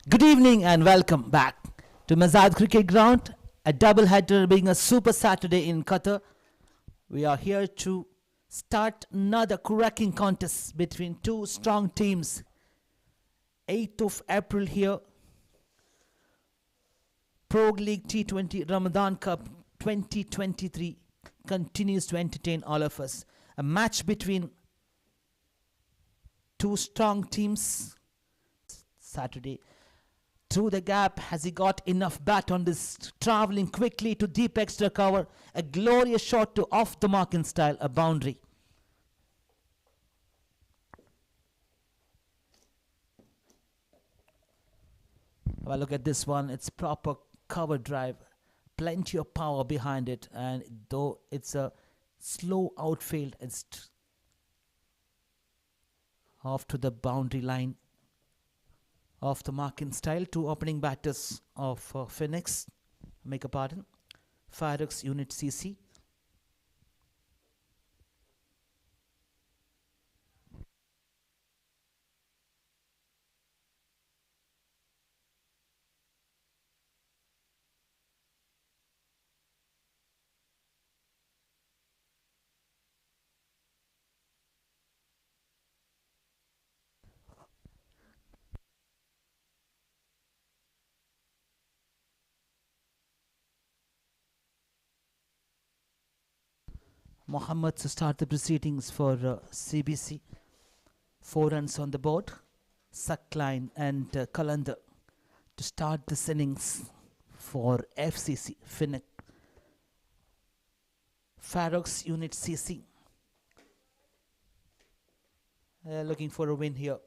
Good evening and welcome back to Mazad Cricket Ground, a double header being a super Saturday in Qatar. We are here to start another cracking contest between two strong teams. 8th of April here, Pro League T20 Ramadan Cup 2023 continues to entertain all of us. A match between two strong teams Saturday. Through the gap, has he got enough bat on this, travelling quickly to deep extra cover, a glorious shot to off the mark in style, a boundary. Well, look at this one, it's proper cover drive, plenty of power behind it, and though it's a slow outfield, it's off to the boundary line. Off the mark in style, two opening batters of FIREOX, FIREOX Unit CC. Mohammed to start the proceedings for CBC. 4 runs on the board. Suckline and Kalanda to start this innings for FCC. FIREOX Unit CC. Looking for a win here.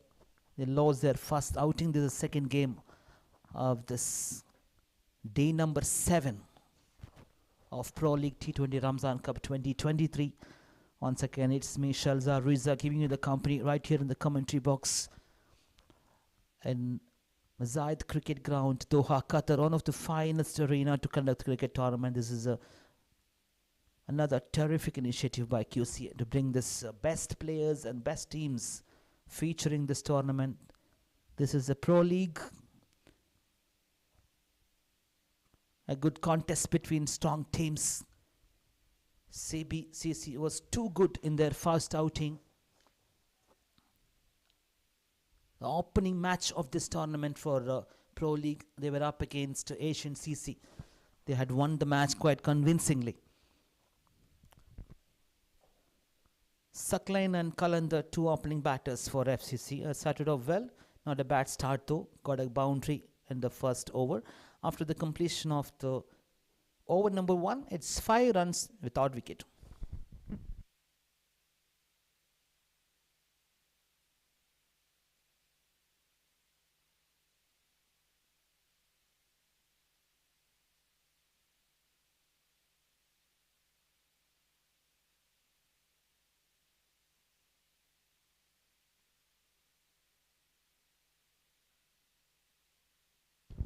They lost their first outing. This is the second game of this day number 7 of Pro League T20 Ramzan Cup 2023. Once again, it's me, Shalza Riza, giving you the company right here in the commentary box in Mazad Cricket Ground, Doha, Qatar, one of the finest arena to conduct cricket tournament. This is another terrific initiative by QC to bring this best players and best teams featuring this tournament. This is a Pro League, a good contest between strong teams. CBCC was too good in their first outing. The opening match of this tournament for Pro League, they were up against Asian CC. They had won the match quite convincingly. Suckline and Kalanda, two opening batters for FCC. Started off well, not a bad start though. Got a boundary in the first over. After the completion of the over number 1, it's 5 runs without wicket.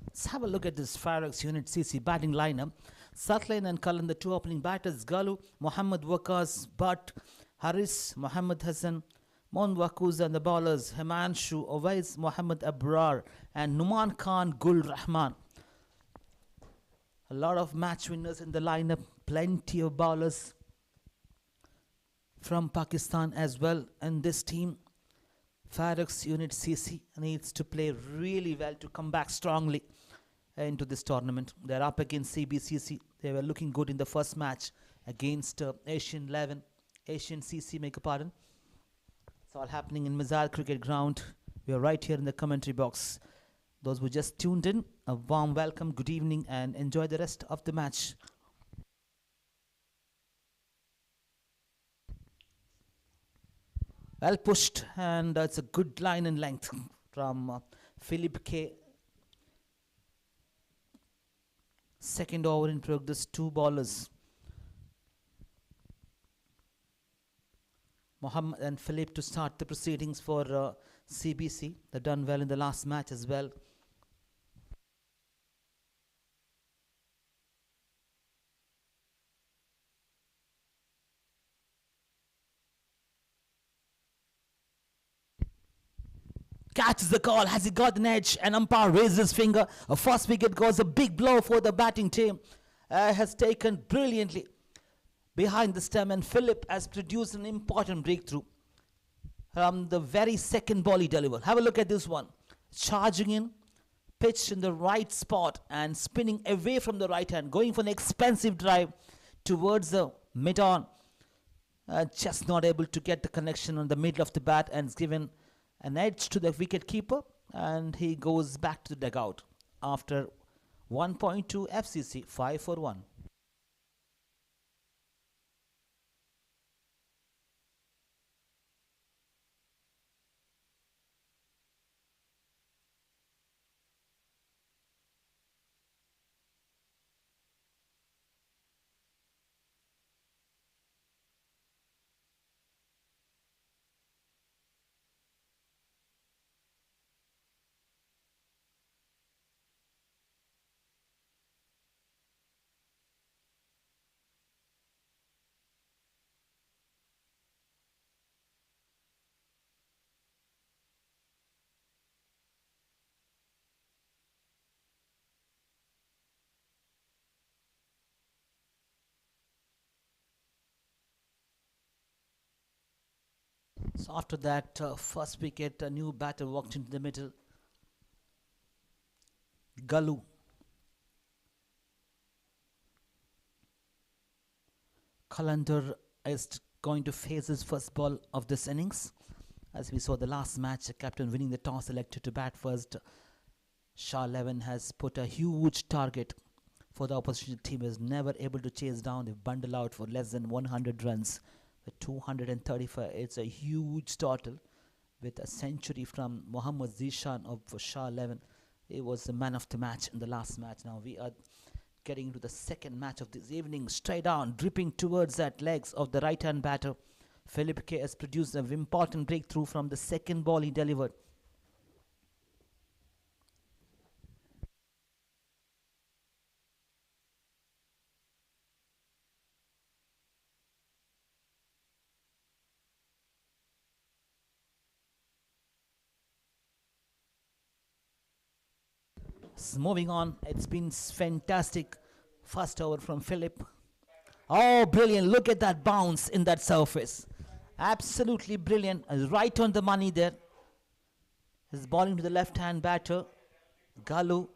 Let's have a look at this FIREOX Unit CC batting lineup. Suckline and Cullen, the two opening batters, Galu, Mohammad Waqas, Butt, Haris, Mohammad Hassan, Mon Waquz, and the bowlers, Himanshu, Owais, Mohammad Abrar, and Numan Khan Gul Rahman. A lot of match winners in the lineup, plenty of bowlers from Pakistan as well. And this team, FIREOX Unit CC, needs to play really well to come back strongly into this tournament. They're up against CBCC. They were looking good in the first match against Asian CC, It's all happening in Mazad Cricket Ground. We are right here in the commentary box. Those who just tuned in, a warm welcome, good evening, and enjoy the rest of the match. Well pushed, and it's a good line and length from Philip K. Second over in progress, two bowlers, Mohammed and Philip, to start the proceedings for CBC. They've done well in the last match as well. catches the call. Has he got an edge? An umpire raises his finger. A first wicket goes, a big blow for the batting team. Has taken brilliantly behind the stem, and Philip has produced an important breakthrough from the very second ball he delivered. Have a look at this one. Charging in, pitched in the right spot and spinning away from the right hand, going for an expensive drive towards the mid-on. Just not able to get the connection on the middle of the bat, and it's given an edge to the wicket keeper, and he goes back to the dugout after 1.2 FCC 5 for 1. So after that first wicket, a new batter walked into the middle. Galu. Kalander is going to face his first ball of this innings. As we saw the last match, the captain winning the toss, elected to bat first. Shah 11 has put a huge target for the opposition team, is never able to chase down. They bundle out for less than 100 runs with 235. It's a huge total with a century from Mohammad Zishan of Shah 11. He was the man of the match in the last match. Now we are getting into the second match of this evening. Straight on, dripping towards that legs of the right-hand batter. Philip K has produced an important breakthrough from the second ball he delivered. Moving on, it's been fantastic first over from Philip. Oh, brilliant. Look at that bounce in that surface. Absolutely brilliant. Right on the money there. He's bowling to the left-hand batter. Galu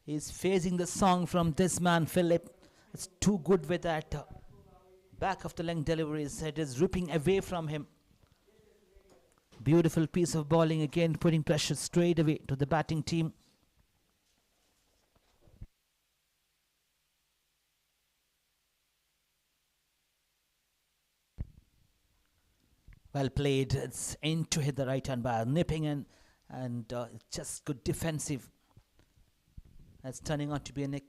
is facing the song from this man, Philip. It's too good with that back of the length deliveries. It is ripping away from him. Beautiful piece of bowling again, putting pressure straight away to the batting team. Well played. It's in to hit the right hand by nipping in, and just good defensive. That's turning out to be a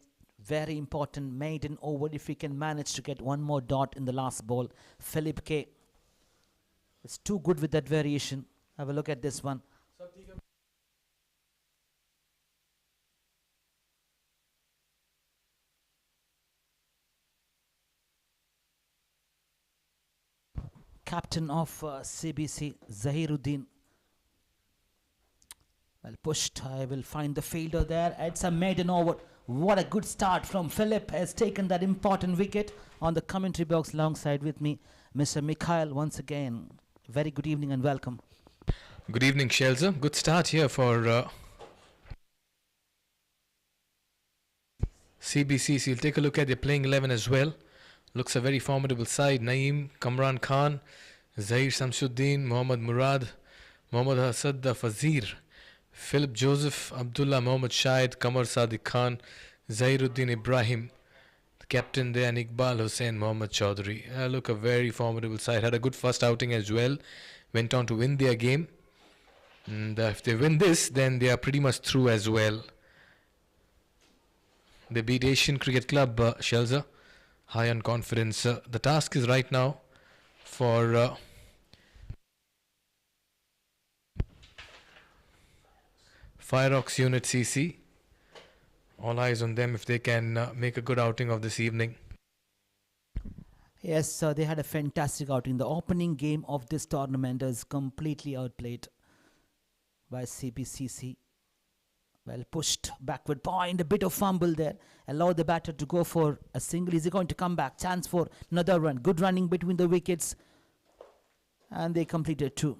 very important maiden over if we can manage to get one more dot in the last ball. Philip K. It's too good with that variation. Have a look at this one. Captain of CBC, Zahiruddin. Well pushed. I will find the fielder there. It's a maiden over. What a good start from Philip. Has taken that important wicket. On the commentary box alongside with me, Mr. Mikhail, once again. Very good evening and welcome. Good evening, Shelza. Good start here for CBCC. You'll take a look at their playing 11 as well. Looks a very formidable side. Naeem, Kamran Khan, Zahir Samsuddin, Mohammad Murad, Mohammad Hasad Fazir, Philip Joseph, Abdullah Mohammad Shahid, Kamar Sadiq Khan, Zahiruddin Ibrahim, the captain there, and Iqbal Hussain Mohammad Chaudhry. Look, a very formidable side. Had a good first outing as well. Went on to win their game. And if they win this, then they are pretty much through as well. They beat Asian Cricket Club, Shelza. High on confidence. The task is right now for FIREOX Unit CC. All eyes on them if they can make a good outing of this evening. Yes, they had a fantastic outing. The opening game of this tournament is completely outplayed. by CBCC. Well pushed backward point, a bit of fumble there. Allow the batter to go for a single. Is he going to come back? Chance for another run. Good running between the wickets. And they completed 2.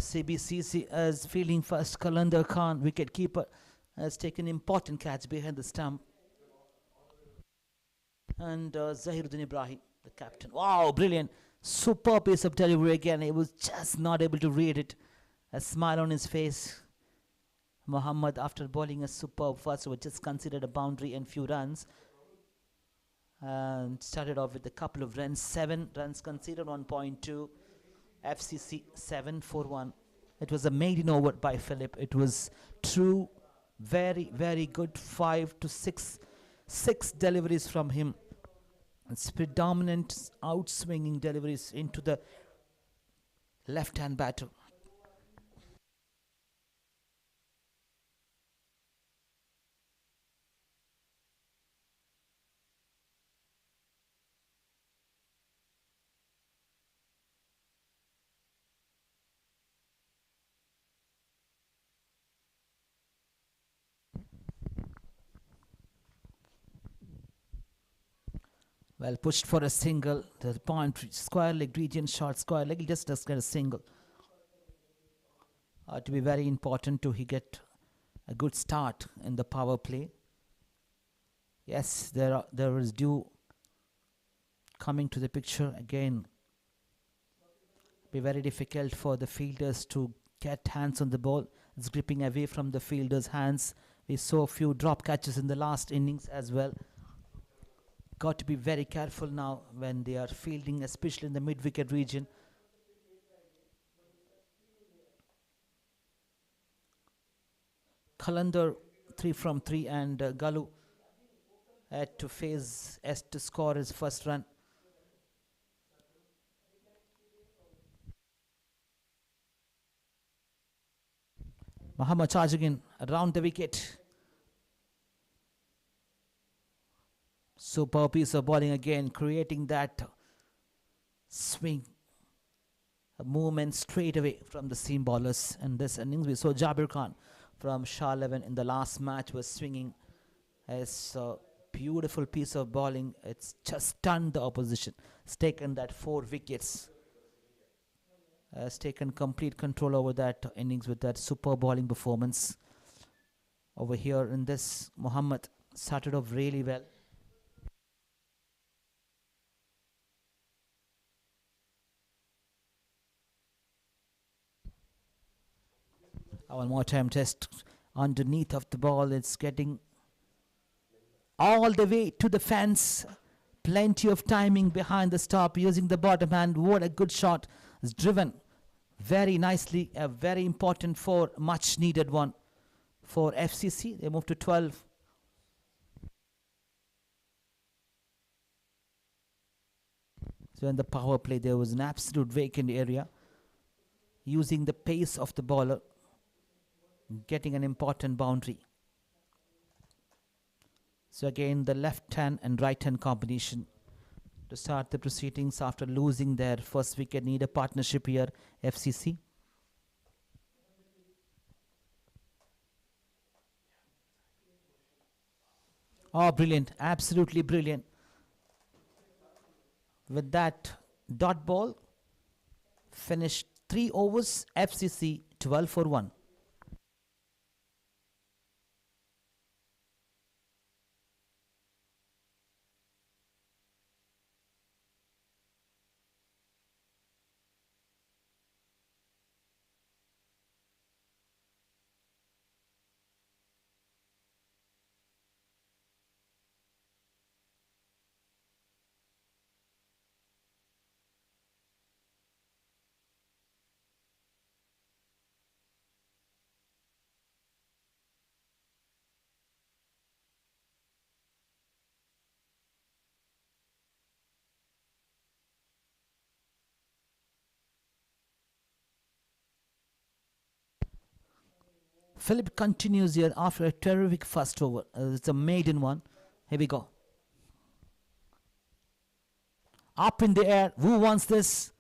CBCC is fielding first. Qalandar Khan, wicketkeeper, has taken important catch behind the stump. And Zahiruddin Ibrahim, the captain. Wow, brilliant. Super piece of delivery again. He was just not able to read it. A smile on his face. Muhammad, after bowling a superb first over, just considered a boundary and few runs. And started off with a couple of runs. 7 runs conceded, 1.2. FCC 7 for 1. It was a maiden over by Philip. It was true, very, very good 5 to 6 deliveries from him. It's predominant outswinging deliveries into the left-hand batter. Well, pushed for a single. The point, square leg region shot, square leg. He just does get a single. To be very important to he get a good start in the power play. Yes, there is due coming to the picture again. Be very difficult for the fielders to get hands on the ball. It's gripping away from the fielders' hands. We saw a few drop catches in the last innings as well. Got to be very careful now when they are fielding, especially in the mid-wicket region. Qalandar 3 from 3 and Galu had to face S to score his first run. Muhammad charging in around the wicket. Super piece of bowling again, creating that swing, a movement straight away from the seam bowlers. In this innings, we saw Jabir Khan from Shah 11 in the last match was swinging as a beautiful piece of bowling. It's just stunned the opposition. It's taken that 4 wickets. Has taken complete control over that innings with that super bowling performance. Over here in this, Muhammad started off really well. One more time, just underneath of the ball. It's getting all the way to the fence. Plenty of timing behind the stop, using the bottom hand. What a good shot. It's driven very nicely. A very important for much needed one for FCC. They move to 12. So in the power play, there was an absolute vacant area. Using the pace of the bowler, getting an important boundary. So again, the left hand and right hand combination to start the proceedings after losing their first wicket. Need a partnership here, FCC. Oh, brilliant. Absolutely brilliant. With that dot ball, finished 3 overs, FCC 12 for 1. Philip continues here after a terrific first over. It's a maiden one. Here we go. Up in the air. Who wants this?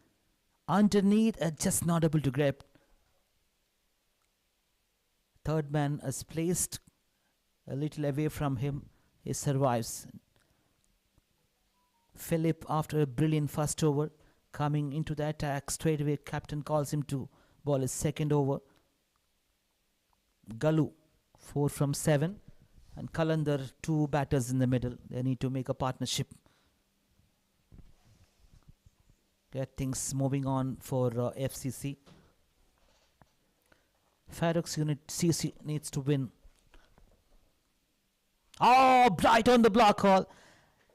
Underneath, just not able to grab. Third man is placed a little away from him. He survives. Philip, after a brilliant first over, coming into the attack straight away. Captain calls him to ball his second over. Galu, 4 from 7. And Kalandar, 2 batters in the middle. They need to make a partnership. Get things moving on for FCC. FIREOX unit CC needs to win. Oh, bright on the block hole.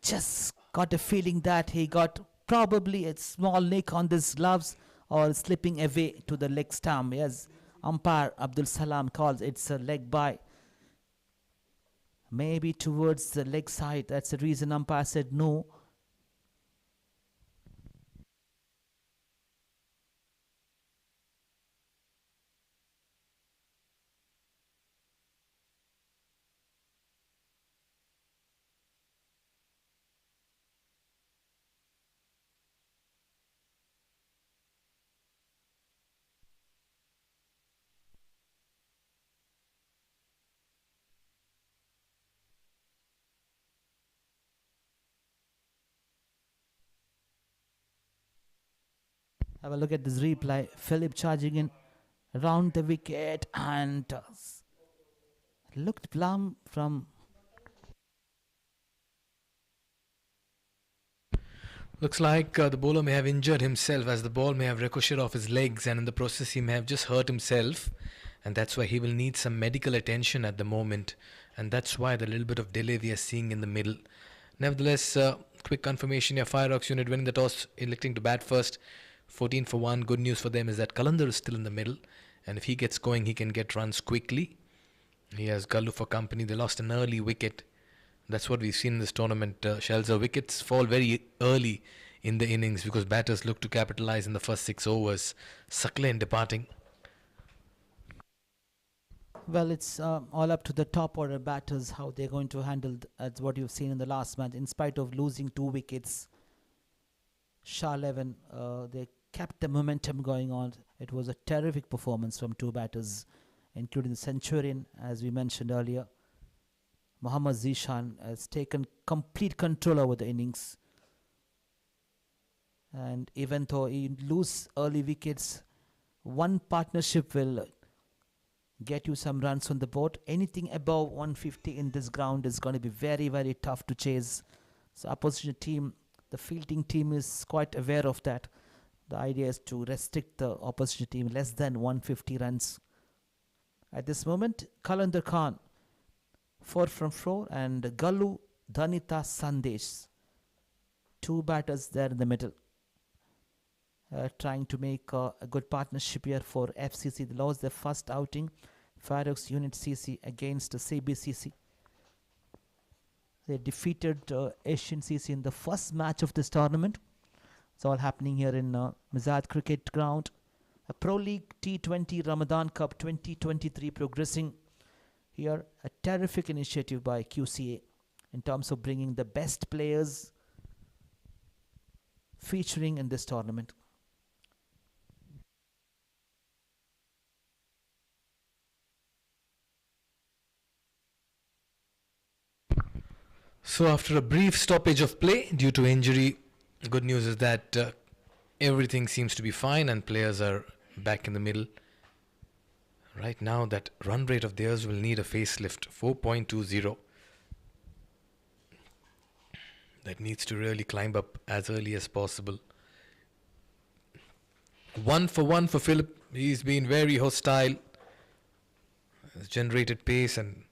Just got a feeling that he got probably a small nick on his gloves or slipping away to the leg stump. Yes, umpire Abdul Salam calls it's a leg by. Maybe towards the leg side. That's the reason umpire said no. Have a look at this replay. Philip charging in around the wicket and looked plumb from... Looks like the bowler may have injured himself as the ball may have ricocheted off his legs, and in the process he may have just hurt himself, and that's why he will need some medical attention at the moment, and that's why the little bit of delay we are seeing in the middle. Nevertheless, quick confirmation here, FIREOX unit winning the toss, electing to bat first, 14 for 1. Good news for them is that Kalandar is still in the middle, and if he gets going he can get runs quickly. He has Galu for company. They lost an early wicket. That's what we've seen in this tournament. Shelza, wickets fall very early in the innings because batters look to capitalize in the first 6 overs. Sucklen departing. Well, it's all up to the top order batters how they're going to handle as what you've seen in the last match. In spite of losing 2 wickets, Shah 11, they kept the momentum going on. It was a terrific performance from 2 batters, including the Centurion, as we mentioned earlier. Mohammad Zishan has taken complete control over the innings. And even though he lose early wickets, one partnership will get you some runs on the board. Anything above 150 in this ground is going to be very, very tough to chase. So opposition team, the fielding team is quite aware of that. The idea is to restrict the opposition team less than 150 runs. At this moment, Kalandar Khan, 4 from 4, and Galu, Dhanita, Sandesh. 2 batters there in the middle. Trying to make a good partnership here for FCC. They lost their first outing, FIREOX Unit CC against CBCC. They defeated Asian CC in the first match of this tournament. It's all happening here in Mizad Cricket Ground. A Pro League T20 Ramadan Cup 2023 progressing here. A terrific initiative by QCA in terms of bringing the best players featuring in this tournament. So after a brief stoppage of play due to injury, good news is that everything seems to be fine and players are back in the middle. Right now that run rate of theirs will need a facelift, 4.20. That needs to really climb up as early as possible. 1 for 1 for Philip. He's been very hostile. Has generated pace and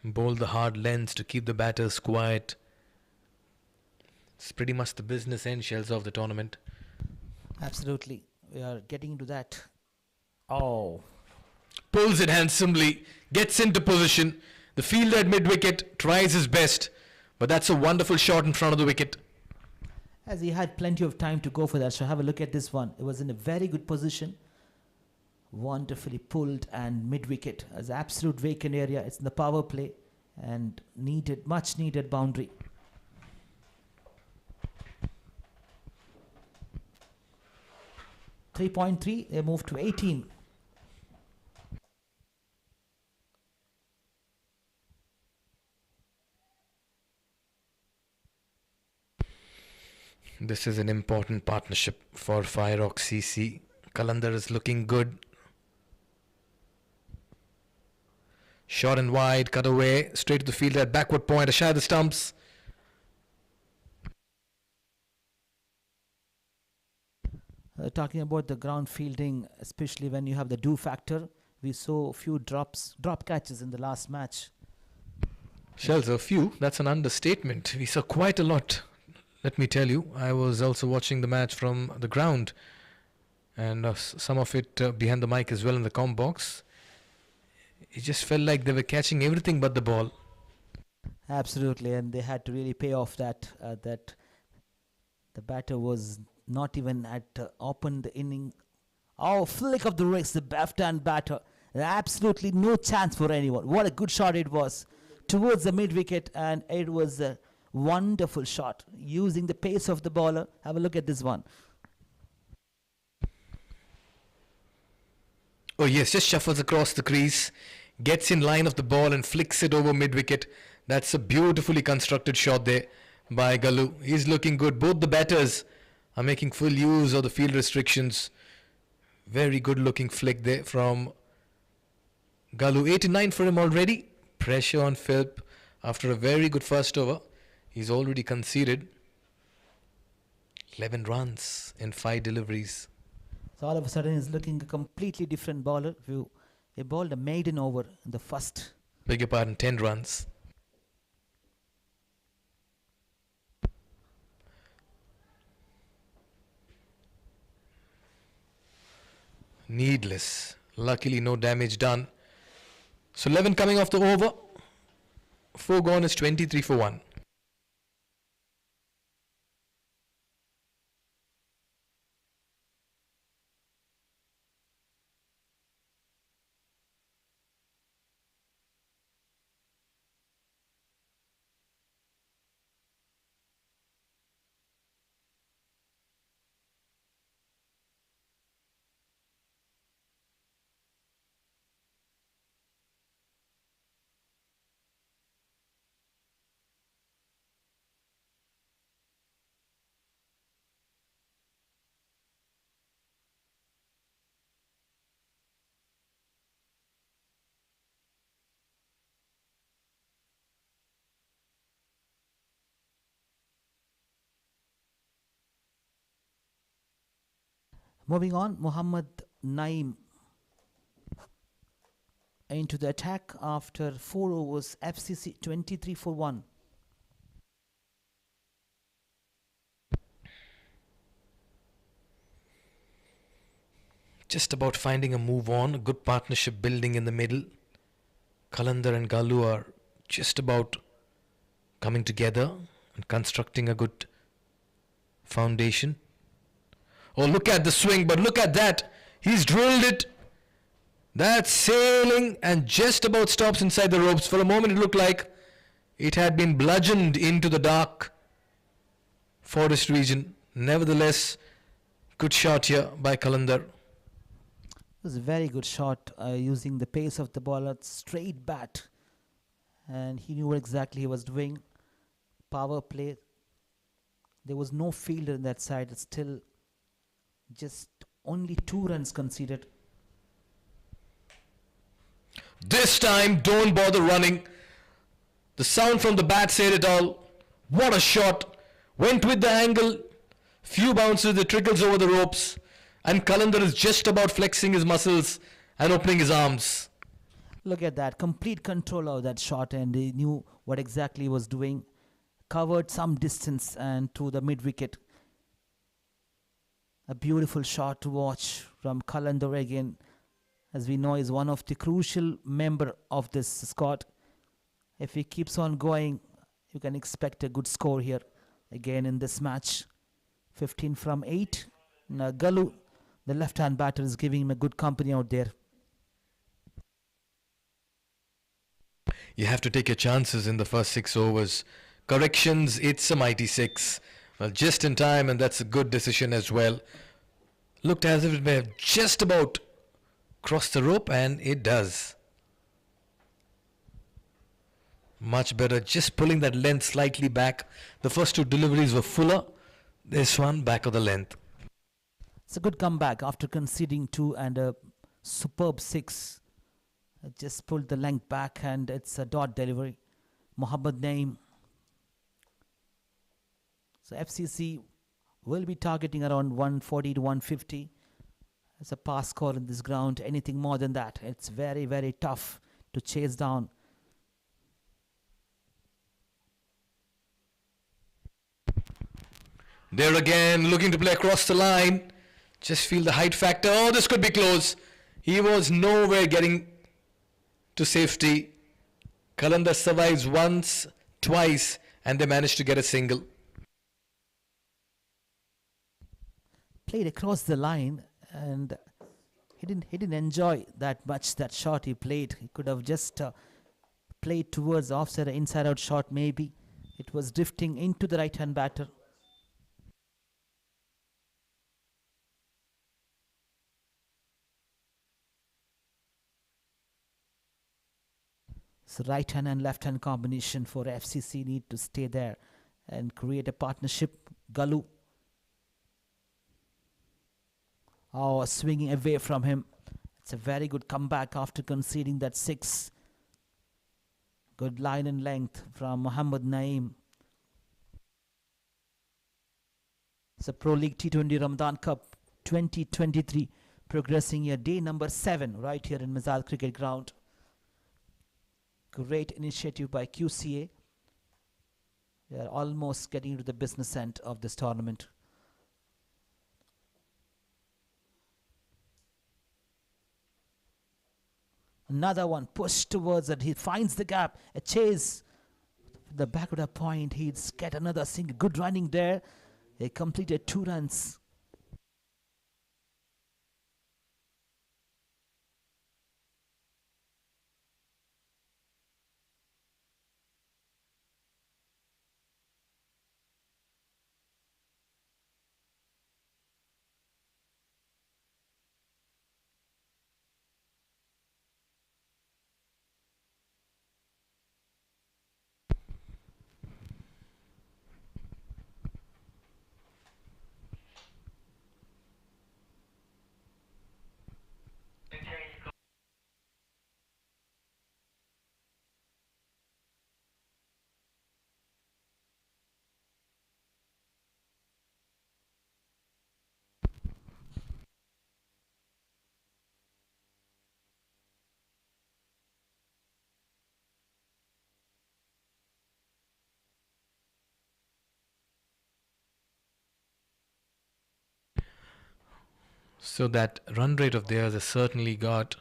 bowled the hard lengths to keep the batters quiet. It's pretty much the business end shells of the tournament. Absolutely. We are getting into that. Oh. Pulls it handsomely, gets into position. The fielder at mid-wicket tries his best, but that's a wonderful shot in front of the wicket. As he had plenty of time to go for that, so have a look at this one. It was in a very good position. wonderfully pulled, and mid-wicket as absolute vacant area. It's in the power play and much needed boundary. .3, they move to 18. This is an important partnership for FIREOX CC. Qalandar is looking good. Short and wide, cut away, straight to the field at backward point, a shy of the stumps. Talking about the ground fielding, especially when you have the do factor, we saw a few drop catches in the last match. Shells, a few, that's an understatement. We saw quite a lot. Let me tell you, I was also watching the match from the ground, and some of it behind the mic as well in the comm box. It just felt like they were catching everything but the ball. Absolutely, and they had to really pay off that the batter was not even at open the inning. Oh, flick of the wrist, the left-hand batter. Absolutely no chance for anyone. What a good shot it was towards the mid-wicket, and it was a wonderful shot using the pace of the bowler. Have a look at this one. Oh yes, just shuffles across the crease, gets in line of the ball and flicks it over mid-wicket. That's a beautifully constructed shot there by Galu. He's looking good. Both the batters are making full use of the field restrictions. Very good looking flick there from Galu. 89 for him already. Pressure on Philp after a very good first over. He's already conceded 11 runs in 5 deliveries. So all of a sudden he's looking a completely different bowler. He bowled a maiden over in the first. Beg your pardon, 10 runs. Needless. Luckily no damage done. So 11 coming off the over. 4 gone is 23 for 1. Moving on, Mohammad Naeem into the attack after 4 overs. FCC 23 for 1. Just about finding a move on. A good partnership building in the middle. Qalandar and Galu are just about coming together and constructing a good foundation. Oh, look at the swing, but look at that. He's drilled it. That's sailing and just about stops inside the ropes. For a moment it looked like it had been bludgeoned into the dark forest region. Nevertheless, good shot here by Qalandar. It was a very good shot using the pace of the bowler, straight bat. And he knew what exactly he was doing. Power play. There was no fielder in that side. It's still just only 2 runs conceded. This time, don't bother running. The sound from the bat said it all. What a shot. Went with the angle. Few bounces, it trickles over the ropes. And Qalandar is just about flexing his muscles and opening his arms. Look at that. Complete control of that shot, and he knew what exactly he was doing. Covered some distance and to the mid-wicket. A beautiful shot to watch from Qalandar again. As we know, is one of the crucial member of this squad. If he keeps on going, you can expect a good score here again in this match. 15 from 8. Now Galu The left-hand batter is giving him a good company out there. You have to take your chances in the first 6 overs. Corrections, it's a mighty 6. Well, just in time, and that's a good decision as well. Looked as if it may have just about crossed the rope, and it does. Much better, just pulling that length slightly back. The first 2 deliveries were fuller. This one back of the length. It's a good comeback after conceding 2 and a superb 6. Just pulled the length back, and it's a dot delivery. Mohammad Naeem. So FCC will be targeting around 140 to 150 as a pass score in this ground. Anything more than that, it's very, very tough to chase down. There again, looking to play across the line. Just feel the height factor. Oh, this could be close. He was nowhere getting to safety. Qalandar survives once, twice, and they managed to get a single. Played across the line, and he didn't enjoy that much that shot he played. He could have just played towards offside, inside out shot maybe. It was drifting into the right hand batter. So right hand and left hand combination for FCC need to stay there and create a partnership. Galu. Oh, swinging away from him. It's a very good comeback after conceding that 6. Good line and length from Mohammad Naeem. It's a Pro League T20 Ramadan Cup 2023 progressing here, day number 7 right here in Mizal Cricket Ground. Great initiative by QCA. They are almost getting into the business end of this tournament. Another one pushed towards it. He finds the gap. A chase. The back of the point. He'd get another single. Good running there. He completed 2 runs. So that run rate of theirs has certainly got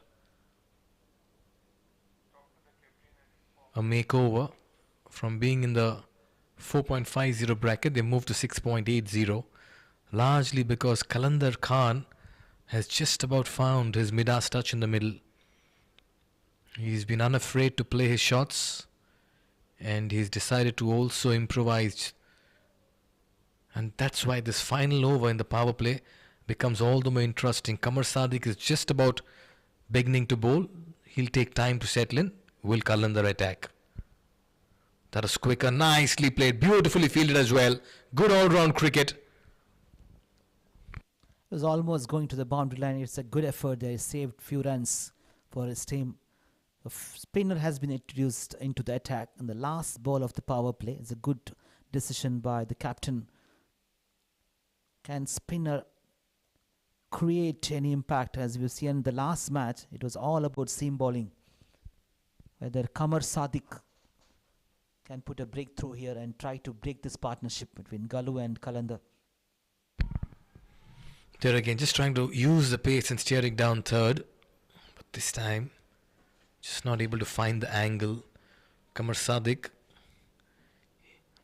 a makeover. From being in the 4.50 bracket, they moved to 6.80, largely because Qalandar Khan has just about found his Midas touch in the middle. He's been unafraid to play his shots, and he's decided to also improvise. And that's why this final over in the power play becomes all the more interesting. Qamar Sadiq is just about beginning to bowl. He'll take time to settle in. Will Qalandar attack? That was quicker, nicely played, beautifully fielded as well. Good all-round cricket. It was almost going to the boundary line. It's a good effort there. He saved few runs for his team. The spinner has been introduced into the attack, and the last ball of the power play is a good decision by the captain. Can spinner create any impact? As we've seen in the last match, it was all about seam bowling. Whether Qamar Sadiq can put a breakthrough here and try to break this partnership between Galu and Qalandar. There again, just trying to use the pace and steering down third. But this time, just not able to find the angle. Qamar Sadiq,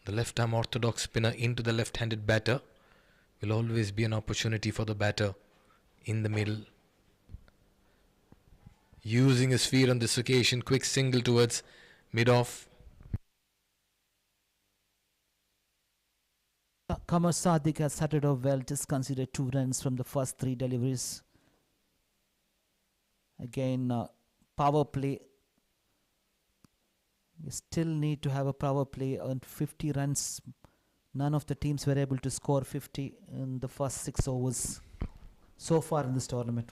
the left-arm orthodox spinner into the left-handed batter, will always be an opportunity for the batter in the middle. Using his feet on this occasion, quick single towards mid-off. Qamar Sadiq has started off well, just considered 2 runs from the first 3 deliveries. Again, power play. We still need to have a power play on 50 runs. None of the teams were able to score 50 in the first 6 overs so far in this tournament.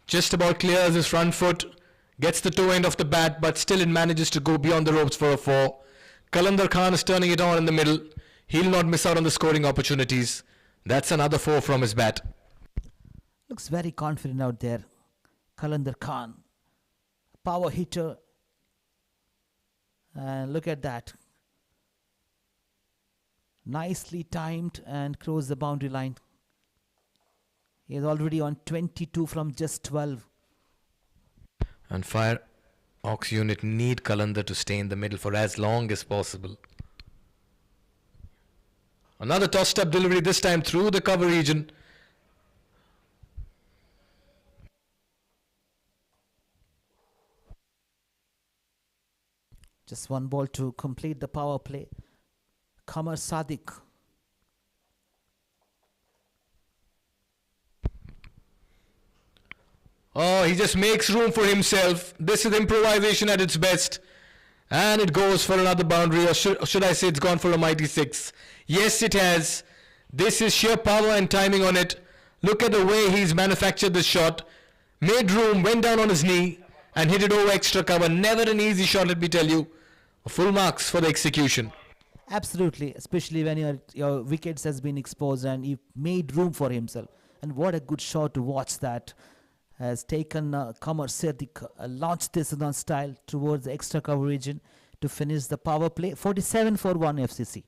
Just about clears his front foot, gets the toe end of the bat, but still it manages to go beyond the ropes for a 4. Qalandar Khan is turning it on in the middle. He'll not miss out on the scoring opportunities. That's another 4 from his bat. Looks very confident out there. Qalandar Khan, power hitter. And look at that. Nicely timed and crossed the boundary line. He is already on 22 from just 12. And FIREOX unit need Qalandar to stay in the middle for as long as possible. Another tossed up delivery, this time through the cover region. Just 1 ball to complete the power play. Qamar Sadiq. Oh, he just makes room for himself. This is improvisation at its best. And it goes for another boundary, or should I say it's gone for a mighty 6. Yes, it has. This is sheer power and timing on it. Look at the way he's manufactured this shot. Made room, went down on his knee and hit it over extra cover. Never an easy shot, let me tell you. Full marks for the execution. Absolutely, especially when your wickets has been exposed and he made room for himself. And what a good shot to watch that. Has taken Qamar Sadiq, launched this on style towards the extra cover region to finish the power play. 47 for 1 FCC.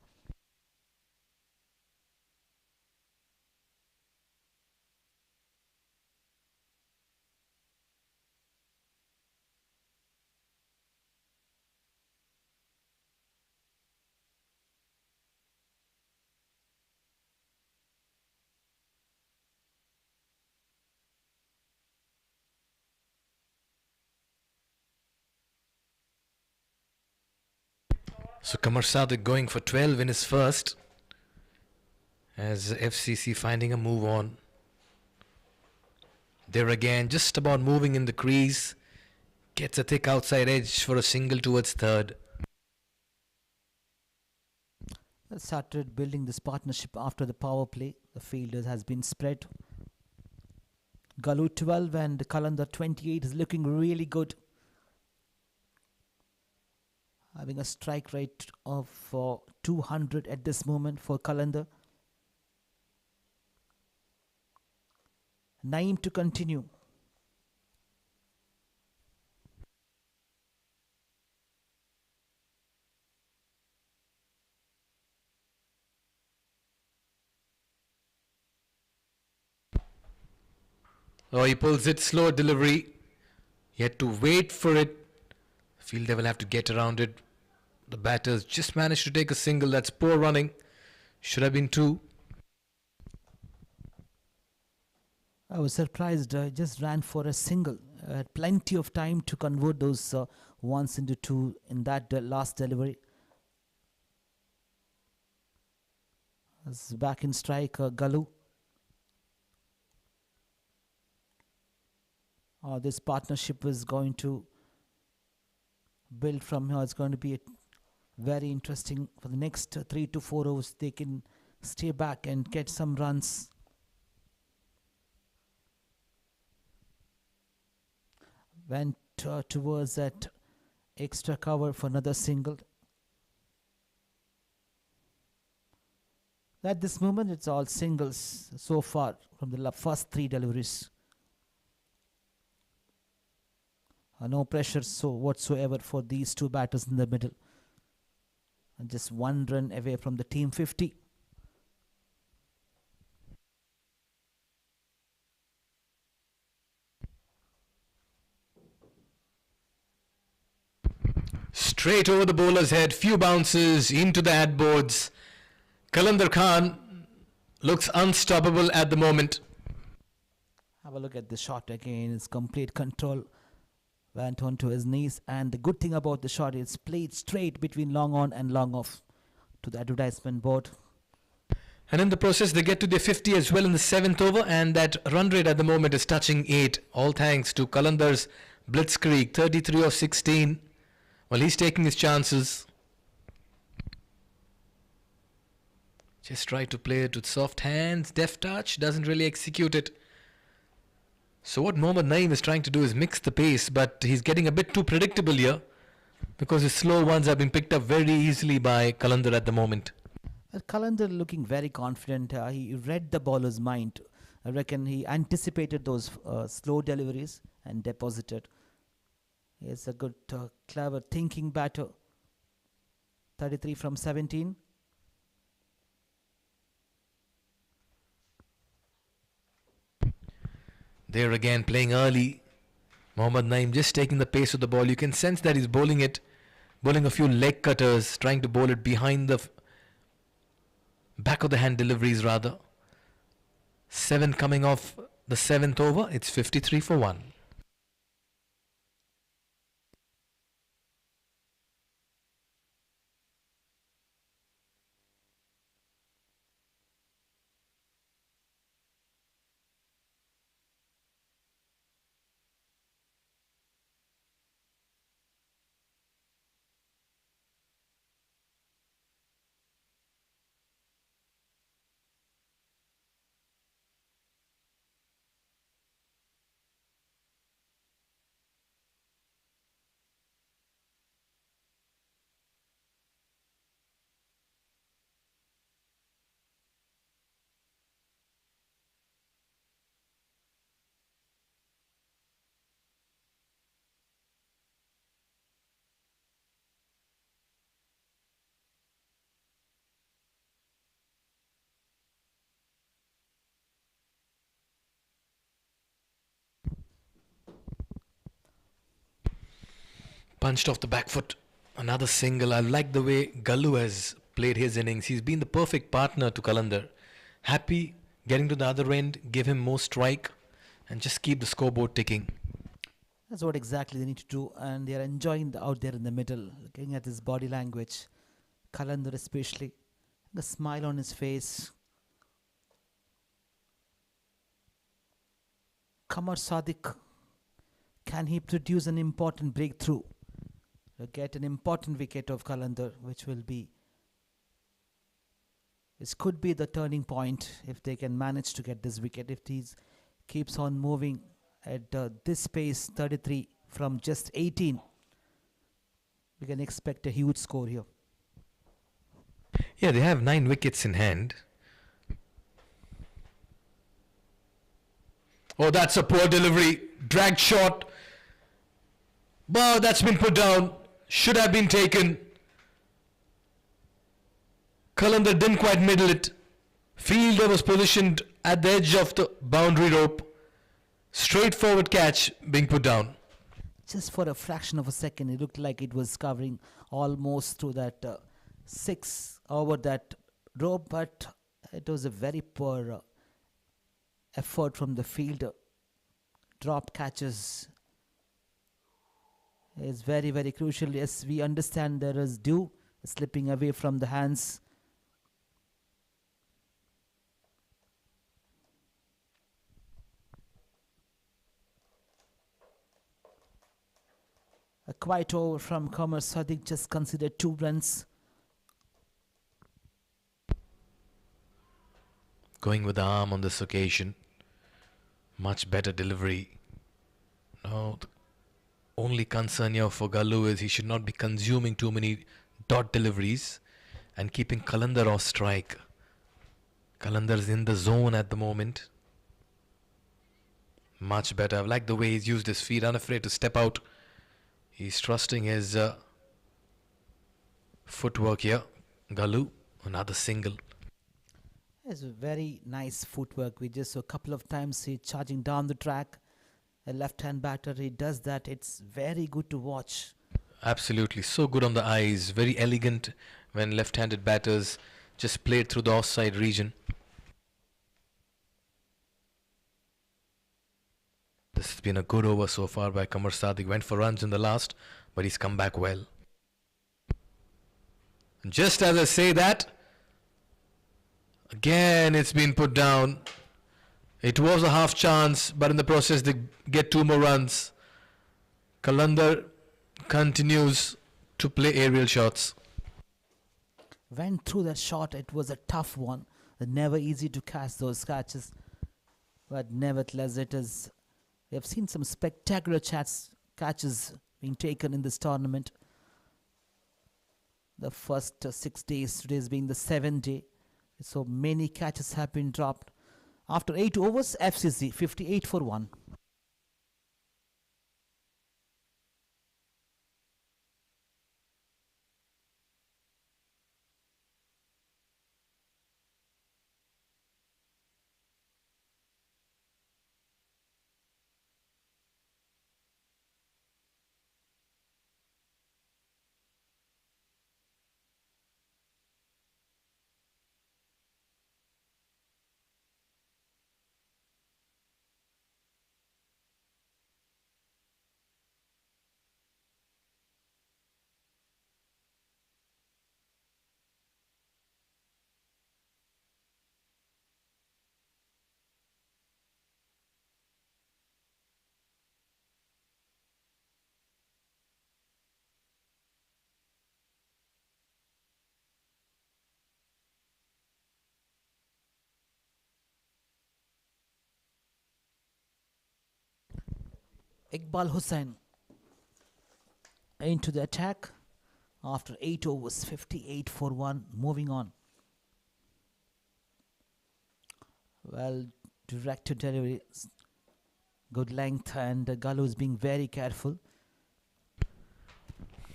So Qamar Sadiq going for 12 in his first, as FCC finding a move on. There again, just about moving in the crease. Gets a thick outside edge for a single towards third. Started building this partnership after the power play. The fielders has been spread. Galu 12 and Qalandar 28 is looking really good. Having a strike rate of 200 at this moment for Qalandar. Naeem to continue. Oh, he pulls it, slow delivery. He had to wait for it. Fielder will have to get around it. The batters just managed to take a single. That's poor running. Should have been 2. I was surprised. Just ran for a single. Had plenty of time to convert those ones into 2 in that last delivery. As back in strike, Galu. This partnership is going to build from here. It's going to be very interesting for the next 3 to 4 overs. They can stay back and get some runs. Went towards that extra cover for another single. At this moment, it's all singles so far from the first 3 deliveries. No pressure whatsoever for these 2 batters in the middle. And just 1 run away from the team 50. Straight over the bowler's head, few bounces into the ad boards. Qalandar Khan looks unstoppable at the moment. Have a look at the shot again. It's complete control. Went onto his knees. And the good thing about the shot is played straight between long on and long off to the advertisement board. And in the process, they get to their 50 as well in the 7th over. And that run rate at the moment is touching 8. All thanks to Qalandar's blitzkrieg. 33 of 16. Well, he's taking his chances. Just try to play it with soft hands. Deft touch. Doesn't really execute it. So what Mohammad Naeem is trying to do is mix the pace, but he's getting a bit too predictable here because his slow ones have been picked up very easily by Qalandar at the moment. Qalandar looking very confident. He read the bowler's mind. I reckon he anticipated those slow deliveries and deposited. He's a good, clever thinking batter. 33 from 17. There again, playing early. Mohammad Naeem just taking the pace of the ball. You can sense that he's bowling a few leg cutters, trying to bowl it behind the back of the hand deliveries rather. 7 coming off the 7th over. It's 53 for 1. Punched off the back foot. Another single. I like the way Gallu has played his innings. He's been the perfect partner to Qalandar. Happy getting to the other end, give him more strike and just keep the scoreboard ticking. That's what exactly they need to do, and they are enjoying out there in the middle, looking at his body language. Qalandar especially, the smile on his face. Qamar Sadiq, can he produce an important breakthrough? Get an important wicket of Qalandar, which will be, this could be the turning point if they can manage to get this wicket. If he keeps on moving at this pace, 33 from just 18, we can expect a huge score here. Yeah, they have 9 wickets in hand. Oh, that's a poor delivery. Dragged shot. Wow, that's been put down. Should have been taken. Qalandar didn't quite middle it. Fielder was positioned at the edge of the boundary rope. Straightforward catch being put down. Just for a fraction of a second, it looked like it was covering almost to that 6 over that rope, but it was a very poor effort from the fielder. Drop catches is very, very crucial. Yes, we understand there is dew slipping away from the hands. A quiet over from Qamar Sadiq, just considered 2 runs. Going with the arm on this occasion. Much better delivery. No, the only concern here for Gallu is he should not be consuming too many dot deliveries and keeping Qalandar off strike. Qalandar's in the zone at the moment. Much better. I like the way he's used his feet, unafraid to step out. He's trusting his footwork here. Gallu, another single. It's a very nice footwork. We just saw a couple of times he charging down the track. A left-hand batter, he does that. It's very good to watch. Absolutely, so good on the eyes. Very elegant when left-handed batters just play it through the offside region. This has been a good over so far by Qamar Sadiq. Went for runs in the last, but he's come back well. Just as I say that, again it's been put down. It was a half chance, but in the process they get 2 more runs. Qalandar continues to play aerial shots. Went through that shot. It was a tough one. Never easy to catch those catches. But nevertheless, it is. We have seen some spectacular catches being taken in this tournament. The first 6 days, today's being the 7th day. So many catches have been dropped. After 8 overs, FCC 58 for 1. Iqbal Hussain into the attack after 8 overs, 58 for 1. Moving on. Well, directed delivery, good length, and Galu is being very careful.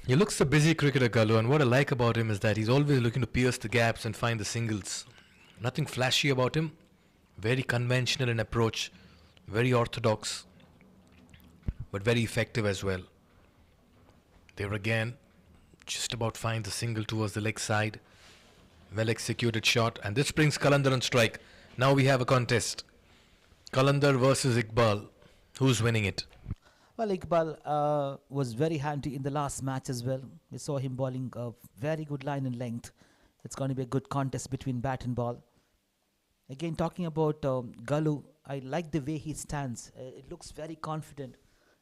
He looks a busy cricketer, Galu, and what I like about him is that he's always looking to pierce the gaps and find the singles. Nothing flashy about him. Very conventional in approach. Very orthodox. But very effective as well. There again, just about finds the single towards the leg side. Well executed shot, and this brings Qalandar on strike. Now we have a contest. Qalandar versus Iqbal. Who's winning it? Well, Iqbal was very handy in the last match as well. We saw him bowling a very good line and length. It's going to be a good contest between bat and ball. Again, talking about Galu, I like the way he stands. It looks very confident.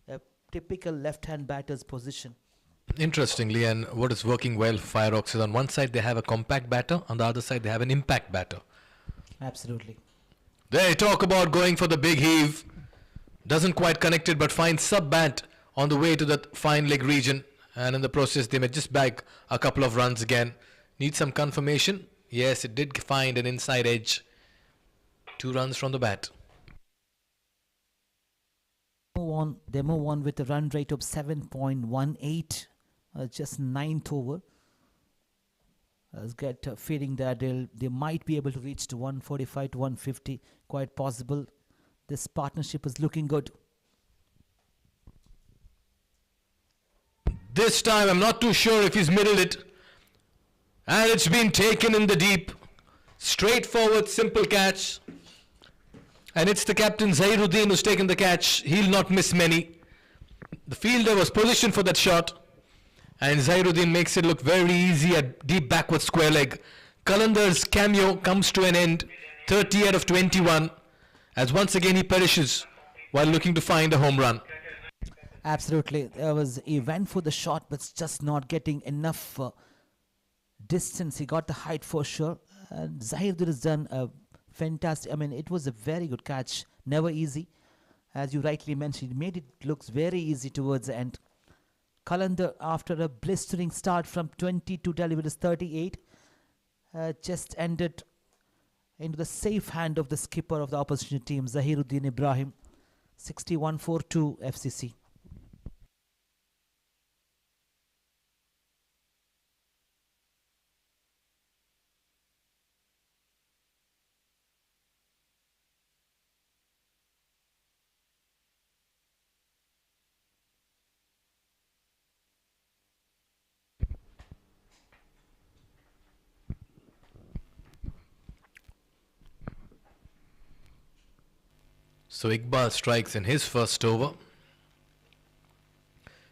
A typical left-hand batter's position. Interestingly, and what is working well for FIREOX is on one side they have a compact batter, on the other side they have an impact batter. Absolutely. They talk about going for the big heave. Doesn't quite connect it, but finds sub-bat on the way to the fine leg region. And in the process, they may just bag a couple of runs again. Need some confirmation. Yes, it did find an inside edge. 2 runs from the bat. They move on with a run rate of 7.18. Just 9th over. Let's get a feeling that they might be able to reach to 145 to 150. Quite possible. This partnership is looking good. This time I'm not too sure if he's middled it. And it's been taken in the deep. Straightforward, simple catch. And it's the captain Zahiruddin who's taken the catch. He'll not miss many. The fielder was positioned for that shot. And Zahiruddin makes it look very easy at deep backward square leg. Qalandar's cameo comes to an end. 30 out of 21. As once again he perishes while looking to find a home run. Absolutely. He went for the shot, but just not getting enough distance. He got the height for sure. And Zahiruddin has done a fantastic. I mean, it was a very good catch. Never easy. As you rightly mentioned, he made it looks very easy towards the end. Qalandar, after a blistering start from 20 to deliver his 38, just ended into the safe hand of the skipper of the opposition team, Zahiruddin Ibrahim. 61 for 2 FCC. So Iqbal strikes in his first over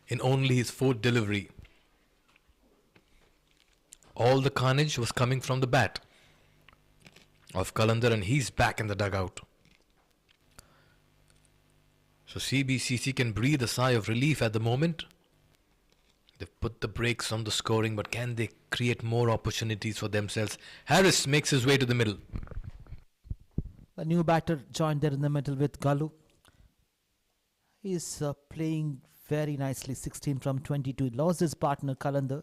in only his fourth delivery. All the carnage was coming from the bat of Qalandar, and he's back in the dugout. So CBCC can breathe a sigh of relief at the moment. They've put the brakes on the scoring, but can they create more opportunities for themselves? Harris makes his way to the middle. A new batter joined there in the middle with Galu. He's playing very nicely, 16 from 22. He lost his partner Qalandar.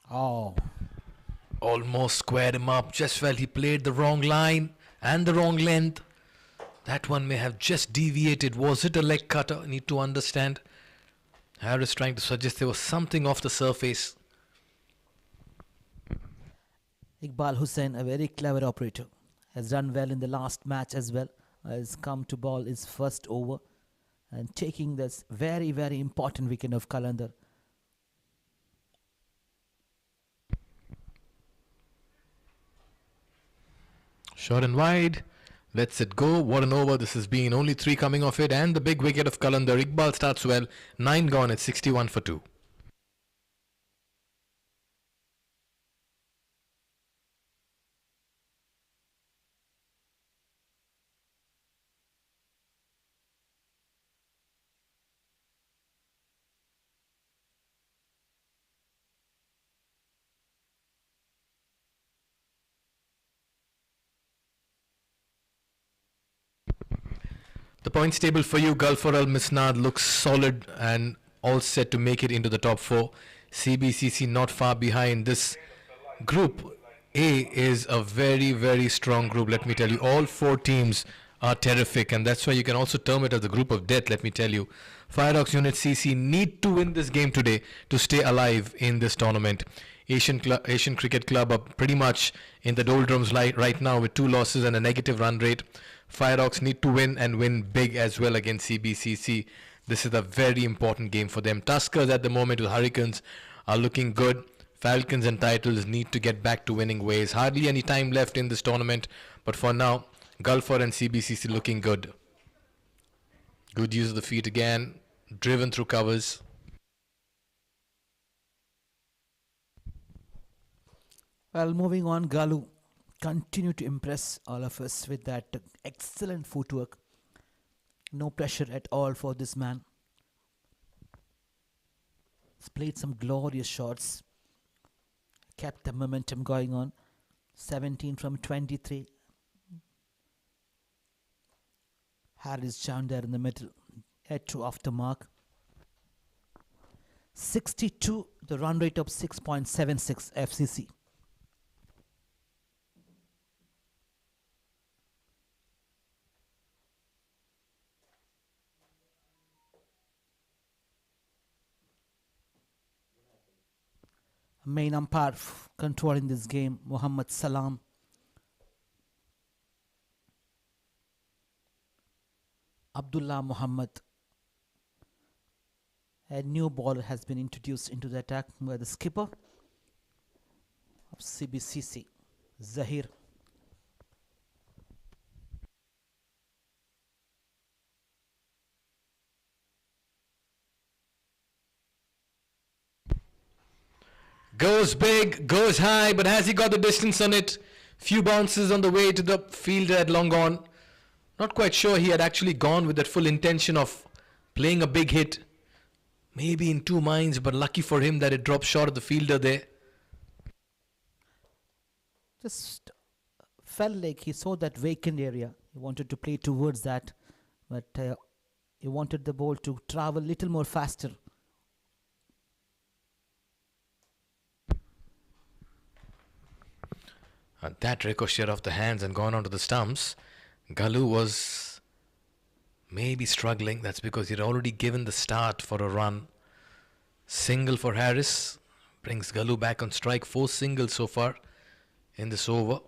Oh, Almost squared him up. Just felt he played the wrong line and the wrong length. That one may have just deviated. Was it a leg cutter? Need to understand. Harris trying to suggest there was something off the surface. Iqbal Hussain, a very clever operator, has done well in the last match as well. Has come to ball his first over and taking this very, very important wicket of Qalandar. Short and wide. Lets it go. What an over this has been. Only 3 coming off it. And the big wicket of Qalandar. Iqbal starts well. 9 gone at 61 for 2. The points table for you, Gulfar Al Misnad looks solid and all set to make it into the top 4. CBCC not far behind. This group A is a very, very strong group, let me tell you. All 4 teams are terrific, and that's why you can also term it as the group of death, let me tell you. FIREOX Unit CC need to win this game today to stay alive in this tournament. Asian Cricket Club are pretty much in the doldrums right now with 2 losses and a negative run rate. FIREOX need to win and win big as well against CBCC. This is a very important game for them. Tuskers at the moment with Hurricanes are looking good. Falcons and Titles need to get back to winning ways. Hardly any time left in this tournament, but for now, Gulfar and CBCC looking good. Good use of the feet again, driven through covers. Well, moving on, Galu continue to impress all of us with that excellent footwork. No pressure at all for this man. He's played some glorious shots. Kept the momentum going on. 17 from 23. Harris down there in the middle. Head to off the mark. 62, the run rate of 6.76 FCC. Main umpire controlling this game, Muhammad Salam. Abdullah Muhammad. A new bowler has been introduced into the attack by the skipper of CBCC, Zahir. Goes big, goes high, but has he got the distance on it? Few bounces on the way to the fielder had long gone. Not quite sure he had actually gone with that full intention of playing a big hit. Maybe in 2 minds, but lucky for him that it dropped short of the fielder there. Just felt like he saw that vacant area. He wanted to play towards that, but he wanted the ball to travel a little more faster. And that ricocheted off the hands and gone onto the stumps. Galu was maybe struggling. That's because he'd already given the start for a run. Single for Harris brings Galu back on strike. 4 singles so far in this over.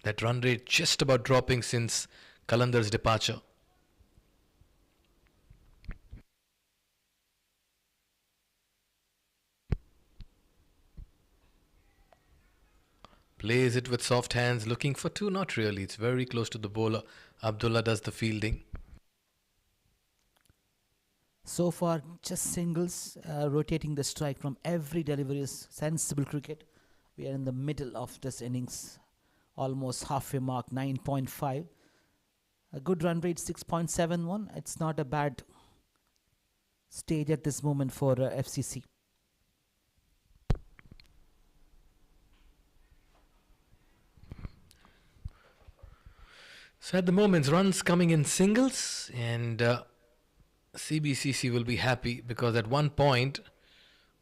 That run rate just about dropping since Qalandar's departure. Plays it with soft hands, looking for two. Not really. It's very close to the bowler. Abdullah does the fielding. So far, just singles, rotating the strike from every delivery is sensible cricket. We are in the middle of this innings, almost halfway mark, 9.5. A good run rate, 6.71. It's not a bad stage at this moment for FCC. So at the moment, runs coming in singles, and CBCC will be happy because at one point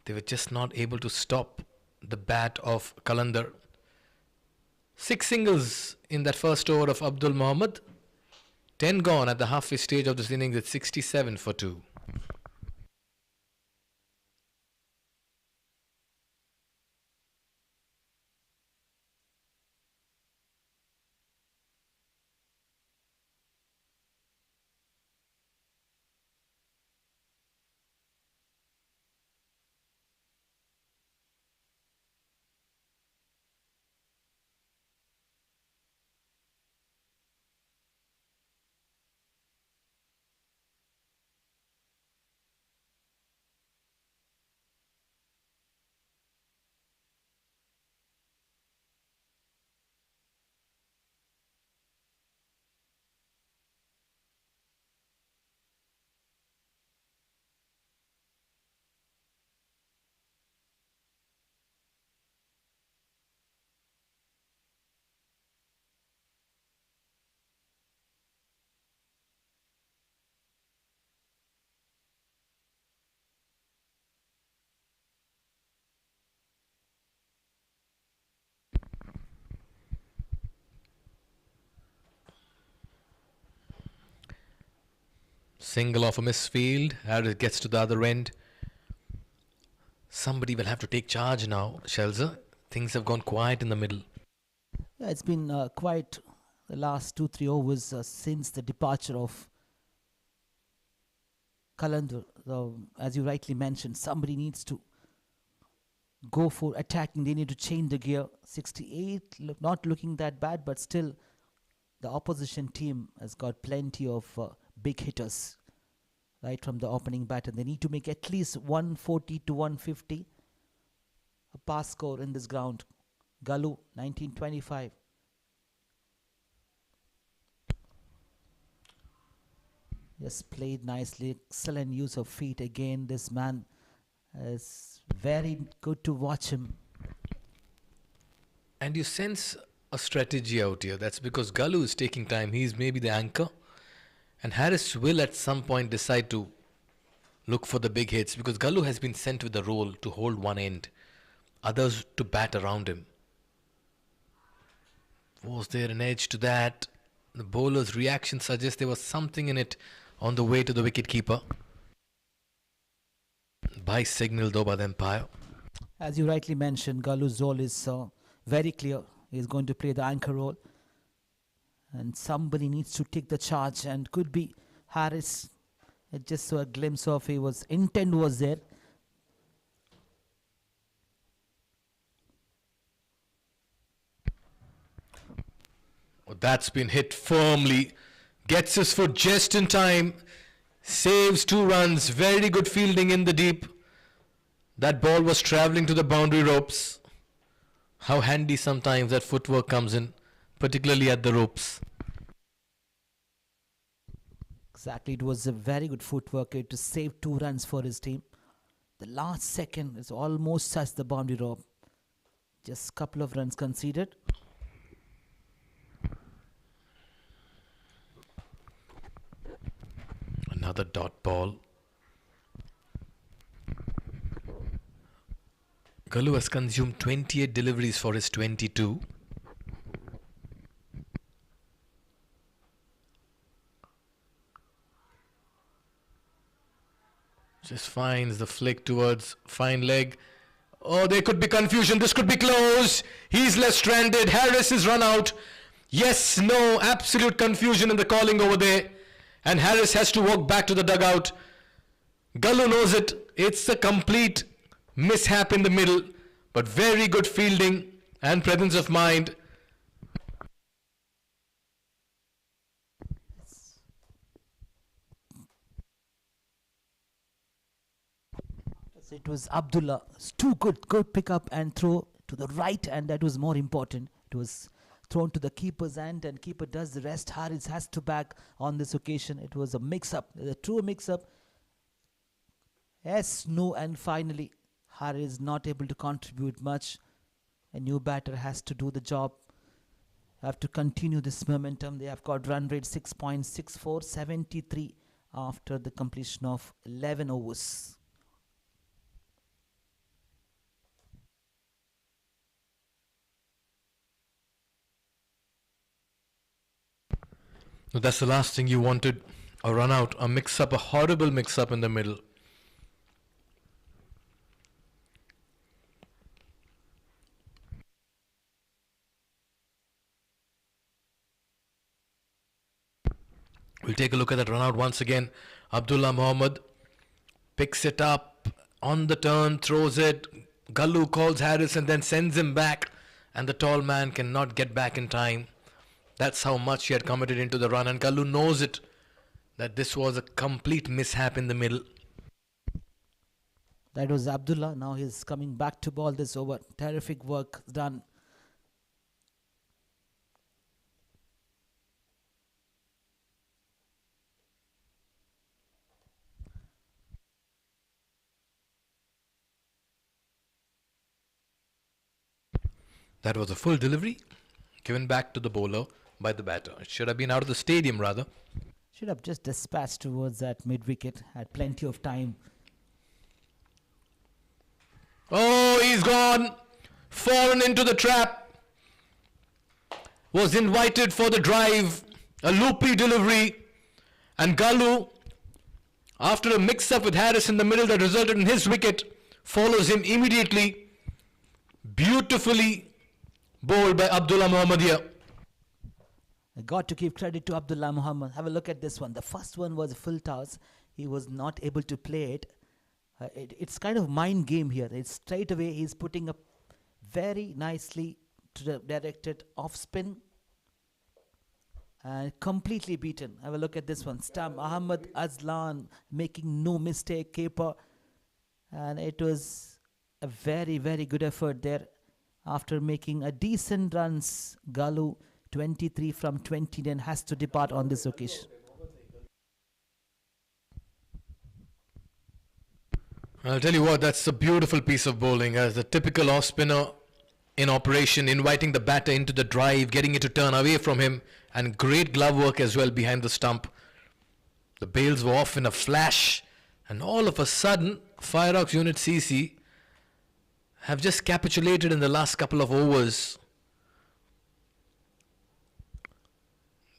they were just not able to stop the bat of Qalandar. 6 singles in that first over of Abdul Mohammad. 10 gone at the halfway stage of this innings at 67 for 2. Single off a misfield. Harris gets to the other end. Somebody will have to take charge now, Shelza. Things have gone quiet in the middle. Yeah, it's been quite the last 2-3 overs since the departure of Qalandar. As you rightly mentioned, somebody needs to go for attacking. They need to change the gear. 68, not looking that bad, but still the opposition team has got plenty of big hitters right from the opening batter. They need to make at least 140 to 150. A pass score in this ground. Galu, 1925. Just played nicely. Excellent use of feet again. This man is very good to watch him. And you sense a strategy out here. That's because Galu is taking time. He's maybe the anchor. And Harris will at some point decide to look for the big hits because Galu has been sent with the role to hold one end, others to bat around him. Was there an edge to that? The bowler's reaction suggests there was something in it on the way to the wicketkeeper. By signal though by the umpire. As you rightly mentioned, Galu's role is very clear. He's going to play the anchor role. And somebody needs to take the charge, and could be Harris. I just saw a glimpse of intent was there. Oh, that's been hit firmly. Gets his foot just in time. Saves 2 runs. Very good fielding in the deep. That ball was travelling to the boundary ropes. How handy sometimes that footwork comes in, particularly at the ropes. Exactly, it was a very good footwork to save 2 runs for his team. The last second is almost touched the boundary rope. Just a couple of runs conceded. Another dot ball. Galu has consumed 28 deliveries for his 22. Just finds the flick towards fine leg. Oh, there could be confusion. This could be close. He's left stranded. Harris is run out. Yes, no, absolute confusion in the calling over there. And Harris has to walk back to the dugout. Galu knows it. It's a complete mishap in the middle. But very good fielding. and presence of mind. It was Abdullah. It's too good pick up and throw to the right, and that was more important. It was thrown to the keeper's hand, and keeper does the rest. Haris has to back on this occasion. It was a mix-up, a true mix-up. Yes, no, and finally, Haris not able to contribute much. A new batter has to do the job. Have to continue this momentum. They have got run rate 6.64, 73 after the completion of 11 overs. So that's the last thing you wanted. A run out, a mix up, a horrible mix up in the middle. We'll take a look at that run out once again. Abdullah Muhammad picks it up on the turn, throws it. Gallu calls Haris and then sends him back, and the tall man cannot get back in time. That's how much he had committed into the run, and Gallu knows it, that this was a complete mishap in the middle. That was Abdullah. Now he's coming back to ball this over. Terrific work done. That was a full delivery given back to the bowler by the batter. It should have been out of the stadium rather. Should have just dispatched towards that mid-wicket. Had plenty of time. Oh, he's gone. Fallen into the trap. Was invited for the drive. A loopy delivery. And Gallu, after a mix-up with Haris in the middle that resulted in his wicket, follows him immediately. Beautifully bowled by Abdullah Muhammad here. I got to give credit to Abdullah Muhammad. Have a look at this one. The first one was a full toss. He was not able to play it. It's kind of mind game here. It's straight away he's putting up very nicely to the directed off spin. And completely beaten. Have a look at this one. Stamp Ahmad Azlan making no mistake. Keeper. And it was a very, very good effort there. After making a decent runs, Gallu 23 from 20 then has to depart on this occasion. I'll tell you what, that's a beautiful piece of bowling as the typical off spinner in operation, inviting the batter into the drive, getting it to turn away from him, and great glove work as well behind the stump. The bails were off in a flash, and all of a sudden, FIREOX Unit CC have just capitulated in the last couple of overs.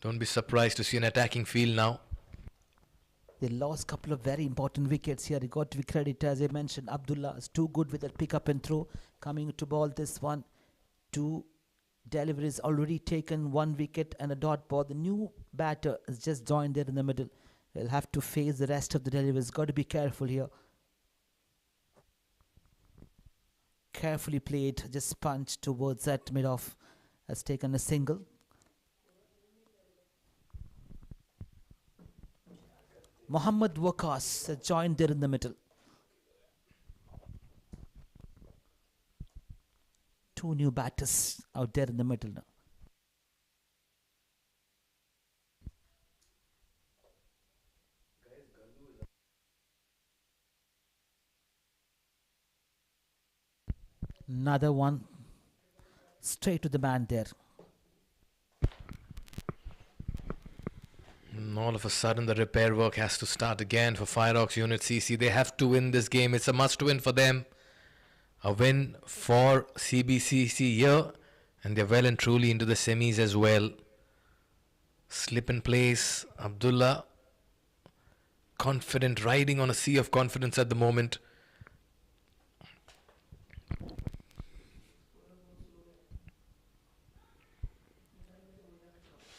Don't be surprised to see an attacking field now. They lost a couple of very important wickets here. They got to be credited, as I mentioned. Abdullah is too good with that pick up and throw. Coming to ball this one. 2 deliveries already taken. 1 wicket and a dot ball. The new batter is just joined there in the middle. They'll have to face the rest of the deliveries. Got to be careful here. Carefully played. Just punched towards that mid-off. Has taken a single. Muhammad Waqas has joined there in the middle. 2 new batters out there in the middle now. Another one straight to the man there. And all of a sudden the repair work has to start again for FIREOX Unit CC. They have to win this game. It's a must win for them. A win for CBCC here, and they're well and truly into the semis as well. Slip in place. Abdullah confident, riding on a sea of confidence at the moment.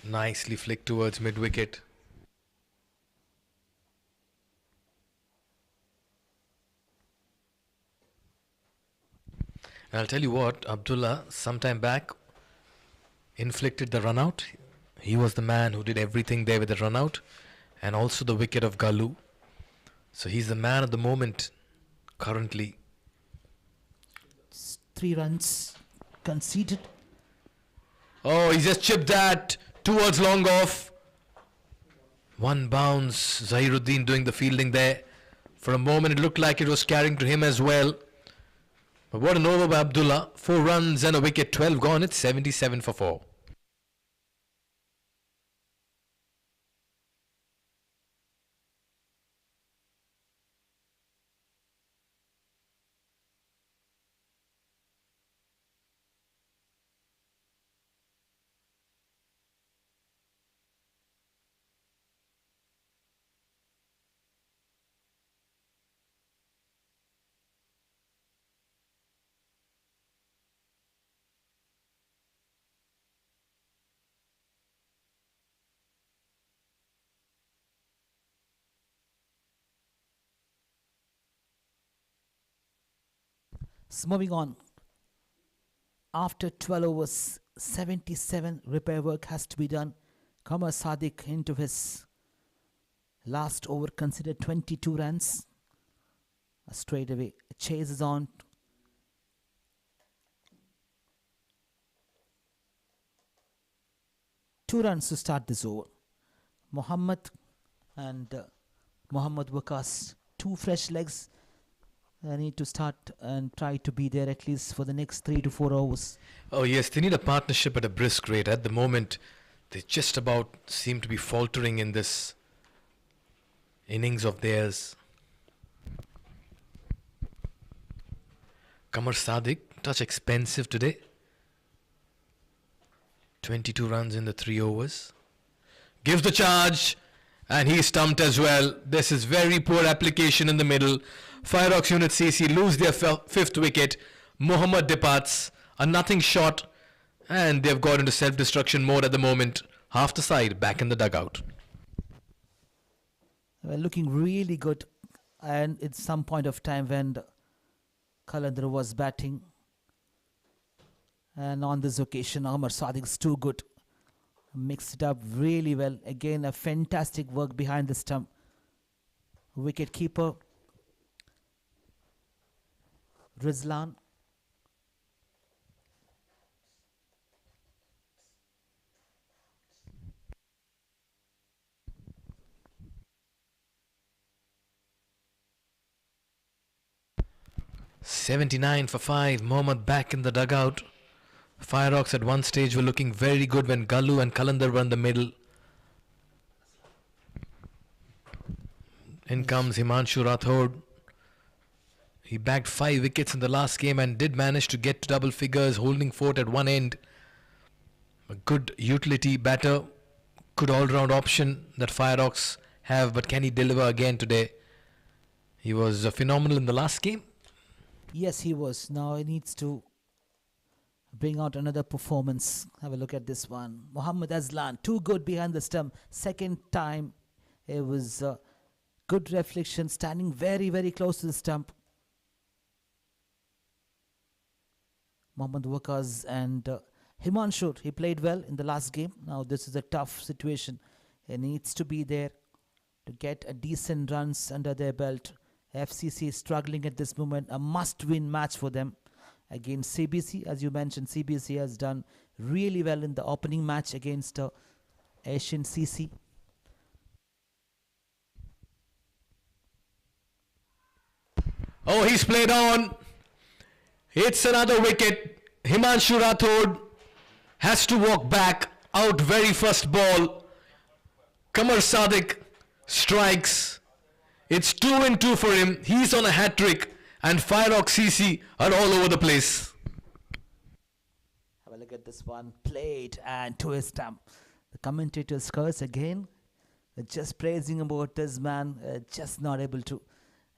Nicely flicked towards mid-wicket. And I'll tell you what, Abdullah, sometime back, inflicted the run out. He was the man who did everything there with the run out, and also the wicket of Galu. So he's the man of the moment currently. 3 runs conceded. Oh, he just chipped that towards long off. One bounce. Zahiruddin doing the fielding there. For a moment it looked like it was carrying to him as well. But what an over by Abdullah. 4 runs and a wicket, 12 gone. It's 77 for 4. Moving on. After 12 overs, 77 repair work has to be done. Qamar Sadiq into his last over considered 22 runs. Straight away chases on. Two runs to start this over. Mohammad and Mohammad Waqas, 2 fresh legs. They need to start and try to be there at least for the next 3 to 4 hours. Oh yes, they need a partnership at a brisk rate. At the moment, they just about seem to be faltering in this innings of theirs. Qamar Sadiq, touch expensive today. 22 runs in the 3 overs. Gives the charge, and he's stumped as well. This is very poor application in the middle. FIREOX Unit CC lose their 5th wicket. Mohammad departs, a nothing shot, and they've got into self-destruction mode at the moment. Half the side back in the dugout. They were looking really good, and at some point of time when Qalandar was batting, and on this occasion Qamar Sadiq is too good. Mixed it up really well. Again, a fantastic work behind the stump. Wicket keeper Rizlan. $79 for 5. Mohammad back in the dugout. FIREOX at one stage were looking very good when Galu and Qalandar were in the middle. In comes Himanshu Rathod. He bagged 5 wickets in the last game and did manage to get to double figures, holding fort at one end. A good utility batter, good all-round option that FIREOX have, but can he deliver again today? He was phenomenal in the last game. Yes, he was. Now he needs to bring out another performance. Have a look at this one. Mohammad Azlan, too good behind the stump. Second time, it was good reflection, standing very, very close to the stump. Mohammad Waqas and Himanshu, he played well in the last game. Now this is a tough situation. He needs to be there to get a decent runs under their belt. FCC is struggling at this moment. A must-win match for them against CBC. As you mentioned, CBC has done really well in the opening match against Asian CC. Oh, he's played on. It's another wicket. Himanshu Rathod has to walk back out very first ball. Qamar Sadiq strikes. It's 2-2 for him. He's on a hat-trick, and FIREOX CC are all over the place. Have a look at this one. Played and to his stump. The commentators curse again. They're just praising about this man. Just not able to.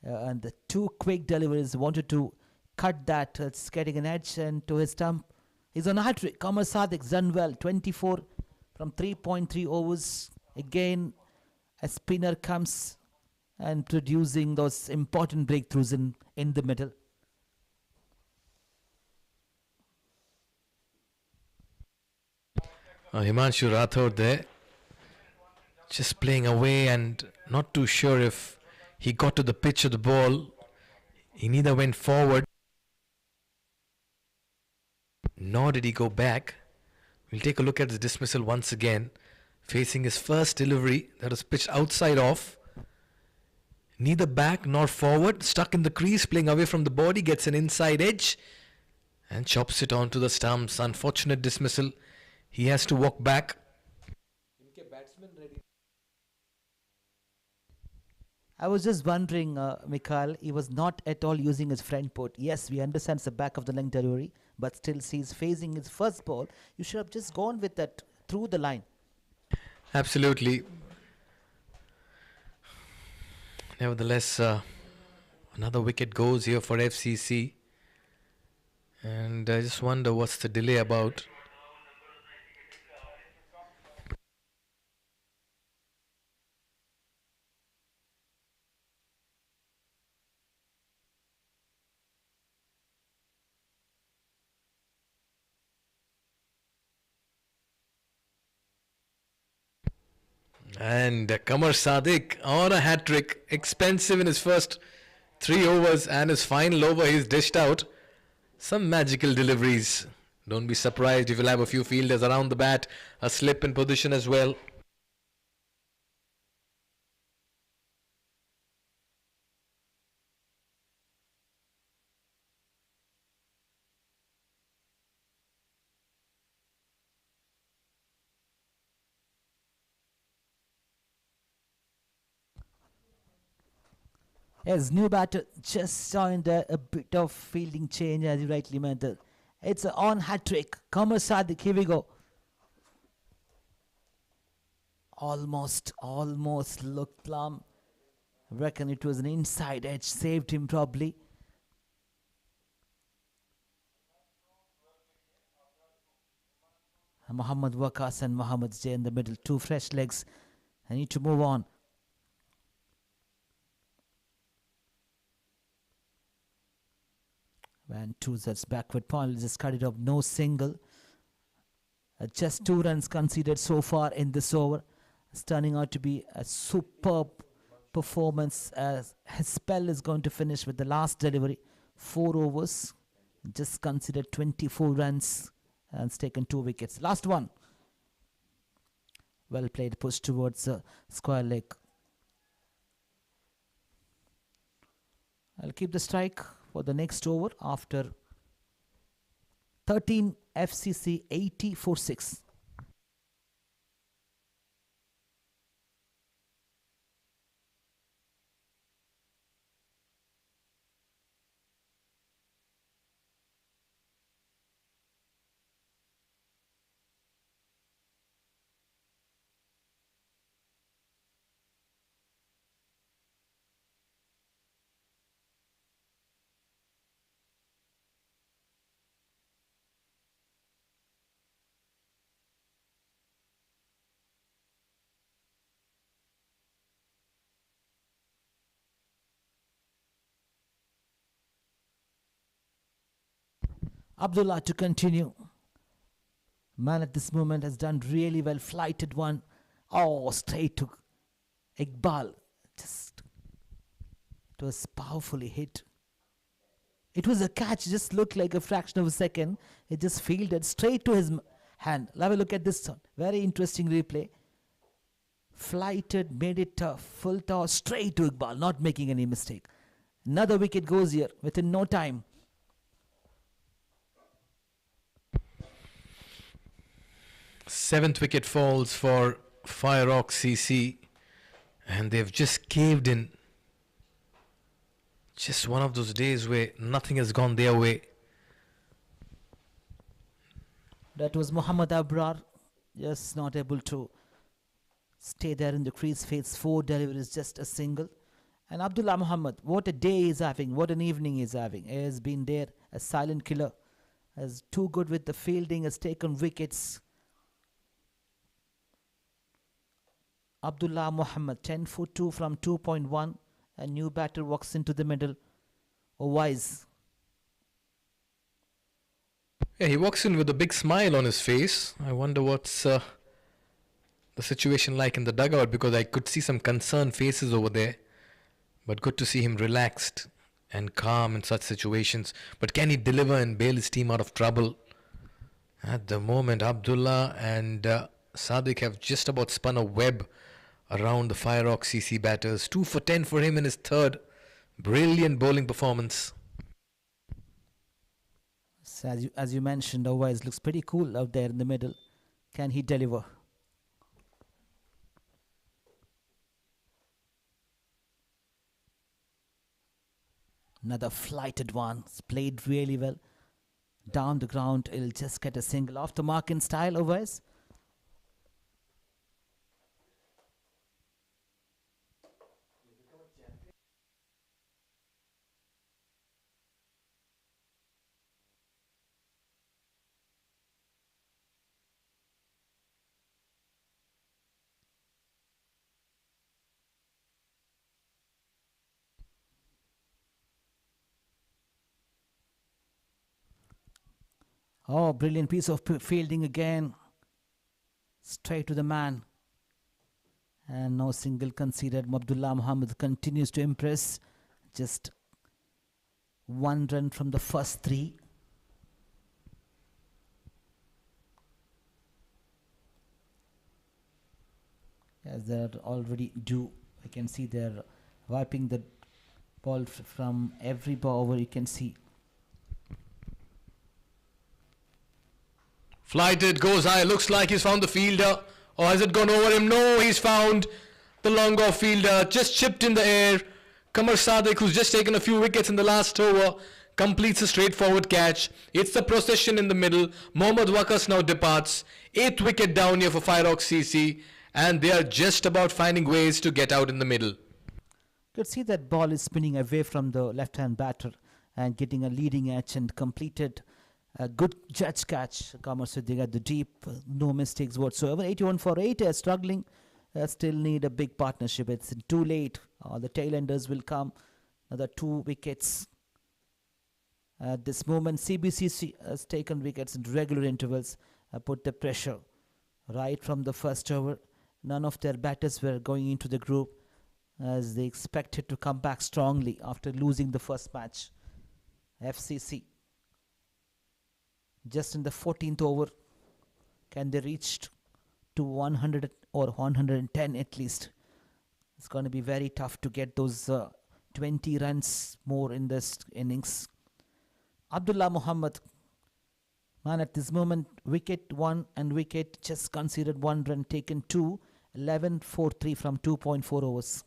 And the 2 quick deliveries, wanted to cut that. It's getting an edge, and to his stump. He's on a hat-trick. Qamar Sadiq done well. 24 from 3.3 overs. Again, a spinner comes and producing those important breakthroughs in the middle. Himanshu Rathod there, just playing away and not too sure if he got to the pitch of the ball. He neither went forward nor did he go back. We'll take a look at his dismissal once again. Facing his first delivery that was pitched outside off. Neither back nor forward, stuck in the crease, playing away from the body, gets an inside edge and chops it onto the stumps. Unfortunate dismissal. He has to walk back. I was just wondering, Mikhail, he was not at all using his front foot. Yes, we understand it's the back of the leg delivery, but still he's facing his first ball. You should have just gone with that through the line. Absolutely. Nevertheless, another wicket goes here for FCC. And I just wonder what's the delay about. And Qamar Sadiq on a hat-trick. Expensive in his first 3 overs, and his final over he's dished out some magical deliveries. Don't be surprised if you'll have a few fielders around the bat, a slip in position as well. As new batter just joined a bit of fielding change, as you rightly mentioned. It's an on hat trick. Qamar Sadiq, here we go. Almost looked plumb. Reckon it was an inside edge, saved him probably. Muhammad Waqas and Muhammad J in the middle, 2 fresh legs. I need to move on. And 2 sets backward point, just cut it off, no single. Just 2 runs conceded so far in this over. It's turning out to be a superb performance, as his spell is going to finish with the last delivery. 4 overs, just considered 24 runs and it's taken 2 wickets. Last one. Well played, push towards square leg. I'll keep the strike for the next over after 13 FCC 80 for 6. Abdullah to continue. Man at this moment has done really well. Flighted one. Oh, straight to Iqbal. It was powerfully hit. It was a catch, just looked like a fraction of a second. It just fielded straight to his hand. Have a look at this one. Very interesting replay. Flighted, made it a full toss straight to Iqbal, not making any mistake. Another wicket goes here within no time. Seventh wicket falls for FIREOX CC, and they've just caved in. Just one of those days where nothing has gone their way. That was Muhammad Abrar, just not able to stay there in the crease. Face 4 deliveries, just a single. And Abdullah Muhammad, what a day he's having, what an evening he's having. He has been there, a silent killer. Is too good with the fielding, has taken wickets. Abdullah Muhammad, 10 for 2 from 2.1. A new batter walks into the middle. Oh, wise. Yeah, he walks in with a big smile on his face. I wonder what's the situation like in the dugout, because I could see some concerned faces over there. But good to see him relaxed and calm in such situations. But can he deliver and bail his team out of trouble? At the moment, Abdullah and Sadiq have just about spun a web around the FIREOX CC batters. 2 for 10 for him in his third. Brilliant bowling performance. So as you mentioned, otherwise looks pretty cool out there in the middle. Can he deliver? Another flighted one. It's played really well. Down the ground, he'll just get a single off the mark in style, otherwise. Oh, brilliant piece of fielding again. Straight to the man. And no single conceded. Abdullah Muhammad continues to impress. Just 1 run from the first 3. As they're already due. I can see they're wiping the ball from every ball over. You can see. Flighted, goes high, looks like he's found the fielder. Or has it gone over him? No, he's found the long off fielder. Just chipped in the air. Qamar Sadiq, who's just taken a few wickets in the last over, completes a straightforward catch. It's the procession in the middle. Mohammad Waqas now departs. 8th wicket down here for FIREOX CC. And they are just about finding ways to get out in the middle. You could see that ball is spinning away from the left-hand batter and getting a leading edge and completed a good judge catch. Qamar Siddiq at the deep, no mistakes whatsoever. 81 for 8, struggling. Still need a big partnership. It's too late. The tail-enders will come. Another 2 wickets. At this moment, CBCC has taken wickets in regular intervals. Put the pressure right from the first over. None of their batters were going into the group as they expected to come back strongly after losing the first match. FCC. Just in the 14th over, can they reach to 100 or 110 at least? It's going to be very tough to get those 20 runs more in this innings. Abdullah Muhammad, man, at this moment, wicket 1 and wicket just considered 1 run taken 2, 11 for 3 from 2.4 overs.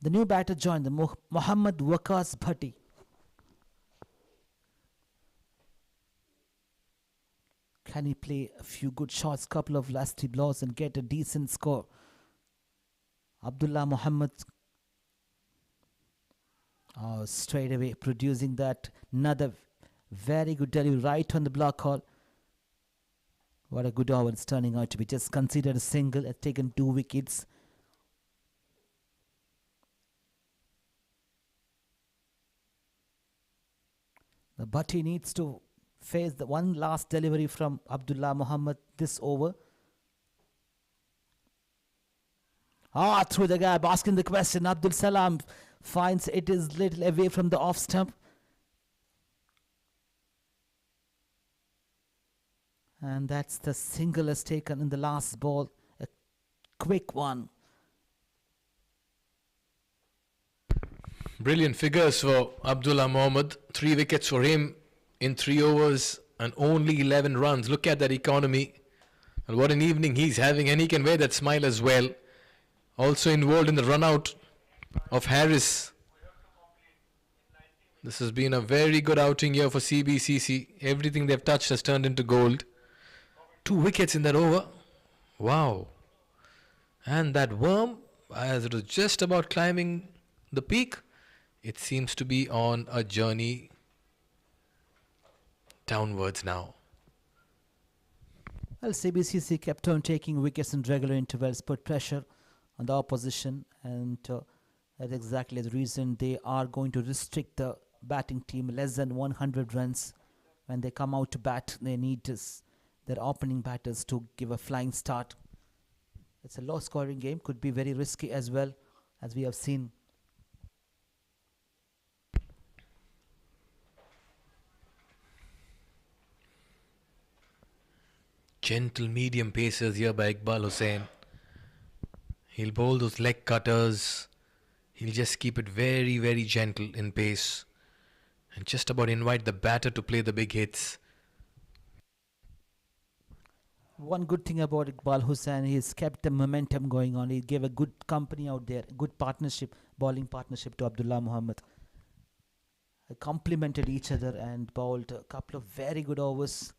The new batter joined, the Mohammad Waqas Bhatti. Can he play a few good shots, couple of lasty blows and get a decent score? Abdullah Muhammad straight away producing that. Another very good delivery right on the block hole. What a good over it's turning out to be. Just considered a single, has taken 2 wickets. The Bhatti needs to face the one last delivery from Abdullah Muhammad this over. Through the gap, asking the question. Abdul Salam finds it is little away from the off stump. And that's the single is taken in the last ball. A quick one. Brilliant figures for Abdullah Mohammad. 3 wickets for him in 3 overs and only 11 runs. Look at that economy. And what an evening he's having. And he can wear that smile as well. Also involved in the run out of Harris. This has been a very good outing here for CBCC. Everything they've touched has turned into gold. 2 wickets in that over. Wow. And that worm, as it was just about climbing the peak, it seems to be on a journey downwards now. Well, CBCC kept on taking wickets in regular intervals, put pressure on the opposition, and that's exactly the reason they are going to restrict the batting team less than 100 runs. When they come out to bat, they need their opening batters to give a flying start. It's a low-scoring game, could be very risky as well, as we have seen. Gentle medium pacers here by Iqbal Hussain. He'll bowl those leg cutters. He'll just keep it very, very gentle in pace. And just about invite the batter to play the big hits. One good thing about Iqbal Hussain, he's kept the momentum going on. He gave a good company out there, good partnership, bowling partnership to Abdullah Muhammad. They complemented each other and bowled a couple of very good overs.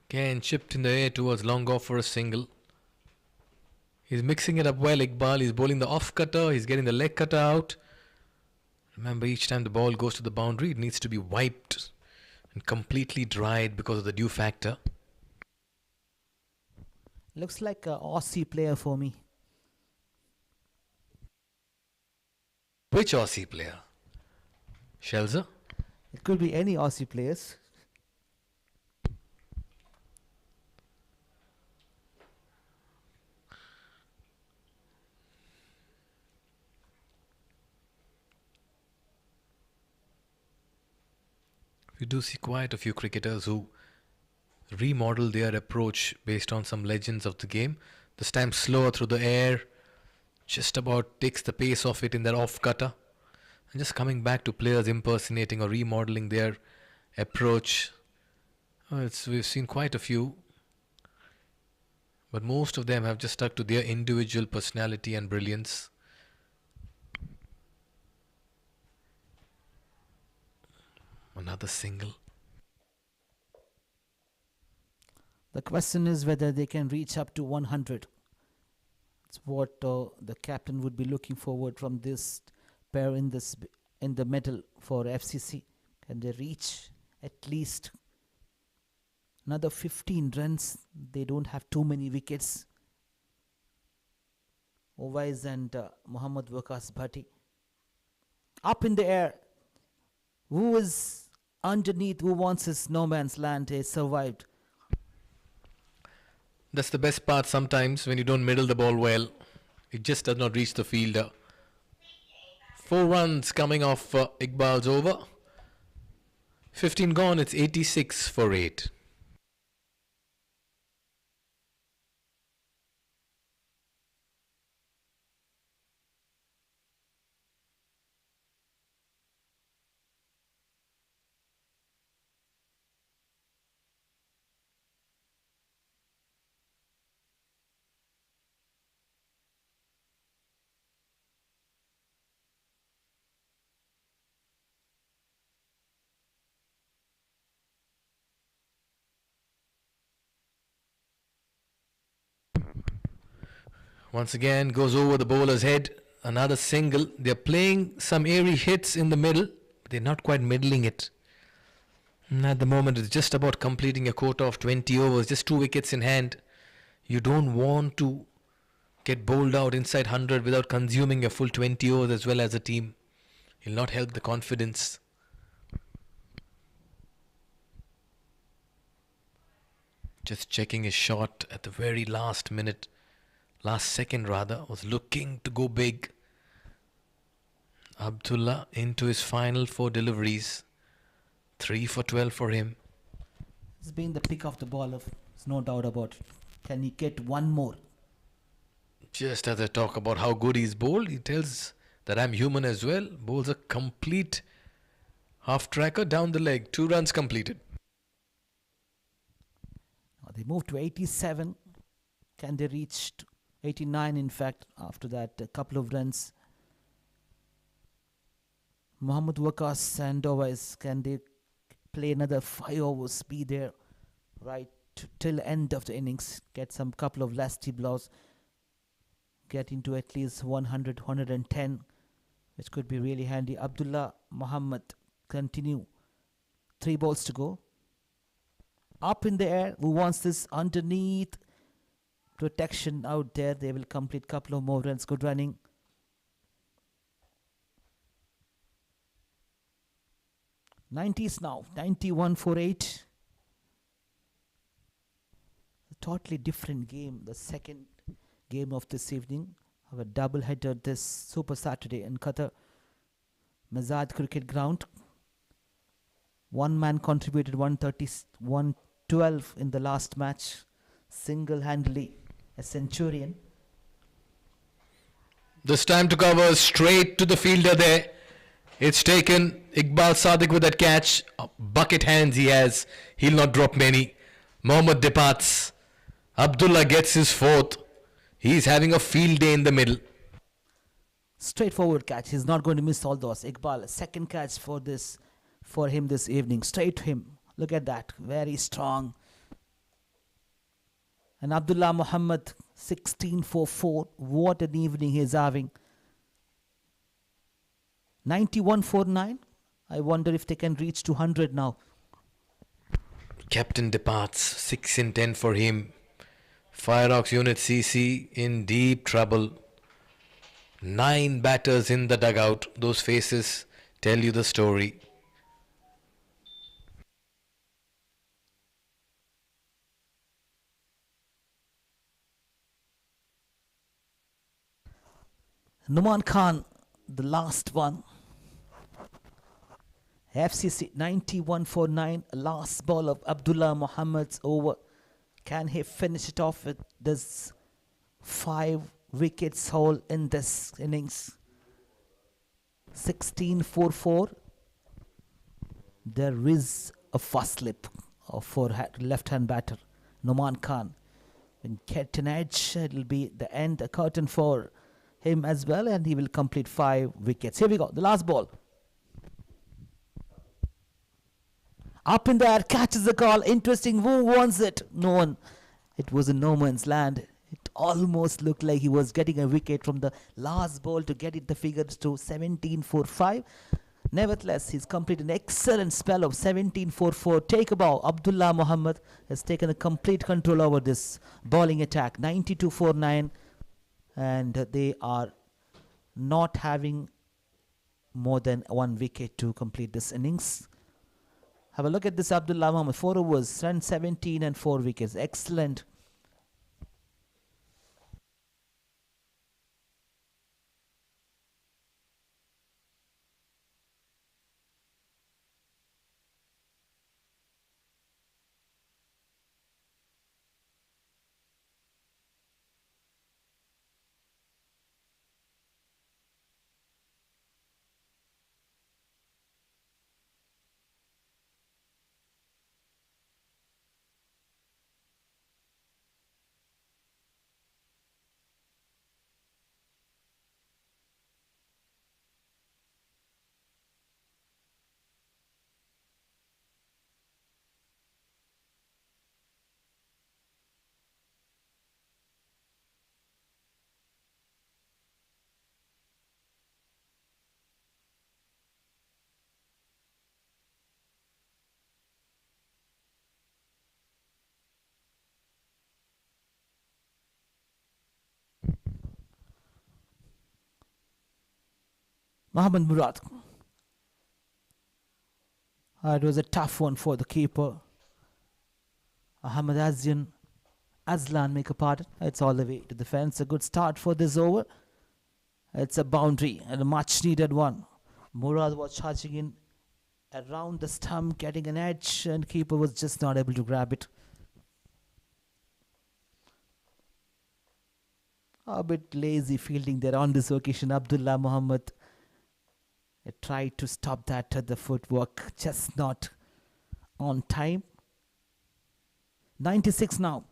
Again, chipped in the air towards long off for a single. He's mixing it up well, Iqbal. He's bowling the off cutter. He's getting the leg cutter out. Remember, each time the ball goes to the boundary, it needs to be wiped and completely dried because of the dew factor. Looks like an Aussie player for me. Which Aussie player? Shelzer? It could be any Aussie players. You do see quite a few cricketers who remodel their approach based on some legends of the game. This time slower through the air, just about takes the pace off it in their off cutter. And just coming back to players impersonating or remodeling their approach. We've seen quite a few. But most of them have just stuck to their individual personality and brilliance. Another single. The question is whether they can reach up to 100. It's what the captain would be looking forward from this pair in the middle for FCC. Can they reach at least another 15 runs? They don't have too many wickets. Owais and Muhammad Waqas Bhatti. Up in the air. Who is underneath? Who wants his no man's land? He survived. That's the best part sometimes when you don't middle the ball well. It just does not reach the fielder. 4 runs coming off Iqbal's over. 15 gone, it's 86 for 8. Once again, goes over the bowler's head. Another single. They're playing some airy hits in the middle. But they're not quite middling it. And at the moment, it's just about completing a quota of 20 overs. Just 2 wickets in hand. You don't want to get bowled out inside 100 without consuming a full 20 overs as well as a team. It'll not help the confidence. Just checking his shot at the very last minute. Last second rather, was looking to go big. Abdullah into his final 4 deliveries. 3 for 12 for him. It's been the pick of the ball. There's no doubt about it. Can he get one more? Just as I talk about how good he's bowled, he tells that I'm human as well. Bowls a complete half tracker down the leg. 2 runs completed. Now they moved to 87. Can they reach 89 in fact after that a couple of runs? Muhammad Waqas and Owais, can they play another 5 overs, be there right till end of the innings. Get some couple of lasty blows. Get into at least 100, 110, which could be really handy. Abdullah Muhammad continue. 3 balls to go. Up in the air. Who wants this underneath? Protection out there. They will complete couple of more runs. Good running. '90s now. 91-48. A totally different game. The second game of this evening. Have a double header this Super Saturday in Qatar. Mazad Cricket Ground. One man contributed 112 in the last match. Single-handedly a centurion. This time to cover straight to the fielder there. It's taken. Iqbal Sadiq with that catch. Bucket hands he has. He'll not drop many. Mohammad departs. Abdullah gets his 4th. He's having a field day in the middle. Straightforward catch. He's not going to miss all those. Iqbal, second catch for him this evening. Straight to him. Look at that. Very strong. And Abdullah Muhammad, 16 for 4. What an evening he's having. 91 for 9. I wonder if they can reach 200 now. Captain departs. 6 in 10 for him. FIREOX Unit CC in deep trouble. 9 batters in the dugout. Those faces tell you the story. Numan Khan, the last one. FCC 91 for 9. Last ball of Abdullah Muhammad's over. Can he finish it off with this 5 wickets haul in this innings? 16 for 4. There is a first slip for left-hand batter Numan Khan. When get an edge, it will be the end, a curtain for him as well, and he will complete 5 wickets. Here we go, the last ball. Up in the air, catches the call. Interesting. Who wants it? No one. It was in no man's land. It almost looked like he was getting a wicket from the last ball to get it the figures to 17 for 5. Nevertheless, he's completed an excellent spell of 17 for 4. Take a bow. Abdullah Muhammad has taken a complete control over this bowling attack. 92 for 9. And they are not having more than 1 wicket to complete this innings. Have a look at this Abdullah Muhammad. 4 overs, run 17 and 4 wickets. Excellent. Mohammad Murad. It was a tough one for the keeper. Ahmed Azlan, make a pardon. It's all the way to the fence. A good start for this over. It's a boundary and a much needed one. Murad was charging in around the stump, getting an edge, and keeper was just not able to grab it. A bit lazy fielding there on this occasion. Abdullah Muhammad tried to stop that at the footwork, just not on time. 96 now.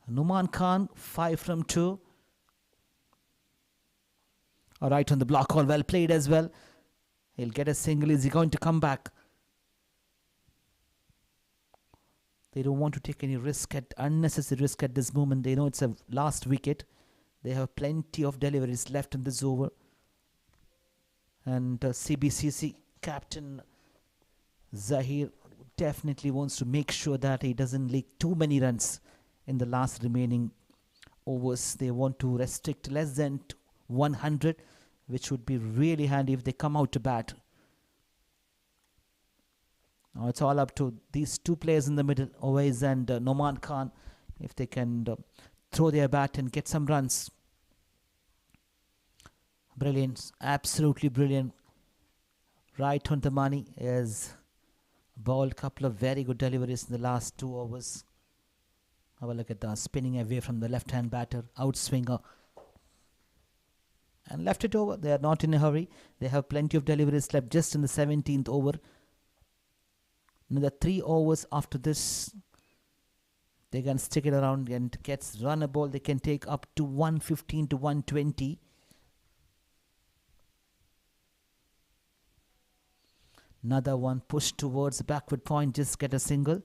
Numan Khan, 5 from 2. All right, on the block, all well played as well. He'll get a single. Is he going to come back? They don't want to take any unnecessary risk at this moment. They know it's a last wicket. They have plenty of deliveries left in this over. And CBCC captain Zahir definitely wants to make sure that he doesn't leak too many runs in the last remaining overs. They want to restrict less than 100, which would be really handy if they come out to bat. Now it's all up to these two players in the middle, Owais and Noman Khan, if they can throw their bat and get some runs. Brilliant, absolutely brilliant. Right on the money. Has bowled a couple of very good deliveries in the last 2 overs. Have a look at that, spinning away from the left-hand batter, outswinger, and left it over. They are not in a hurry. They have plenty of deliveries left just in the 17th over. Another 3 overs after this. They can stick it around and gets run a ball. They can take up to 115 to 120. Another one pushed towards the backward point, just get a single.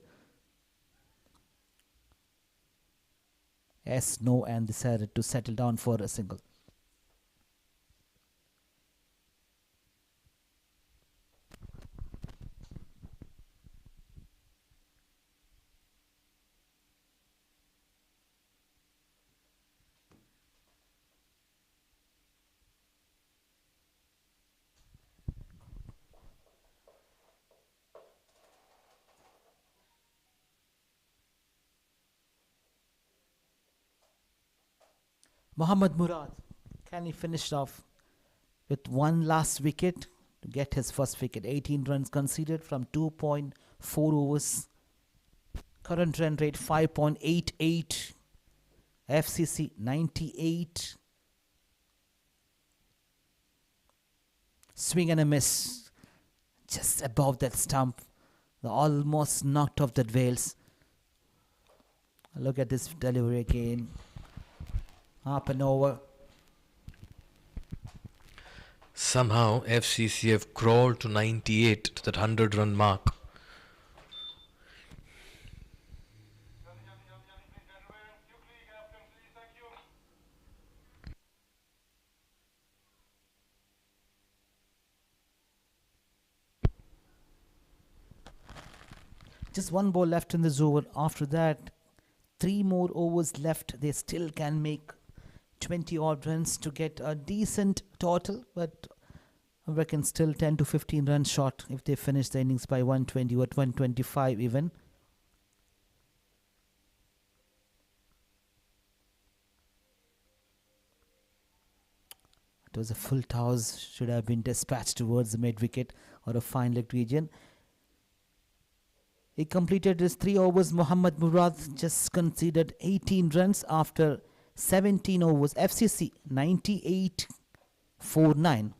Yes, no, and decided to settle down for a single. Mohammad Murad, can he finish off with one last wicket to get his first wicket? 18 runs conceded from 2.4 overs. Current run rate 5.88. FCC 98. Swing and a miss. Just above that stump. They almost knocked off that Wales. Look at this delivery again. Up and over. Somehow FCC have crawled to 98, to that 100-run mark. Just one ball left in this over. After that, 3 more overs left. They still can make 20 odd runs to get a decent total, but I reckon still 10 to 15 runs short if they finish the innings by 120 or 125 even. It was a full toss, should have been dispatched towards the mid wicket or a fine leg region. He completed his 3 overs. Mohammad Murad just conceded 18 runs after 17 overs. FCC 98-49.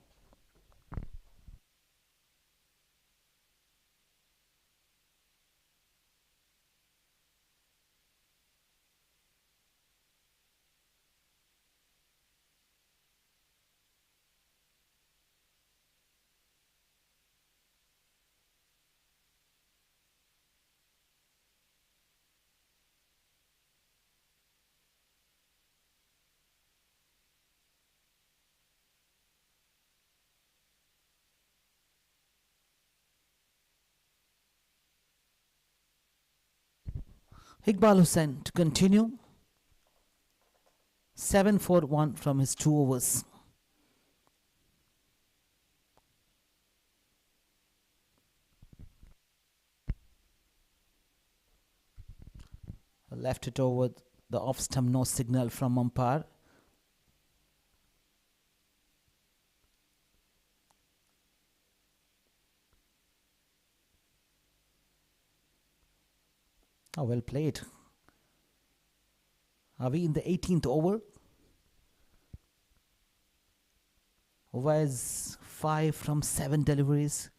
Iqbal Hussain to continue. 7 for 1 from his 2 overs. Left it over the off stump, no signal from umpire. Oh, well played. Are we in the 18th over? Over is 5 from 7 deliveries.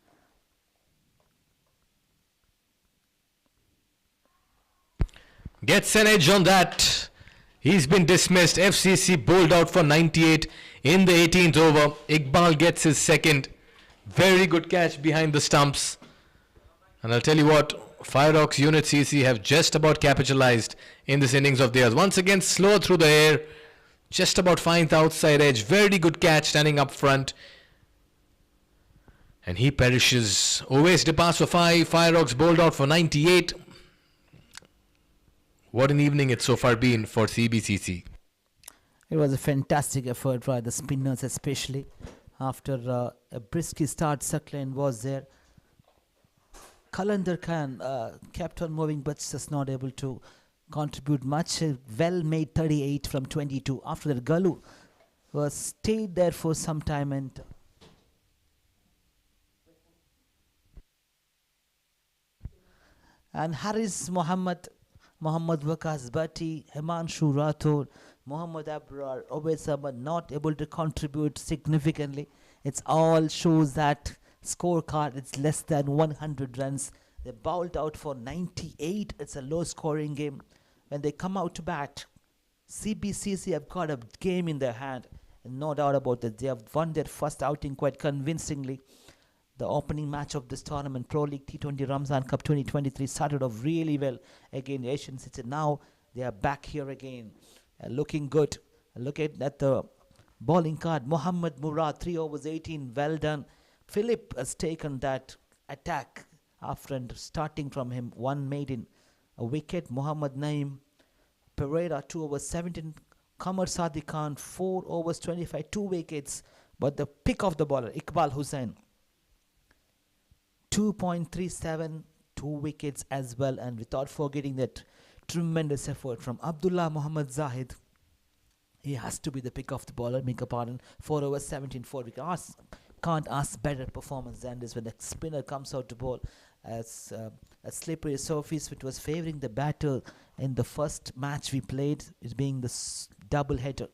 Gets an edge on that. He's been dismissed. FCC bowled out for 98 in the 18th over. Iqbal gets his second. Very good catch behind the stumps. And I'll tell you what, FIREOX Unit CC have just about capitalized in this innings of theirs. Once again, slow through the air. Just about finds the outside edge. Very good catch standing up front. And he perishes. Always departs for 5. FIREOX bowled out for 98. What an evening it's so far been for CBCC. It was a fantastic effort by the spinners, especially after a brisk start. Suckland was there. Kalander Khan kept on moving, but just not able to contribute much. A well-made 38 from 22. After that, Galu was stayed there for some time, and Haris Mohammed Waqas Bhatti, Himanshu Rathod, Mohammad Abrar, Obed Ahmed not able to contribute significantly. It's all shows that scorecard it's less than 100 runs. They bowled out for 98. It's a low scoring game. When they come out to bat, CBCC have got a game in their hand, and no doubt about it. They have won their first outing quite convincingly. The opening match of this tournament, Pro League T20 Ramzan Cup 2023, started off really well against Asian City. Now they are back here again, looking good. Look at the bowling card. Mohammad Murad, 3 overs 18, well done. Philip has taken that attack after starting from him, one maiden, a wicket. Mohammad Naeem Pereira, 2 overs 17. Qamar Sadiq Khan, 4 overs 25, 2 wickets. But the pick of the bowler, Iqbal Hussain, 2.37, 2 wickets as well. And without forgetting that tremendous effort from Abdullah Muhammad Zahid, he has to be the pick of the bowler, make a pardon. 4 overs 17, 4 wickets. Can't ask better performance than this when the spinner comes out to bowl. As a slippery surface which was favouring the batter in the first match we played, is being the double header.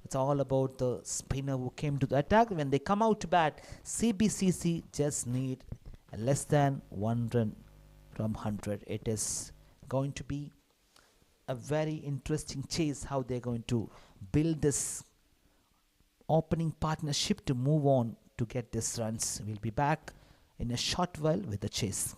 It's all about the spinner who came to the attack. When they come out to bat, CBCC just need less than 1 run from 100. It is going to be a very interesting chase how they're going to build this opening partnership to move on to get these runs. We'll be back in a short while with the chase.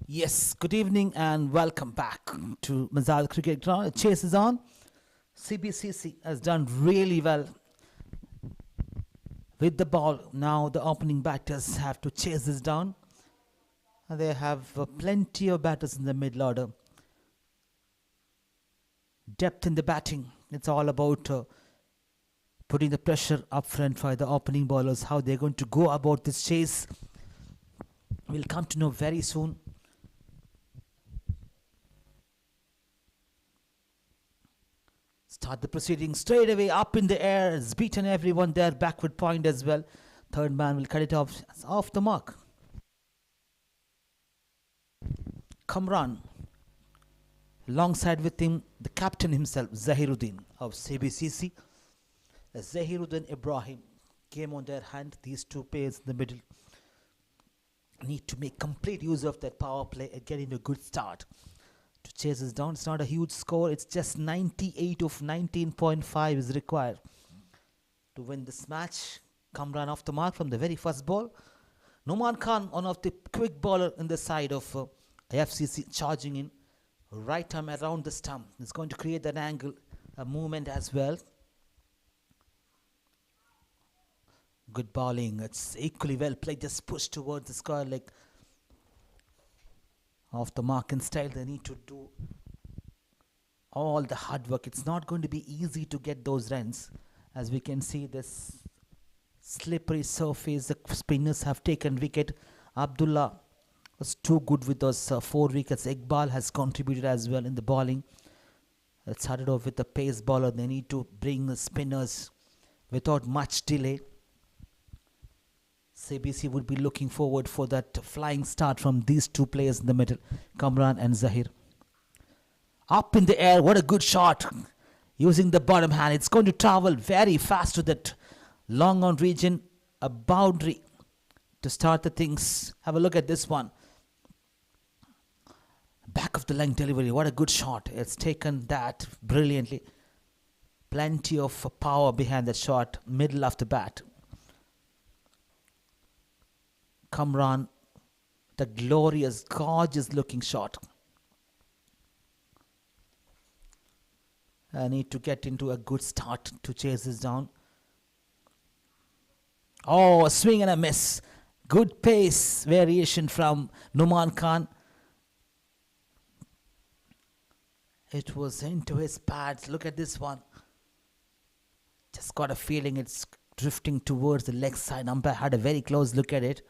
Yes, good evening and welcome back to Mazal Cricket Ground. Chase is on. CBCC has done really well with the ball. Now the opening batters have to chase this down. They have plenty of batters in the middle order. Depth in the batting. It's all about putting the pressure up front for the opening bowlers. How they're going to go about this chase, we'll come to know very soon. Start the proceedings straight away, up in the air. It's beaten everyone there. Backward point as well. Third man will cut it off the mark. Kamran. Alongside with him, the captain himself, Zahiruddin of CBCC. Zahiruddin Ibrahim came on their hand. These two players in the middle need to make complete use of that power play and get into a good start to chase us down. It's not a huge score. It's just 98 of 19.5 is required to win this match. Kamran off the mark from the very first ball. Numan Khan, one of the quick bowler in the side of FCC, charging in. Right arm around the stump. It's going to create that angle, a movement as well. Good bowling. It's equally well played. Just push towards the square leg. Off the mark in style. They need to do all the hard work. It's not going to be easy to get those runs. As we can see, this slippery surface. The spinners have taken wicket. Abdullah was too good with those 4 wickets. Iqbal has contributed as well in the bowling. It started off with the pace bowler. They need to bring the spinners without much delay. CBC would be looking forward for that flying start from these two players in the middle, Kamran and Zahir. Up in the air, what a good shot. Using the bottom hand, it's going to travel very fast to that long on region, a boundary to start the things. Have a look at this one. Back of the length delivery, what a good shot. It's taken that brilliantly. Plenty of power behind the shot, middle of the bat. Kamran, the glorious, gorgeous looking shot. I need to get into a good start to chase this down. Oh, a swing and a miss. Good pace variation from Numan Khan. It was into his pads. Look at this one. Just got a feeling it's drifting towards the leg side. Umpire had a very close look at it.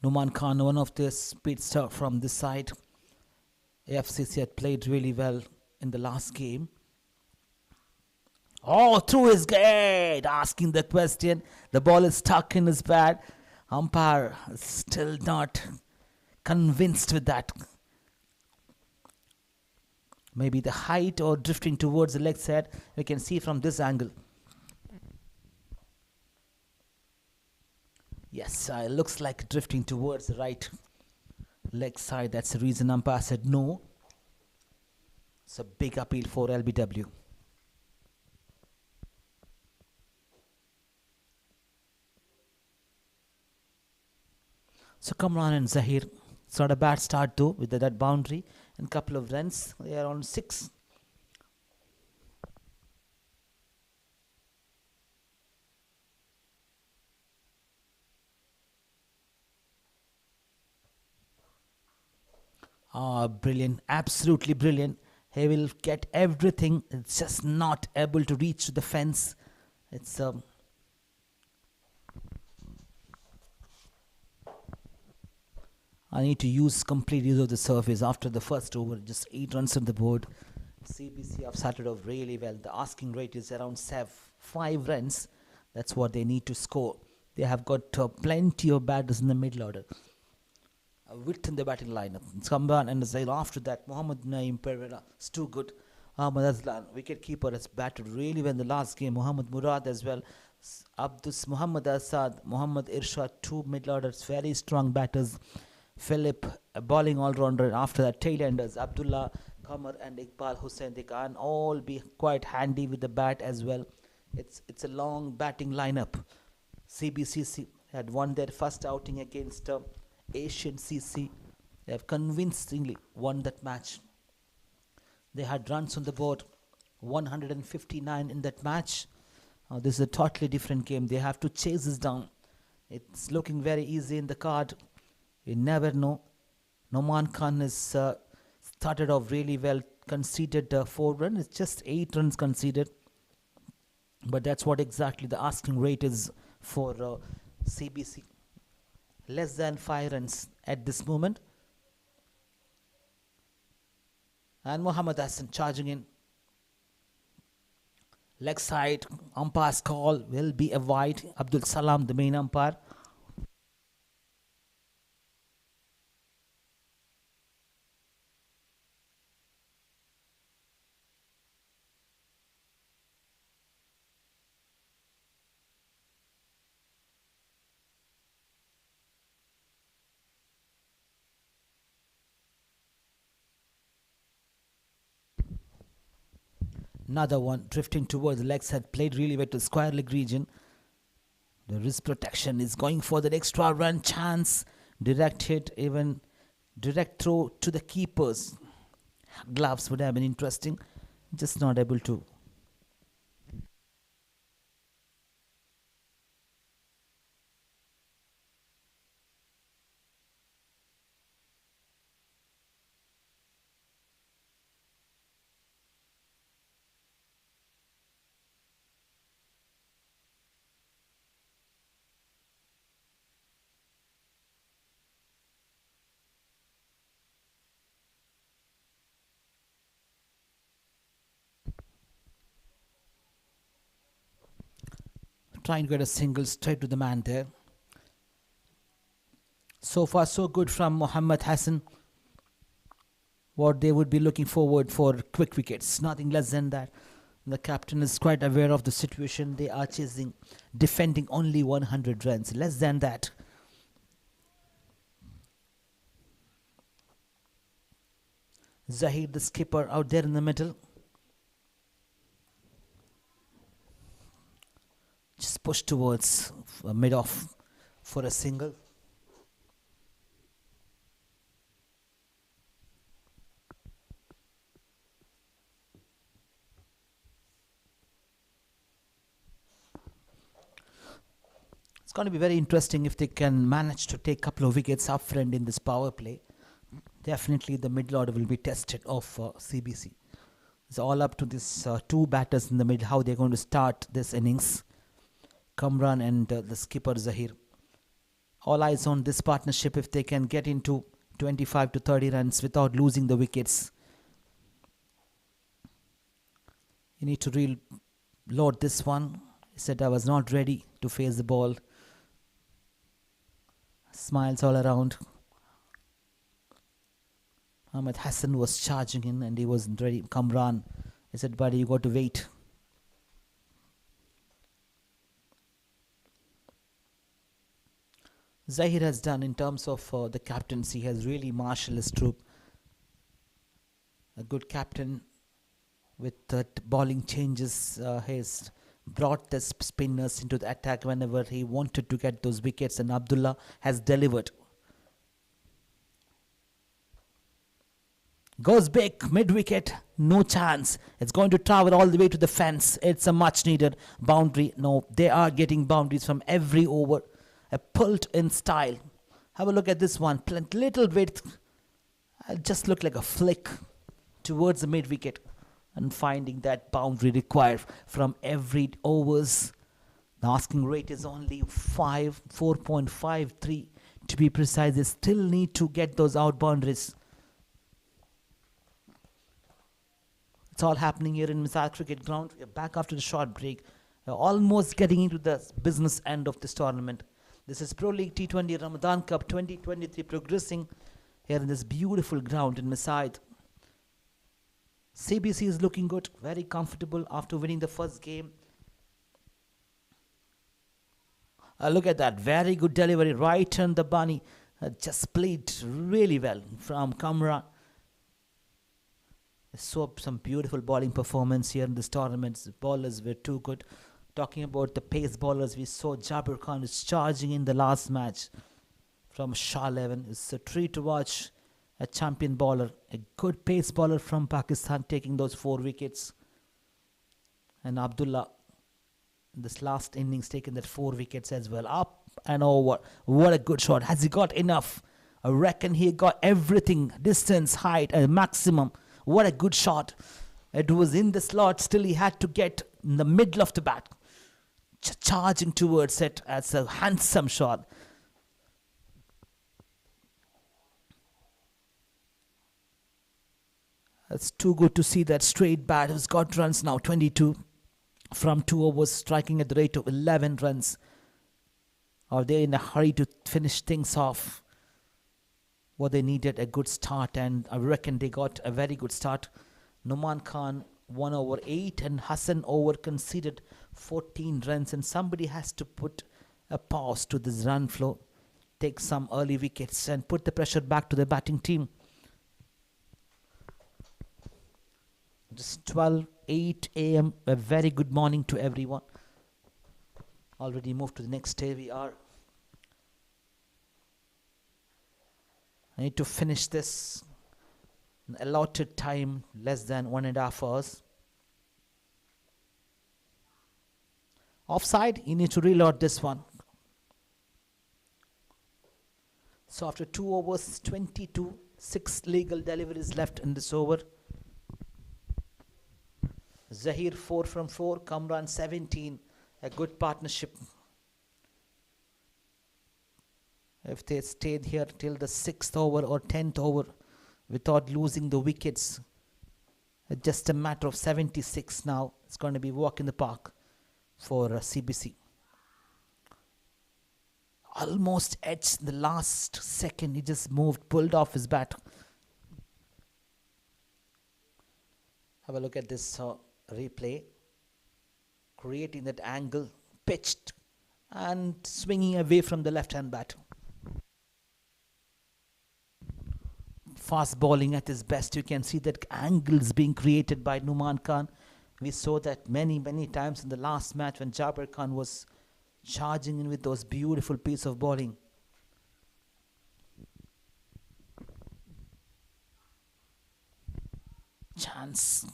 Numan Khan, one of the speedster from this side. FCC had played really well in the last game. Oh, through his gate, asking the question. The ball is stuck in his pad. Umpire is still not convinced with that. Maybe the height or drifting towards the leg side. We can see from this angle. Yes, it looks like drifting towards the right leg side. That's the reason umpire said no. It's a big appeal for LBW. So Kamran and Zahir, it's not a bad start though with that boundary and couple of runs. They are on 6. Brilliant, absolutely brilliant. He will get everything. It's just not able to reach the fence. It's I need to use complete use of the surface after the first over. Just 8 runs on the board. CBC have started off really well. The asking rate is around 5 runs. That's what they need to score. They have got plenty of batters in the middle order. Width in the batting lineup. Kamran and Zaid. After that, Mohammad Naeem Pereira is too good. Ahmad Azlan, wicket keeper, has batted really well in the last game. Muhammad Murad as well. Abdus Muhammad Asad, Muhammad Irshad, 2 middle orders, very strong batters. Philip, a bowling all-rounder. After that, tail-enders, Abdullah, Qamar and Iqbal Hussain. They can all be quite handy with the bat as well. It's a long batting lineup. CBCC had won their first outing against Asian CC. They have convincingly won that match. They had runs on the board, 159 in that match. This is a totally different game. They have to chase this down. It's looking very easy in the card. You never know. Noman Khan has started off really well, conceded 4 runs. It's just 8 runs conceded. But that's what exactly the asking rate is for CBC. Less than 5 runs at this moment. And Mohammad Hassan charging in. Leg side, umpire's call will be a wide. Abdul Salam, the main umpire. Another one drifting towards the leg side, played really well to square leg region. The wrist protection is going for the extra run chance. Direct hit, even direct throw to the keepers. Gloves would have been interesting, just not able to. Trying to get a single straight to the man there. So far so good from Mohammad Hassan. What they would be looking forward for quick wickets, nothing less than that. The captain is quite aware of the situation. They are chasing, defending only 100 runs, less than that. Zahir, the skipper, out there in the middle. Just push towards mid-off for a single. It's going to be very interesting if they can manage to take a couple of wickets up front in this power play. Definitely the middle order will be tested of CBC. It's all up to these 2 batters in the middle, how they're going to start this innings. Kamran and the skipper Zahir. All eyes on this partnership if they can get into 25 to 30 runs without losing the wickets. You need to reload this one. He said I was not ready to face the ball. Smiles all around. Ahmed Hassan was charging in and he wasn't ready. Kamran, he said, buddy, you got to wait. Zahir has done in terms of the captaincy, has really marshaled his troop. A good captain with bowling changes. Has brought the spinners into the attack whenever he wanted to get those wickets, and Abdullah has delivered. Goes big, mid-wicket, no chance. It's going to travel all the way to the fence. It's a much-needed boundary. No, they are getting boundaries from every over. A pulled in style. Have a look at this one. Little width. Just look like a flick towards the mid-wicket. And finding that boundary required from every overs. The asking rate is only 4.53 to be precise. They still need to get those out boundaries. It's all happening here in Misal Cricket Ground. We're back after the short break. We're almost getting into the business end of this tournament. This is Pro League T20 Ramadan Cup 2023 progressing here in this beautiful ground in Masai. CBC is looking good, very comfortable after winning the first game. Look at that, very good delivery right on the bunny. Just played really well from Kamran. Saw some beautiful bowling performance here in this tournament. The bowlers were too good. Talking about the pace bowlers, we saw Jabir Khan is charging in the last match from Shah 11. It's a treat to watch a champion bowler, a good pace bowler from Pakistan taking those 4 wickets. And Abdullah, this last innings, taking that 4 wickets as well. Up and over. What a good shot. Has he got enough? I reckon he got everything. Distance, height, and maximum. What a good shot. It was in the slot. Still, he had to get in the middle of the bat. Charging towards it as a handsome shot. It's too good to see that straight bat has got runs now, 22 from 2 overs, striking at the rate of 11 runs. Are they in a hurry to finish things off? Well, they needed a good start, and I reckon they got a very good start. Numan Khan 1 over 8 and Hassan over conceded 14 runs, and somebody has to put a pause to this run flow, take some early wickets and put the pressure back to the batting team. Just 12:08 a.m. A very good morning to everyone. Already moved to the next day. We are. I need to finish this in allotted time, less than 1.5 hours. Offside, you need to reload this one. So after 2 overs, 22, 6 legal deliveries left in this over. Zahir 4 from 4, Kamran 17, a good partnership. If they stayed here till the 6th over or 10th over without losing the wickets, it's just a matter of 76 now. It's going to be walk in the park for CBC. Almost edged the last second. He just moved, pulled off his bat. Have a look at this replay. Creating that angle, pitched and swinging away from the left-hand bat. Fast bowling at his best. You can see that angles being created by Numan Khan. We saw that many times in the last match when Jabir Khan was charging in with those beautiful piece of bowling. Chance,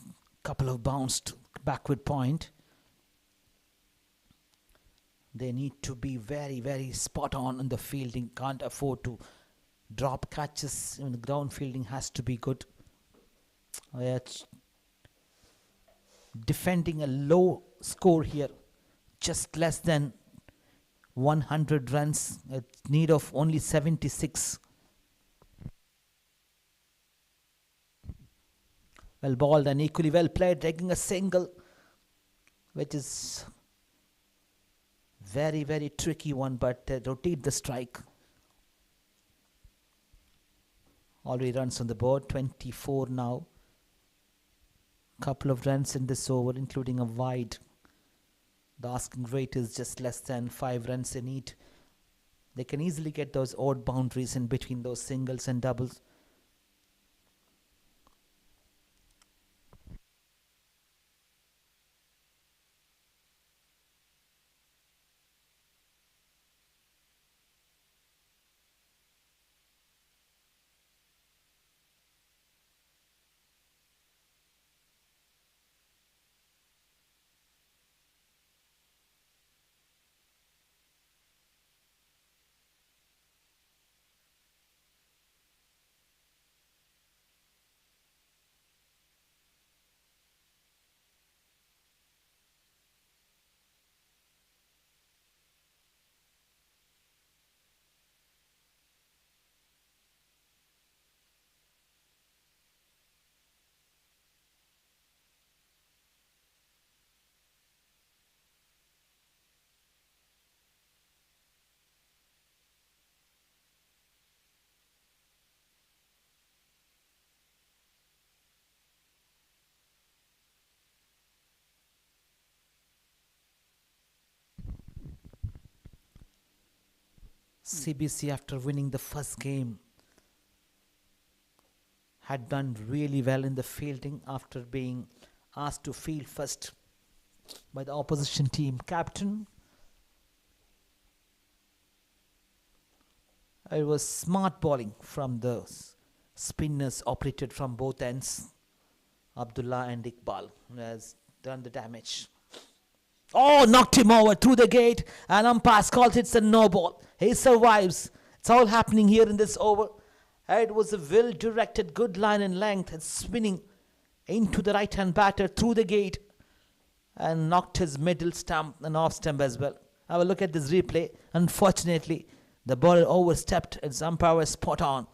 couple of bounced backward point. They need to be very spot on in the fielding. Can't afford to drop catches. Even the ground fielding has to be good. Defending a low score here, just less than 100 runs, a need of only 76. Well bowled and equally well played, taking a single, which is very tricky one, but rotate the strike. Already runs on the board, 24 now. Couple of runs in this over, including a wide. The asking rate is just less than 5 runs they need. They can easily get those odd boundaries in between those singles and doubles. CBC, after winning the first game, had done really well in the fielding after being asked to field first. by the opposition team captain. It was smart bowling from the spinners operated from both ends. Abdullah and Iqbal has done the damage. Oh, knocked him over through the gate, and umpire's called it's a no ball. He survives. It's all happening here in this over. It was a well-directed, good line and length, and spinning into the right-hand batter through the gate, and knocked his middle stump and off stump as well. Have a look at this replay. Unfortunately, the ball overstepped, and umpire was spot on.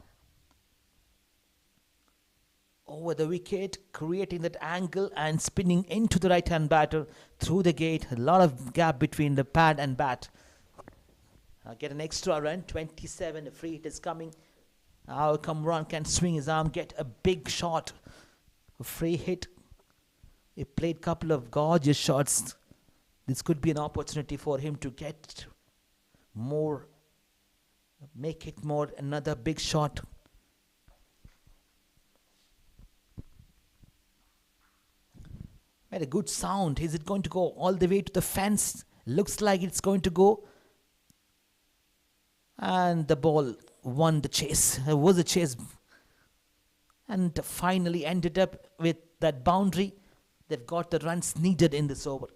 Over the wicket, creating that angle and spinning into the right-hand batter through the gate. A lot of gap between the pad and bat. Get an extra run, 27. A free hit is coming. Now Kamran can swing his arm, get a big shot. A free hit. He played a couple of gorgeous shots. This could be an opportunity for him to get more, make it more, another big shot. Made a good sound. Is it going to go all the way to the fence? Looks like it's going to go. And the ball won the chase. It was a chase. And finally ended up with that boundary. They've got the runs needed in this over.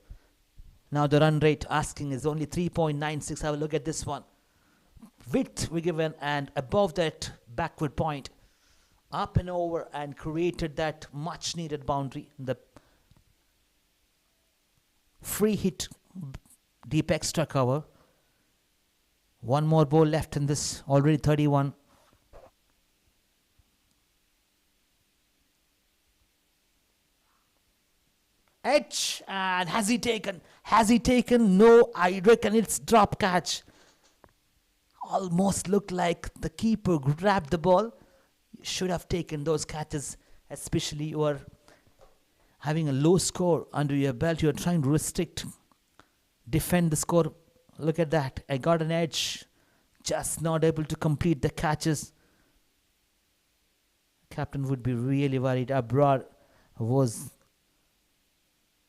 Now the run rate asking is only 3.96. Have a look at this one. Width we given, and above that backward point. Up and over, and created that much needed boundary. The free hit, deep extra cover. One more ball left in this, already 31. Edge, and has he taken? Has he taken? No, I reckon it's drop catch. Almost looked like the keeper grabbed the ball. You should have taken those catches, especially you are having a low score under your belt. You are trying to restrict, defend the score. Look at that. I got an edge. Just not able to complete the catches. Captain would be really worried. Abrar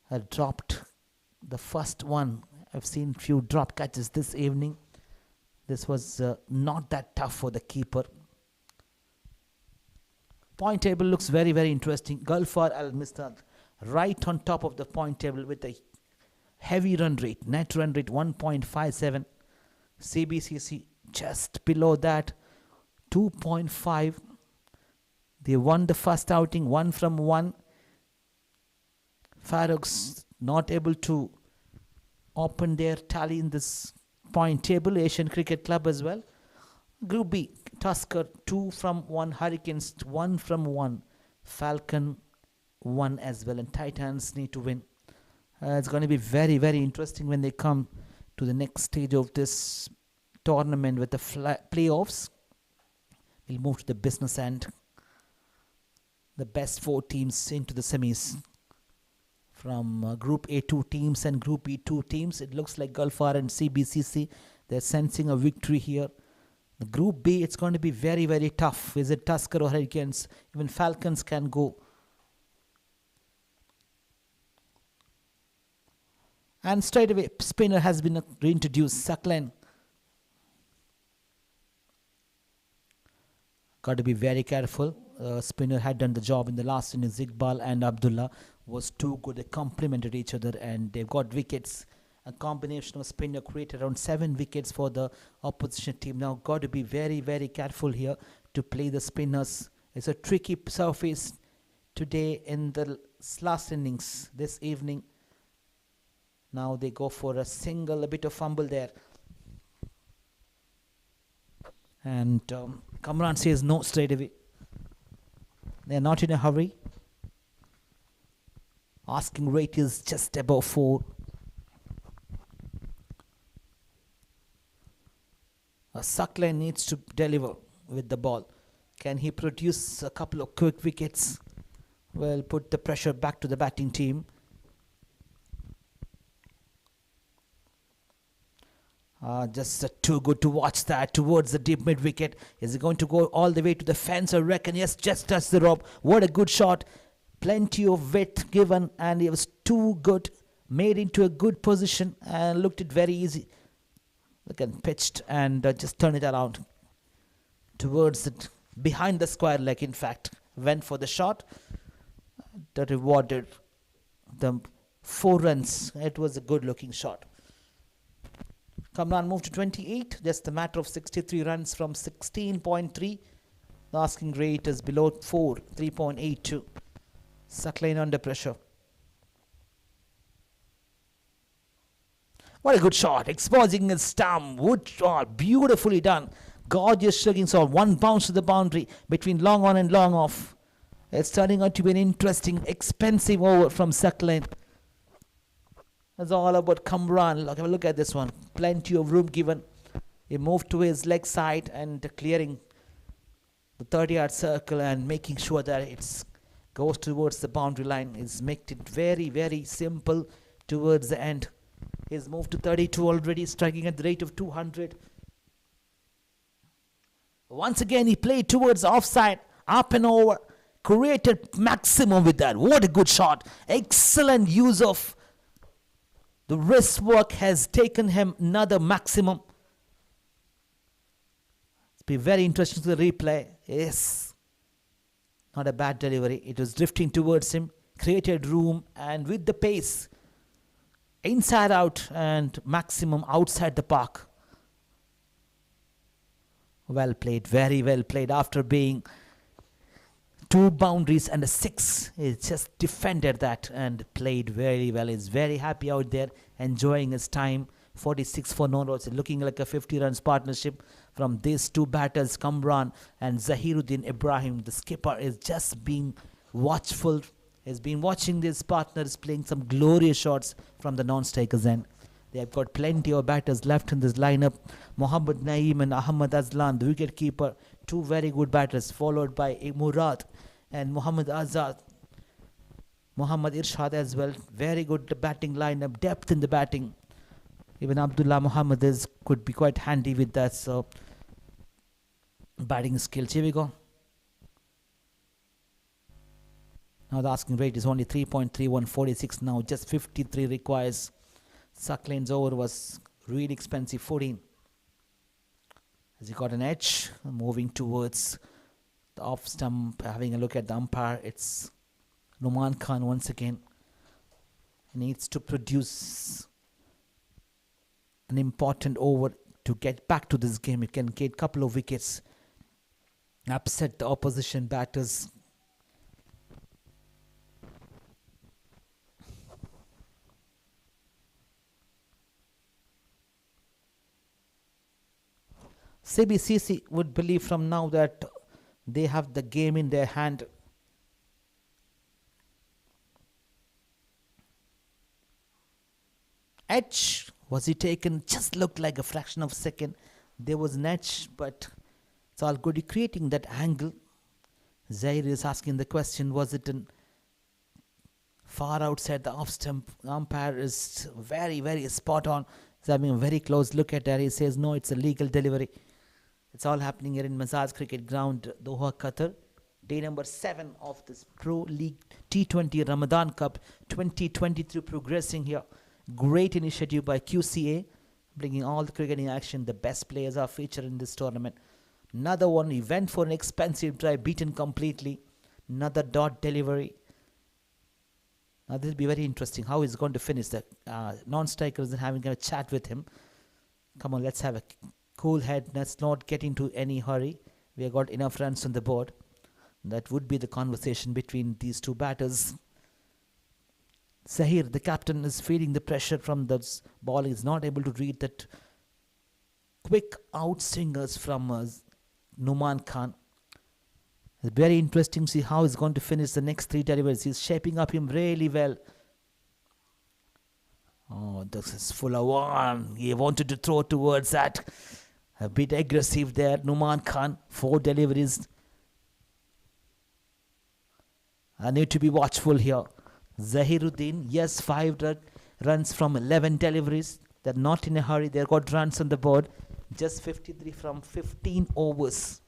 had dropped the first one. I've seen few drop catches this evening. This was not that tough for the keeper. Point table looks very, very interesting. Gulfar Al-Mistad right on top of the point table with a heavy run rate. Net run rate 1.57. CBCC just below that, 2.5. They won the first outing, 1 from 1. FIREOX not able to open their tally in this point table. Asian Cricket Club as well. Group B, Tusker 2 from 1, Hurricanes 1 from 1, Falcon 1 as well, and Titans need to win. It's going to be very, very interesting when they come to the next stage of this tournament with the playoffs. We'll move to the business end. The best 4 teams into the semis. From Group A 2 teams and Group B 2 teams, it looks like Gulfar and CBCC, they're sensing a victory here. The Group B, it's going to be very, very tough. Is it Tusker or Hurricanes? Even Falcons can go. And straight away, spinner has been reintroduced, Saklan. Got to be very careful. Spinner had done the job in the last innings. Iqbal and Abdullah was too good. They complemented each other and they've got wickets. A combination of spinner created around 7 wickets for the opposition team. Now got to be very, very careful here to play the spinners. It's a tricky surface today in the last innings this evening. Now they go for a single, a bit of fumble there. And Kamran says no straight away. They're not in a hurry. Asking rate is just above 4. Saklan needs to deliver with the ball. Can he produce a couple of quick wickets? Well, put the pressure back to the batting team. Just too good to watch that towards the deep mid wicket. Is he going to go all the way to the fence? I reckon yes, just touch the rope. What a good shot. Plenty of width given, and it was too good made into a good position and looked it very easy. Look, and pitched and just turned it around towards it, behind the square leg. In fact, went for the shot that rewarded the 4 runs. It was a good looking shot. Kamran moved to 28, just a matter of 63 runs from 16.3. The asking rate is below 4, 3.82. Suckline under pressure. What a good shot, exposing his stump. Wood shot, beautifully done. Gorgeous slugging shot, 1 bounce to the boundary between long on and long off. It's turning out to be an interesting, expensive over from Suckline. It's all about Kamran. Look at this one. Plenty of room given. He moved to his leg side and clearing the 30-yard circle and making sure that it goes towards the boundary line. He's made it very, very simple towards the end. He's moved to 32 already, striking at the rate of 200. Once again, he played towards offside, up and over, created maximum with that. What a good shot. Excellent use of the wrist work has taken him another maximum. It'll be very interesting to the replay. Yes. Not a bad delivery. It was drifting towards him, created room, and with the pace, inside out and maximum outside the park. Well played, very well played. After being 2 boundaries and a 6, he just defended that and played very well. He's very happy out there, enjoying his time. 46 for no runs, looking like a 50 runs partnership from these 2 batters, Kamran and Zahiruddin Ibrahim. The skipper is just being watchful. He's been watching these partners playing some glorious shots from the non-strikers end. They have got plenty of batters left in this lineup. Mohammad Naeem and Ahmad Azlan, the wicketkeeper, 2 very good batters, followed by Murad and Muhammad Azad. Muhammad Irshad as well. Very good batting lineup, depth in the batting. Even Abdullah Muhammad could be quite handy with that. So, batting skills. Here we go. Now the asking rate is only 3.31, 46 now. Just 53 requires. Suckline's over was really expensive, 14. As he got an edge, moving towards the off stump, having a look at the umpire. It's Numan Khan once again. He needs to produce an important over to get back to this game. He can get a couple of wickets, upset the opposition batters. CBCC would believe from now that they have the game in their hand. Edge, was he taken? Just looked like a fraction of a second. There was an edge, but it's all good. Creating that angle. Zaire is asking the question, was it far outside the off stump? The umpire is very, very spot on. He's having a very close look at that. He says, no, it's a legal delivery. It's all happening here in Mazars Cricket Ground, Doha, Qatar. Day number 7 of this Pro League T20 Ramadan Cup 2023 progressing here. Great initiative by QCA, bringing all the cricketing action. The best players are featured in this tournament. Another one, he went for an expensive drive, beaten completely. Another dot delivery. Now this will be very interesting. How he's going to finish. The non-strikers are having a chat with him. Come on, let's have a cool head. Let's not get into any hurry. We have got enough runs on the board. That would be the conversation between these 2 batters. Zahir, the captain, is feeling the pressure from the ball. He's not able to read that quick outswingers from Numan Khan. It's very interesting to see how he's going to finish the next 3 deliveries. He's shaping up him really well. Oh, this is full of one. He wanted to throw towards that. A bit aggressive there. Numan Khan, 4 deliveries. I need to be watchful here. Zahiruddin, yes, 5 runs from 11 deliveries. They're not in a hurry. They've got runs on the board. Just 53 from 15 overs.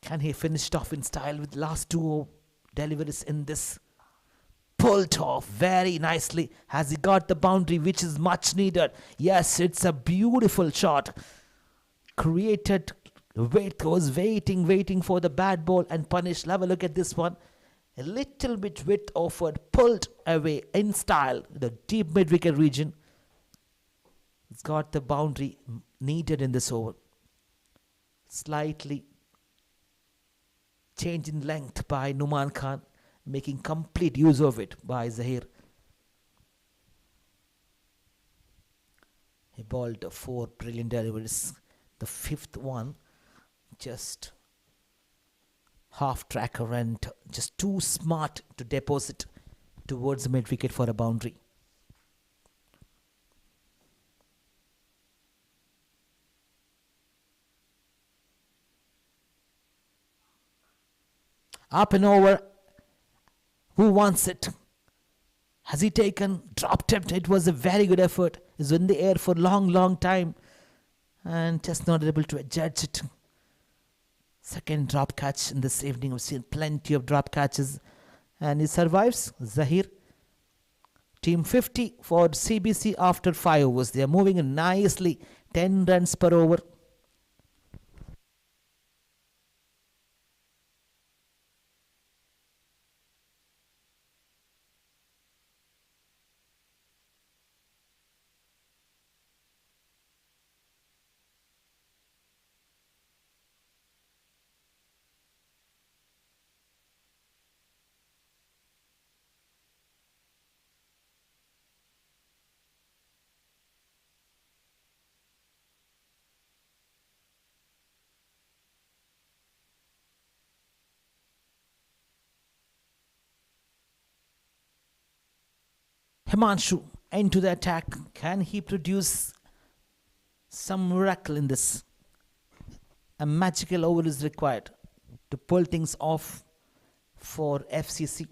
Can he finish it off in style with last 2 deliveries in this. Pulled off very nicely. Has he got the boundary, which is much needed? Yes, it's a beautiful shot. Created, was waiting for the bad ball and punished. Have a look at this one. A little bit width offered, pulled away in style, the deep mid-wicket region. It's got the boundary needed in this over. Slightly change in length by Numan Khan, making complete use of it by Zahir. He bowled 4 brilliant deliveries. The 5th one just half tracker and just too smart to deposit towards the mid wicket for a boundary. Up and over. Who wants it? Has he taken? Dropped it. It was a very good effort. He's in the air for a long time and just not able to judge it. Second drop catch in this evening. We've seen plenty of drop catches and he survives. Zahir. Team 50 for CBC after 5 overs. They are moving in nicely. 10 runs per over. Himanshu into the attack. Can he produce some miracle in this? A magical over is required to pull things off for FCC.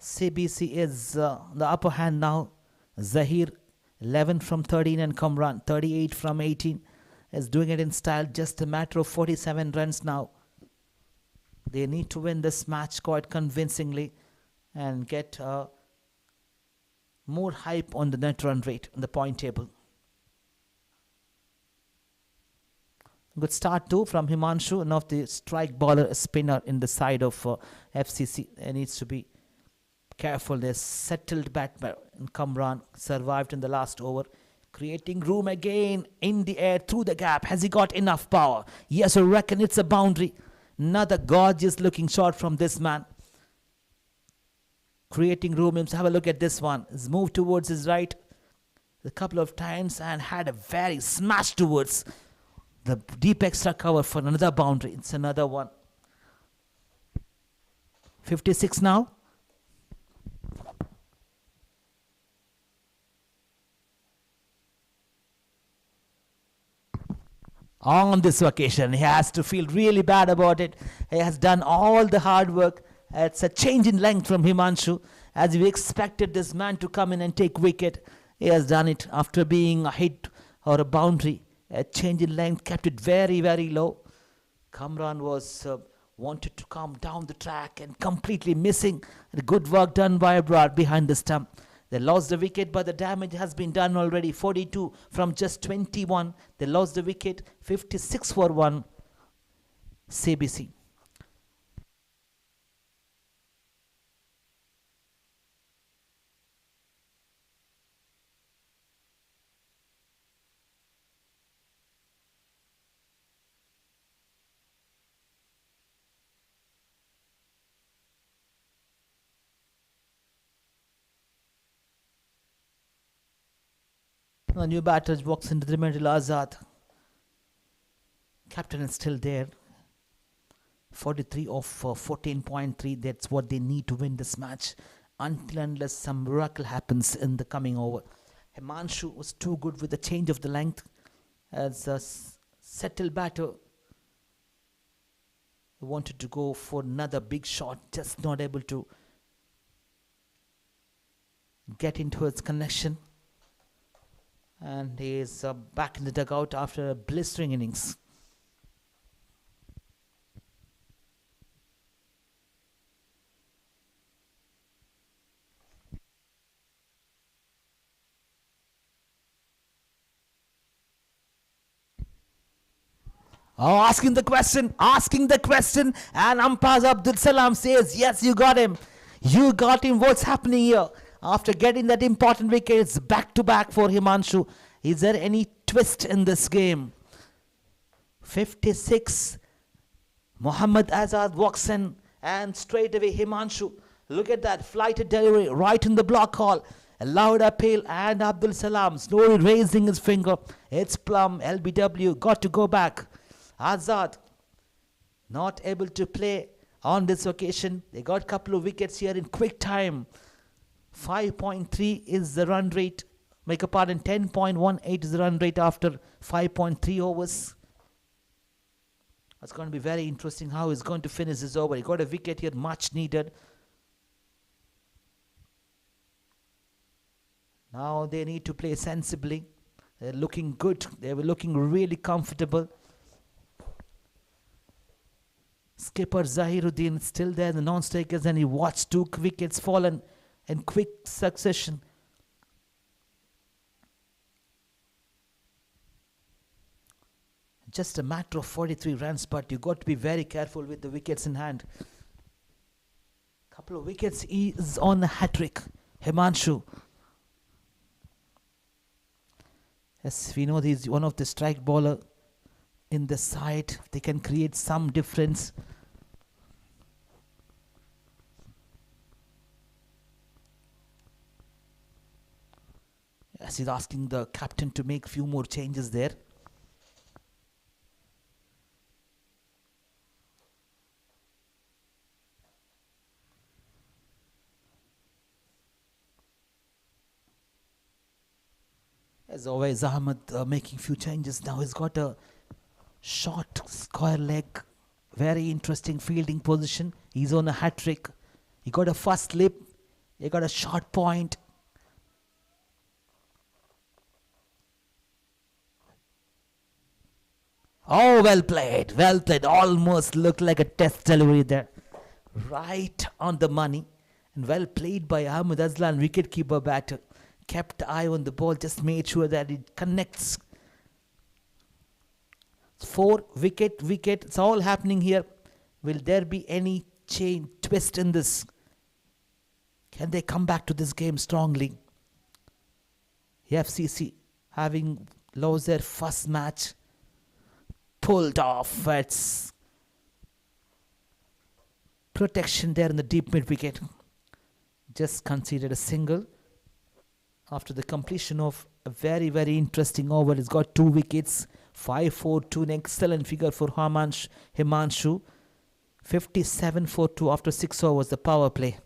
CBC is the upper hand now. Zahir 11 from 13 and Kamran 38 from 18 is doing it in style. Just a matter of 47 runs now. They need to win this match quite convincingly and get more hype on the net run rate in the point table. Good start too from Himanshu, and of the strike bowler, a spinner in the side of FCC. There needs to be careful. There's settled batsman. Kamran survived in the last over, creating room again in the air through the gap. Has he got enough power? Yes, I reckon it's a boundary. Another gorgeous looking shot from this man. Creating room. Have a look at this one. He's moved towards his right a couple of times and had a very smash towards the deep extra cover for another boundary. It's another one. 56 now. On this occasion, he has to feel really bad about it. He has done all the hard work. It's a change in length from Himanshu. As we expected this man to come in and take wicket, he has done it after being a hit or a boundary. A change in length kept it very low. Kamran was wanted to come down the track and completely missing. Good work done by Abrar behind the stump. They lost the wicket, but the damage has been done already. 42 from just 21. They lost the wicket. 56 for 1. CBC. The new batter walks into the middle. Azad. Captain is still there. 43 of 14.3. That's what they need to win this match. Until unless some miracle happens in the coming over. Himanshu was too good with the change of the length. As a settled batter, he wanted to go for another big shot. Just not able to get into its connection. And he is back in the dugout after a blistering innings. Oh, asking the question, and umpire Abdul Salam says, yes, you got him. You got him. What's happening here? After getting that important wicket, it's back to back for Himanshu. Is there any twist in this game? 56. Mohammad Azad walks in, and straight away Himanshu. Look at that flighted delivery right in the block hall. A loud appeal, and Abdul Salam slowly raising his finger. It's plum. LBW got to go back. Azad not able to play on this occasion. They got a couple of wickets here in quick time. 5.3 is the run rate. Make a pardon, 10.18 is the run rate after 5.3 overs. It's going to be very interesting how he's going to finish this over. He got a wicket here, much needed. Now they need to play sensibly. They're looking good. They were looking really comfortable. Skipper Zahiruddin still there, the non-strikers, and he watched 2 wickets fallen in quick succession. Just a matter of 43 runs, but you got to be very careful with the wickets in hand. Couple of wickets, he is on a hat-trick. Himanshu. Yes, we know he's one of the strike bowler in the side. They can create some difference. Yes, he's asking the captain to make few more changes there. As always, Ahmed making few changes. Now he's got a short square leg, very interesting fielding position. He's on a hat-trick. He got a first slip. He got a short point. Oh, well played, well played. Almost looked like a test delivery there. Right on the money. And well played by Ahmed Azlan, wicket-keeper batter. Kept eye on the ball, just made sure that it connects. 4 wicket. It's all happening here. Will there be any twist in this? Can they come back to this game strongly? FCC having lost their first match. Pulled off. It's protection there in the deep mid wicket. Just conceded a single. After the completion of a very, very interesting over. He's got 2 wickets. 5-4-2, an excellent figure for Himanshu. 57-4-2 after 6 overs, the power play.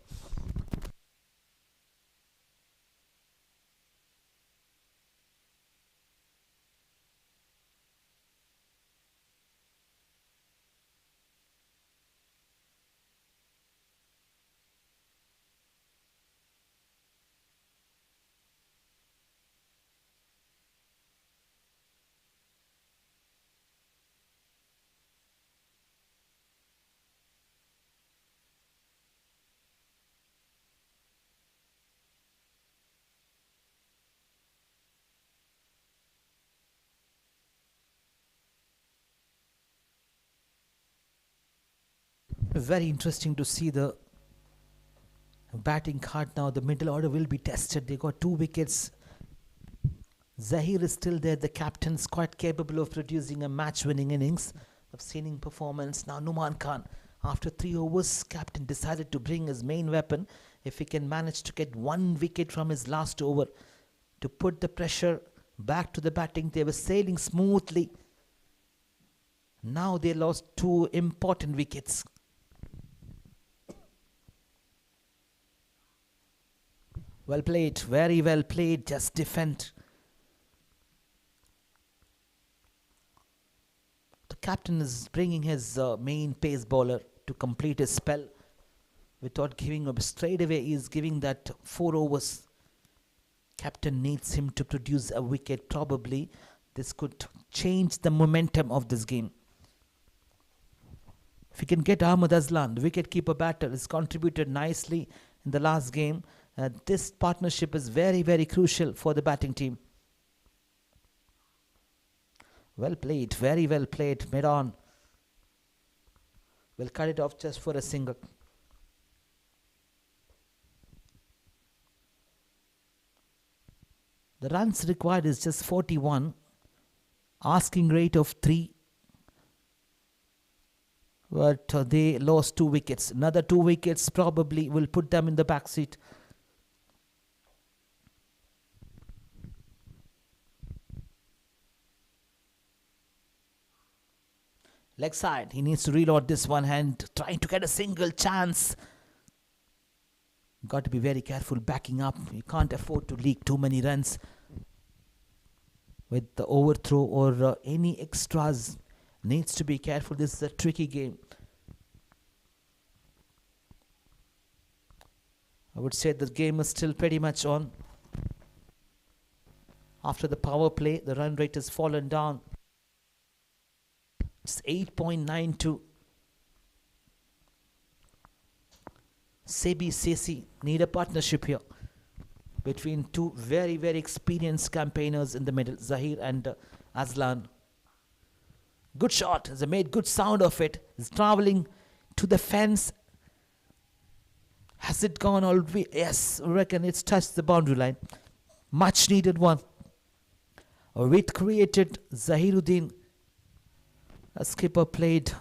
Very interesting to see the batting card now. The middle order will be tested. They got 2 wickets. Zahir is still there. The captain's quite capable of producing a match-winning innings. Outstanding performance. Now Numan Khan, after 3 overs, captain decided to bring his main weapon. If he can manage to get 1 wicket from his last over to put the pressure back to the batting. They were sailing smoothly. Now they lost 2 important wickets. Well played, very well played, just defend. The captain is bringing his main pace bowler to complete his spell without giving up straight away. He is giving that 4 overs. Captain needs him to produce a wicket. Probably this could change the momentum of this game. If you can get Ahmed Azlan, the wicket-keeper batter, has contributed nicely in the last game. This partnership is very, very crucial for the batting team. Well played, very well played. Mid on. Will cut it off just for a single. The runs required is just 41. Asking rate of 3. But they lost 2 wickets. Another 2 wickets probably will put them in the back seat. Leg side. He needs to reload this one and trying to get a single chance. Got to be very careful backing up. You can't afford to leak too many runs with the overthrow or any extras. Needs to be careful. This is a tricky game. I would say the game is still pretty much on. After the power play, the run rate has fallen down. It's 8.92. CBCC need a partnership here between two very, very experienced campaigners in the middle, Zahir and Aslan. Good shot. They made good sound of it. It's traveling to the fence. Has it gone all the way? Yes, I reckon it's touched the boundary line. Much needed one. A width created. Zahiruddin, a skipper, played.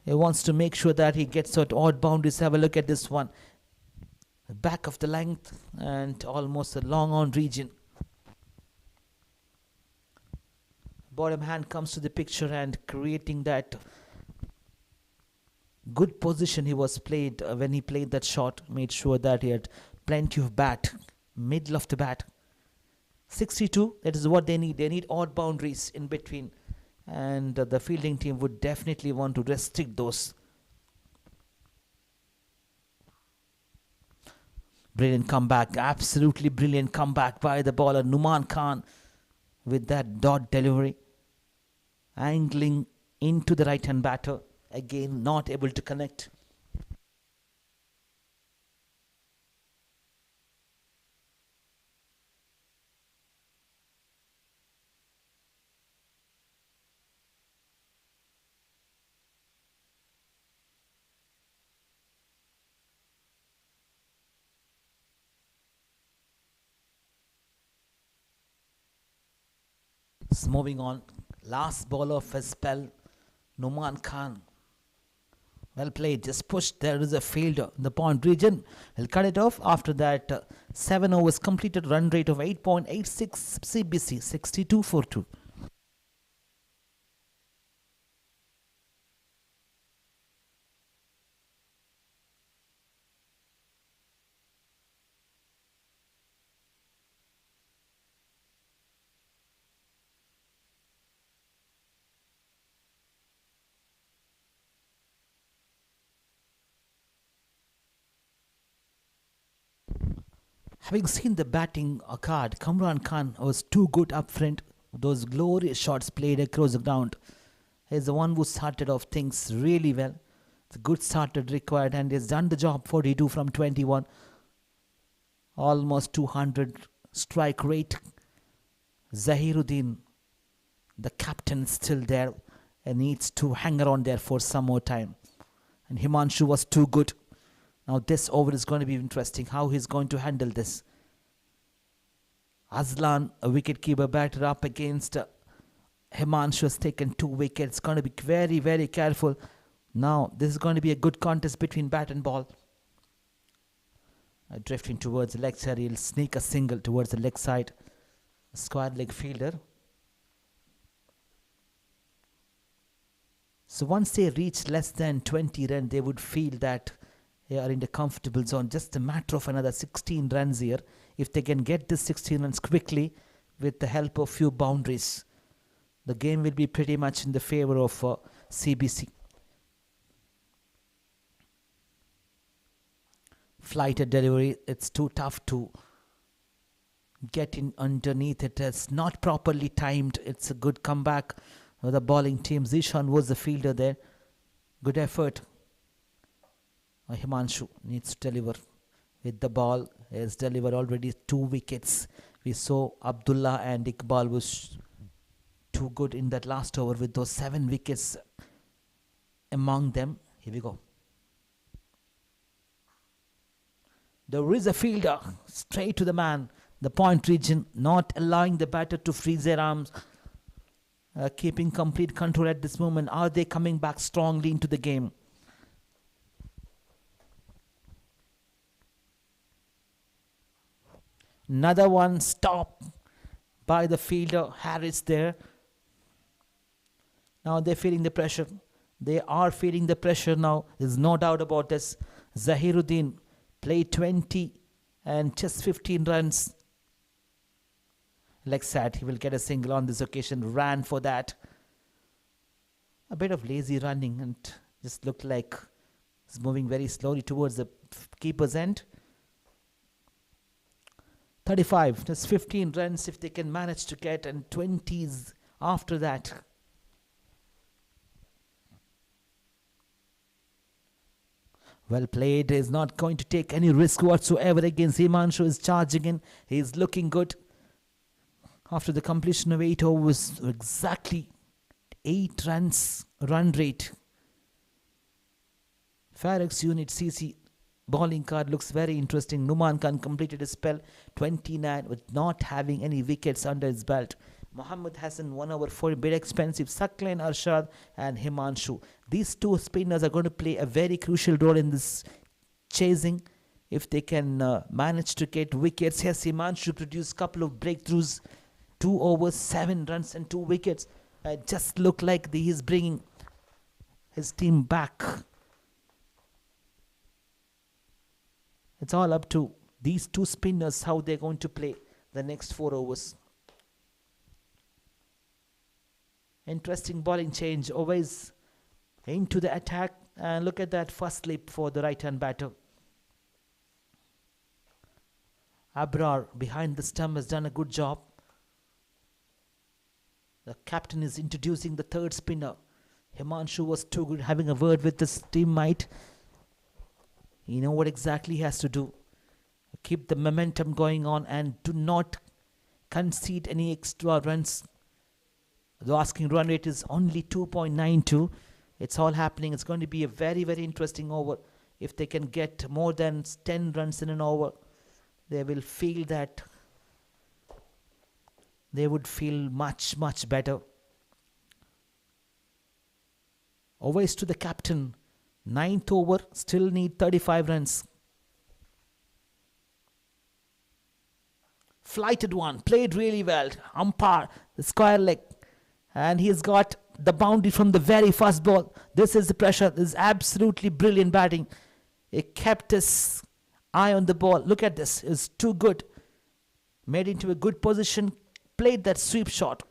He wants to make sure that he gets out odd boundaries. Have a look at this one. The back of the length and almost a long on region. Bottom hand comes to the picture and creating that good position he was played when he played that shot. Made sure that he had plenty of bat, middle of the bat. 62, that is what they need. They need odd boundaries in between. And the fielding team would definitely want to restrict those. Brilliant comeback, absolutely brilliant comeback by the bowler Numan Khan with that dot delivery. Angling into the right hand batter. Again, not able to connect. Moving on, last bowler of his spell, Numan Khan. Well played, just pushed. There is a fielder in the point region. He'll cut it off. After that, 7 overs completed, run rate of 8.86, CBC 62 for 2. Having seen the batting card, Kamran Khan was too good up front. Those glorious shots played across the ground. He's the one who started off things really well. It's a good starter required and he's done the job. 42 from 21. Almost 200 strike rate. Zahiruddin, the captain, still there and needs to hang around there for some more time. And Himanshu was too good. Now this over is going to be interesting, how he's going to handle this. Aslan, a wicket-keeper batter up against Himanshu, has taken 2 wickets. Going to be very, very careful. Now this is going to be a good contest between bat and ball. Drifting towards the leg side, he'll sneak a single towards the leg side. Square leg fielder. So once they reach less than 20 runs, they would feel that they are in the comfortable zone. Just a matter of another 16 runs here. If they can get this 16 runs quickly with the help of few boundaries, the game will be pretty much in the favor of CBC. Flighted delivery, it's too tough to get in underneath it. It's not properly timed. It's a good comeback. The bowling team, Zishan was the fielder there. Good effort. Himanshu needs to deliver with the ball. He has delivered already 2 wickets. We saw Abdullah and Iqbal was too good in that last over with those 7 wickets among them. Here we go. There is a fielder straight to the man, the point region, not allowing the batter to freeze their arms, keeping complete control at this moment. Are they coming back strongly into the game? Another one stop by the fielder Harris there. Now they're feeling the pressure. They are feeling the pressure now. There's no doubt about this. Zahiruddin played 20 and just 15 runs. Like said, he will get a single on this occasion. Ran for that. A bit of lazy running and just looked like he's moving very slowly towards the keeper's end. 35, just 15 runs if they can manage to get, and 20s after that. Well played. Is not going to take any risk whatsoever against Himanshu. Is charging in. He's looking good. After the completion of 8 overs, exactly 8 runs run rate. FIREOX unit CC bowling card looks very interesting. Numan Khan completed his spell 29 with not having any wickets under his belt. Mohammad Hassan 1 over 4, bit expensive. Saklan Arshad and Himanshu. These 2 spinners are going to play a very crucial role in this chasing. If they can manage to get wickets. Yes, Himanshu produced a couple of breakthroughs. 2 overs, 7 runs and 2 wickets. Just look like he's bringing his team back. It's all up to these 2 spinners how they're going to play the next 4 overs. Interesting bowling change. Always into the attack. And look at that first slip for the right-hand batter. Abrar behind the stump has done a good job. The captain is introducing the 3rd spinner. Himanshu was too good, having a word with his teammate. You know what exactly he has to do. Keep the momentum going on and do not concede any extra runs. The asking run rate is only 2.92. It's all happening. It's going to be a very, very interesting over. If they can get more than 10 runs in an over, they will feel that they would feel much, much better. Always to the captain. 9th over, still need 35 runs. Flighted one, played really well. Umpire, the square leg. And he's got the boundary from the very first ball. This is the pressure. This is absolutely brilliant batting. He kept his eye on the ball. Look at this. It's too good. Made into a good position. Played that sweep shot.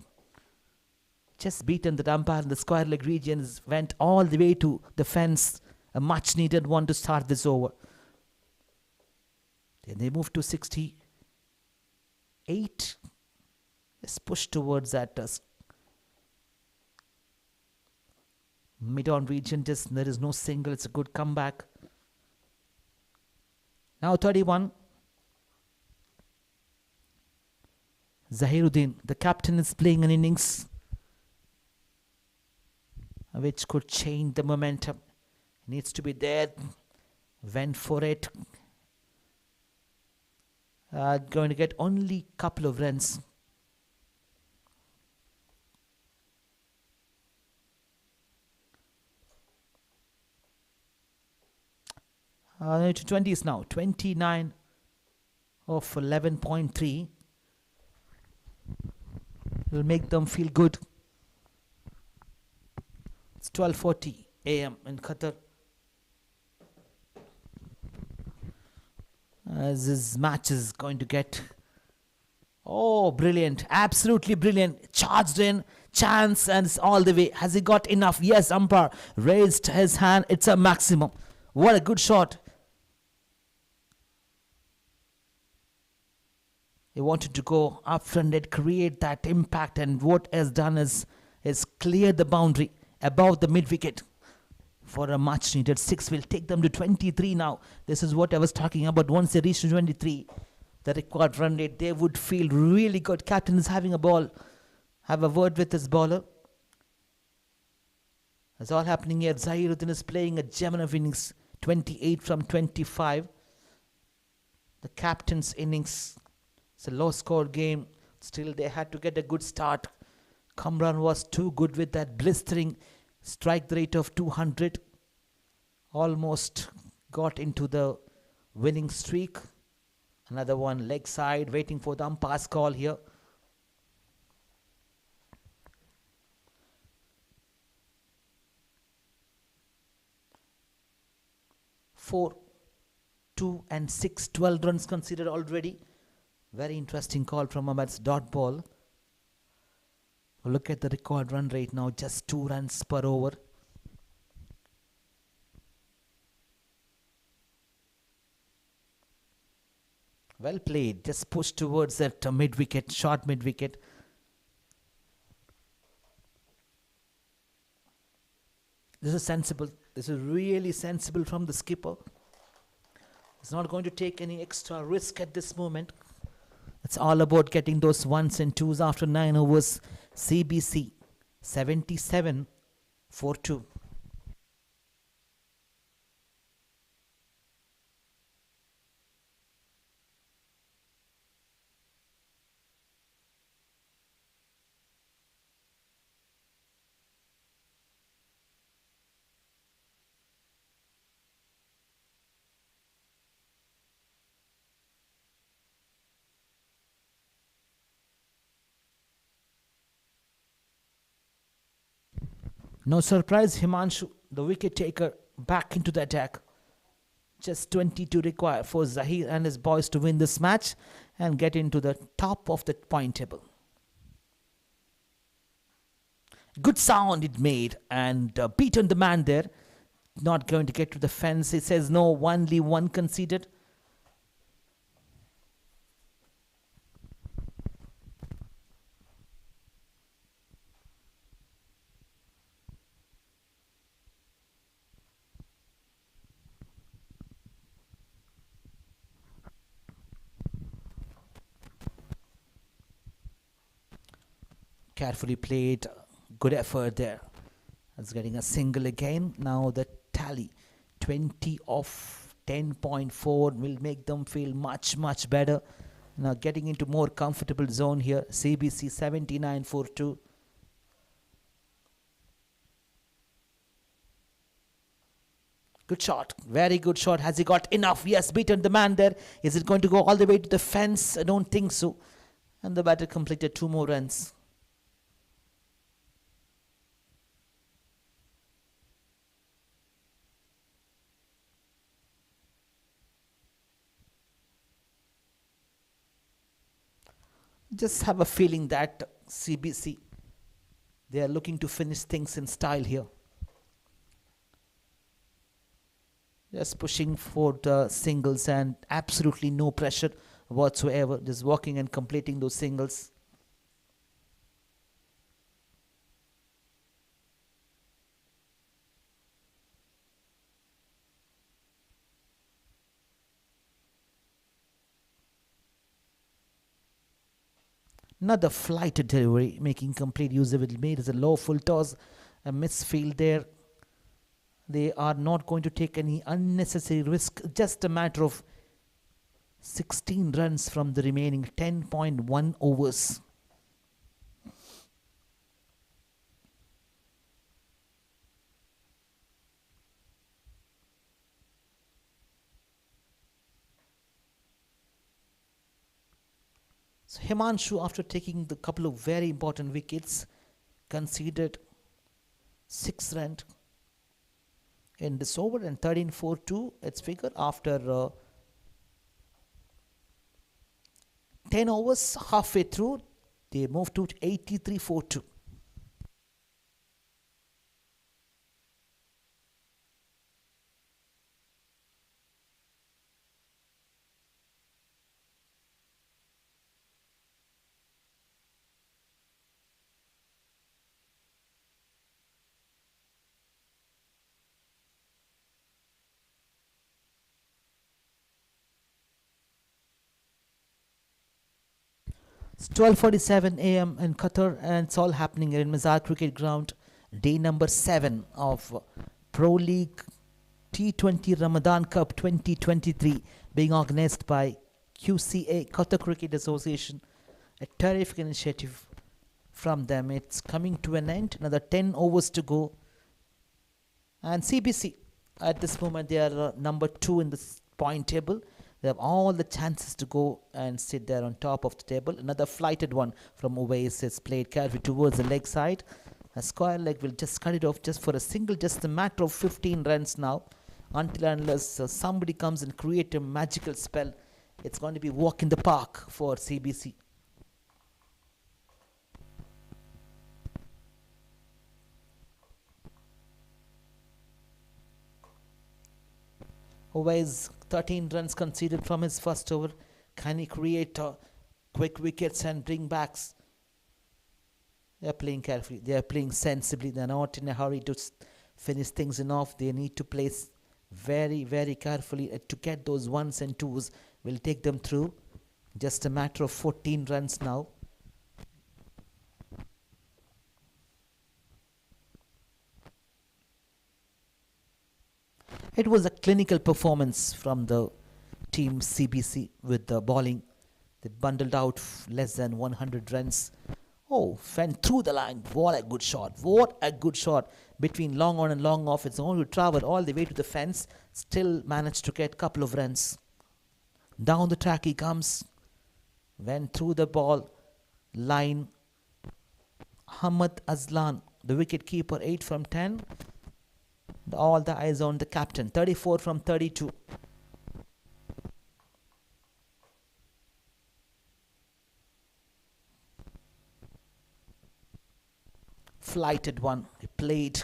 Just beaten the umpire in the square leg regions. Went all the way to the fence. A much needed one to start this over. Then they move to 68. Let's push towards that mid-on region. Just there is no single. It's a good comeback. Now 31. Zahiruddin, the captain, is playing an innings which could change the momentum. Needs to be there. Went for it. Going to get only a couple of runs. To 20s now. 29 of 11.3. Will make them feel good. It's 12:40 a.m. in Qatar. As this match is going to get... Oh, brilliant. Absolutely brilliant. Charged in. Chance, and it's all the way. Has he got enough? Yes, umpire raised his hand. It's a maximum. What a good shot. He wanted to go up front and create that impact, and what has done is cleared the boundary above the mid-wicket for a much needed 6. Will take them to 23 now. This is what I was talking about. Once they reach to 23, the required run rate, they would feel really good. Captain is having a ball. Have a word with his bowler. That's all happening here. Zahiruddin is playing a gem of innings, 28 from 25. The captain's innings. It's a low-score game. Still, they had to get a good start. Kamran was too good with that blistering strike rate of 200. Almost got into the winning streak. Another one leg side, waiting for the umpire's call here. Four, 2 and 6, 12 runs considered already. Very interesting call from Ahmed's dot ball. Look at the record run rate now, just 2 runs per over. Well played, just pushed towards that mid-wicket, short mid-wicket. This is sensible. This is really sensible from the skipper. He's not going to take any extra risk at this moment. It's all about getting those ones and twos after 9 overs. CBC 77 for 2. No surprise, Himanshu, the wicket taker, back into the attack. Just 22 required for Zahir and his boys to win this match and get into the top of the point table. Good sound it made and beaten the man there. Not going to get to the fence. He says no, only one conceded. Carefully played, good effort there. That's getting a single again. Now the tally, 20 of 10.4 will make them feel much better. Now getting into more comfortable zone here. CBC 79 for 2. Good shot, very good shot. Has he got enough? Yes, beaten the man there. Is it going to go all the way to the fence? I don't think so. And the batter completed 2 more runs. Just have a feeling that CBC, they are looking to finish things in style here. Just pushing for the singles and absolutely no pressure whatsoever. Just walking and completing those singles. Another flighted delivery, making complete use of it. Made as a low full toss, a misfield there. They are not going to take any unnecessary risk. Just a matter of 16 runs from the remaining 10.1 overs. So Himanshu, after taking the couple of very important wickets, conceded 6 runs in this over and 13 for 2. Its figure after 10 overs, halfway through, they moved to 83 for 2. It's 12:47 a.m. in Qatar, and it's all happening here in Mazar Cricket Ground. Day number 7 of Pro League T20 Ramadan Cup 2023, being organized by QCA, Qatar Cricket Association. A terrific initiative from them. It's coming to an end. Another 10 overs to go. And CBC, at this moment, they are number 2 in the point table. They have all the chances to go and sit there on top of the table. Another flighted one from Uwais is played carefully towards the leg side. A square leg will just cut it off just for a single, just a matter of 15 runs now. Until and unless somebody comes and create a magical spell, it's going to be walk in the park for CBC. Uwais 13 runs conceded from his first over. Can he create quick wickets and bring backs? They are playing carefully. They are playing sensibly. They are not in a hurry to finish things off. They need to play very, very carefully to get those ones and twos. Will take them through. Just a matter of 14 runs now. It was a clinical performance from the team CBC with the bowling. They bundled out less than 100 runs. Oh, went through the line. What a good shot. What a good shot. Between long on and long off, it's only traveled all the way to the fence. Still managed to get a couple of runs. Down the track he comes. Went through the ball line. Ahmad Azlan, the wicket keeper, 8 from 10. All the eyes on the captain. 34 from 32. Flighted one. He played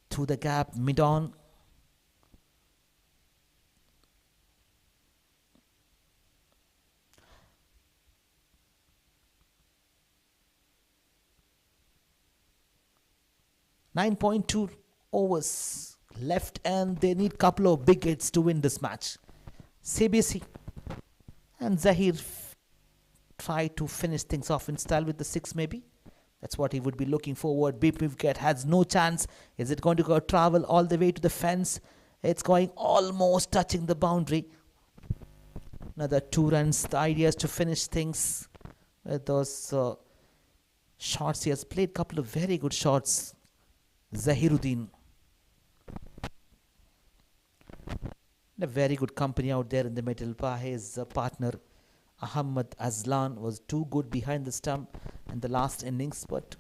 through the gap mid-on. .2 overs left, and they need a couple of big hits to win this match. CBC and Zahir try to finish things off in style with the 6 maybe. That's what he would be looking forward. Big wicket has no chance. Is it going to go travel all the way to the fence? It's going almost touching the boundary. Another 2 runs. The idea is to finish things with those shots. He has played a couple of very good shots. Zahiruddin. A very good company out there in the middle. His partner Ahmad Azlan was too good behind the stump in the last innings, but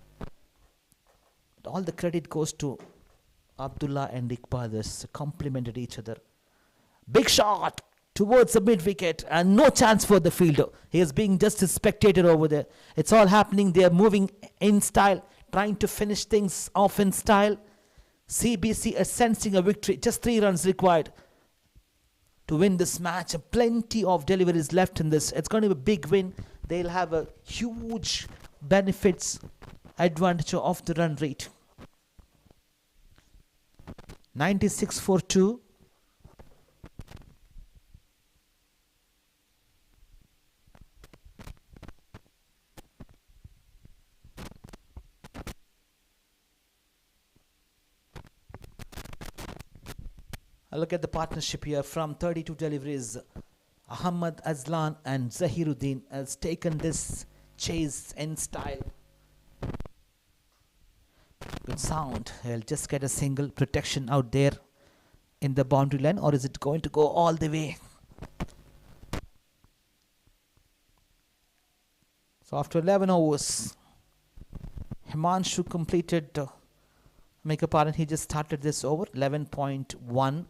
all the credit goes to Abdullah and Iqbal. They complemented each other. Big shot towards the mid wicket, and no chance for the fielder. He is being just a spectator over there. It's all happening. They are moving in style, trying to finish things off in style. CBC is sensing a victory. Just 3 runs required to win this match. Plenty of deliveries left in this. It's going to be a big win. They'll have a huge benefits advantage of the run rate. 96 for 2. Look at the partnership here from 32 deliveries. Ahmad Azlan and Zahiruddin has taken this chase in style. Good sound. He'll just get a single protection out there in the boundary line, or is it going to go all the way? So after 11 overs, Himanshu completed, he just started this over, 11.1.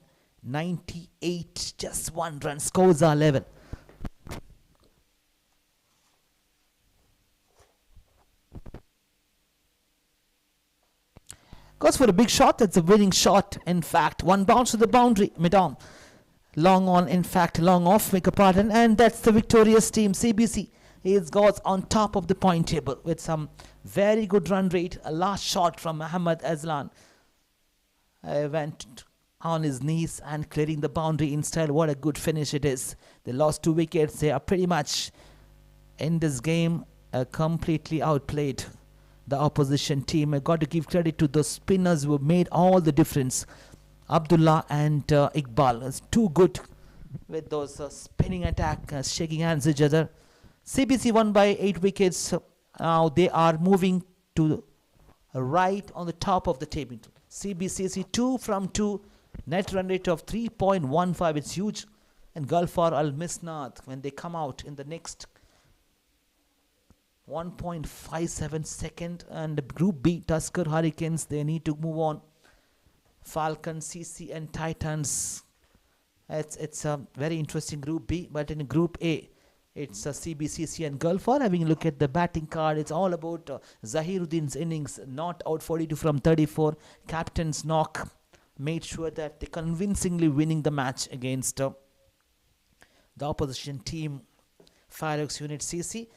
98, just 1 run. Scores are level. Goes for a big shot. That's a winning shot. In fact, 1 bounce to the boundary. Mid-on. Long on, in fact, long off. And that's the victorious team. CBC is goes on top of the point table with some very good run rate. A last shot from Ahmad Azlan. Went on his knees and clearing the boundary in style. What a good finish it is. They lost 2 wickets. They are pretty much in this game completely outplayed the opposition team. I got to give credit to those spinners who made all the difference. Abdullah and Iqbal is too good with those spinning attack, shaking hands each other. CBC won by 8 wickets. Now they are moving to right on the top of the table. CBCC 2 from 2, net run rate of 3.15. It's huge. And Gulfar Al Misnath, when they come out in the next 1.57 second, and Group B, Tusker Hurricanes, they need to move on. Falcon, CC and Titans. It's a very interesting Group B, but in Group A, it's CBCC and Gulfar. Having a look at the batting card, it's all about Zahiruddin's innings, not out 42 from 34. Captain's knock made sure that they convincingly winning the match against the opposition team, FIREOX Unit CC.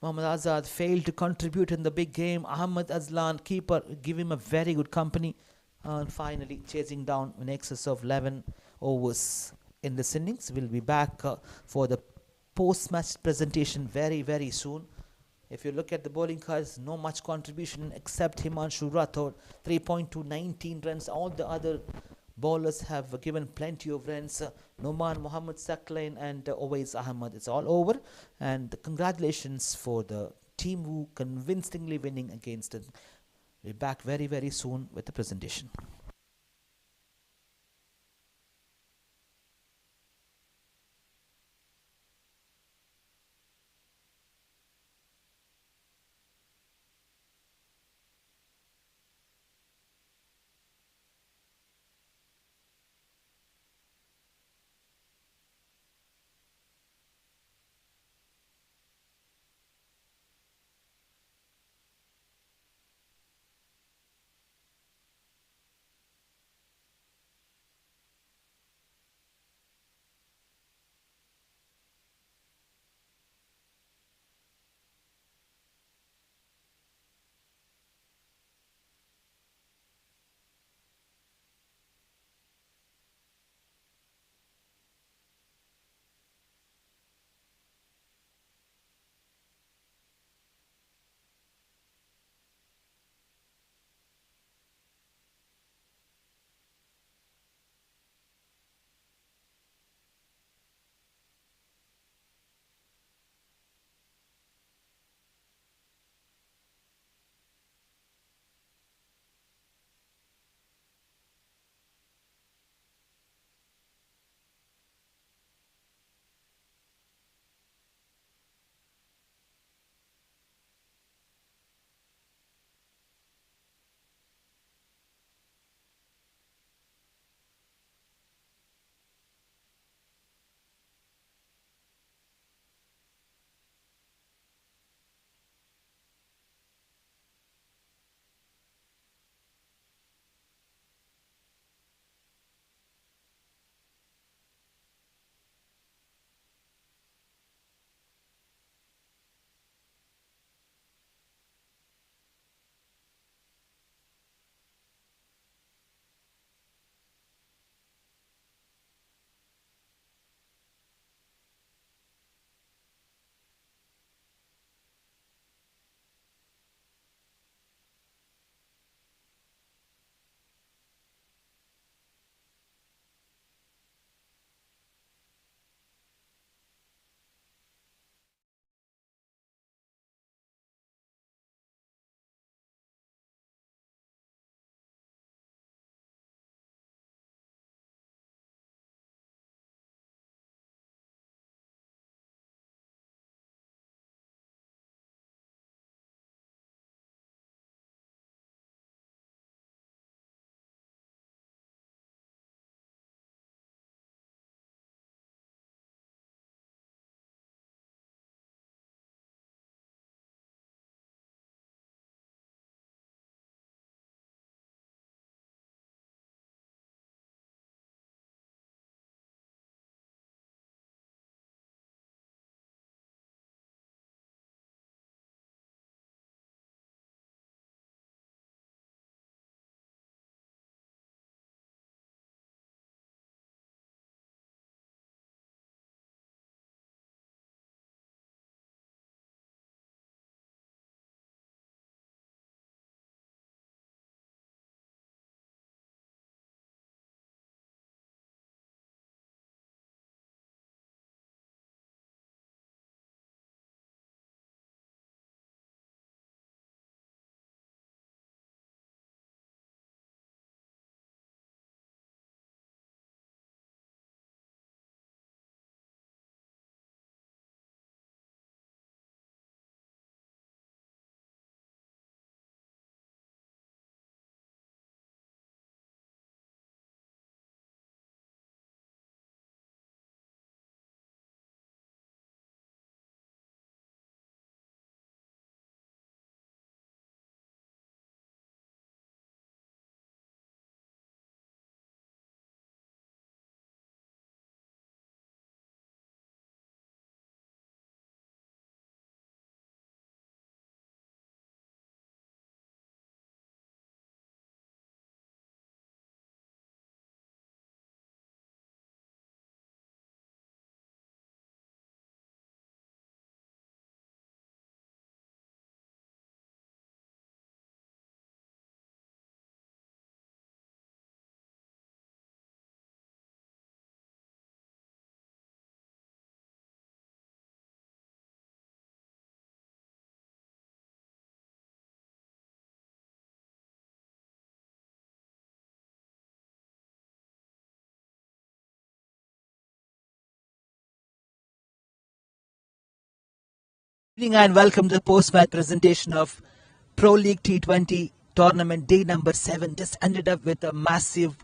Mohammad Azad failed to contribute in the big game. Ahmad Azlan, keeper, give him a very good company. And finally, chasing down in excess of 11 overs in this innings. We'll be back for the post-match presentation very, very soon. If you look at the bowling cards, no much contribution except Himanshu Rathod, 3.2, 19 runs. All the other bowlers have given plenty of runs. Noman Mohammad Saklain and Owais Ahmad. It's all over. And congratulations for the team who convincingly winning against it. We'll be back very, very soon with the presentation. Good evening and welcome to the post-match presentation of Pro League T20 tournament day number 7. Just ended up with a massive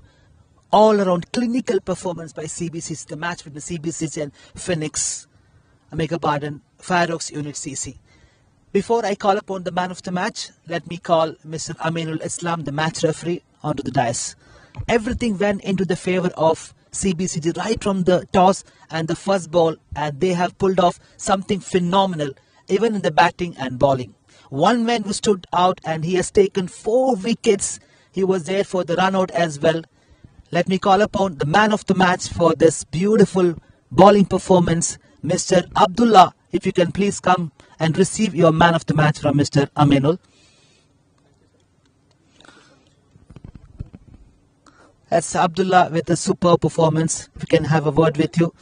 all-around clinical performance by CBCC, the match between CBCC and FIREOX Unit CC. Before I call upon the man of the match, let me call Mr. Aminul Islam, the match referee, onto the dais. Everything went into the favor of CBCC right from the toss and the first ball, and they have pulled off something phenomenal even in the batting and bowling. One man who stood out, and he has taken 4 wickets. He was there for the run out as well. Let me call upon the man of the match for this beautiful bowling performance, Mr. Abdullah. If you can please come and receive your man of the match from Mr. Aminul. That's Abdullah with a superb performance. We can have a word with you.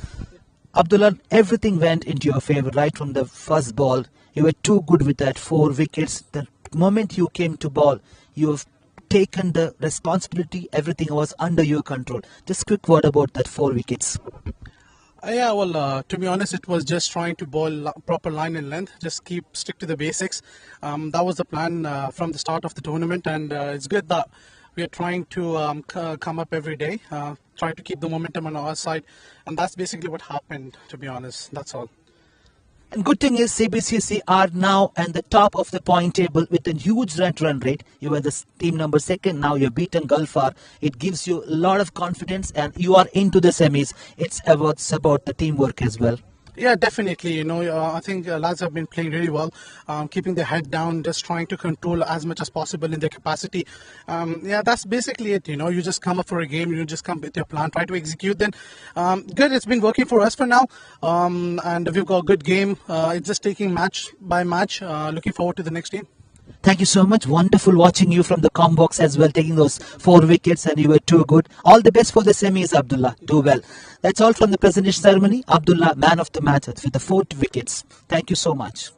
Abdullah, everything went into your favor right from the first ball. You were too good with that 4 wickets. The moment you came to ball, you have taken the responsibility. Everything was under your control. Just quick word about that 4 wickets. To be honest, it was just trying to bowl proper line and length, just stick to the basics. That was the plan from the start of the tournament, and it's good that we are trying to come up every day, try to keep the momentum on our side, and that's basically what happened, to be honest. That's all. And good thing is CBCC are now at the top of the point table with a huge run rate. You were the team number 2nd, now you've beaten Gulfar. It gives you a lot of confidence and you are into the semis. It's about the teamwork as well. Yeah, definitely. I think lads have been playing really well, keeping their head down, just trying to control as much as possible in their capacity. That's basically it. You just come up for a game, you just come with your plan, try to execute. Then, good. It's been working for us for now, and we've got a good game. It's just taking match by match. Looking forward to the next game. Thank you so much. Wonderful watching you from the com box as well, taking those 4 wickets, and you were too good. All the best for the semis, Abdullah. Do well. That's all from the presentation ceremony. Abdullah, man of the match with the 4 wickets. Thank you so much.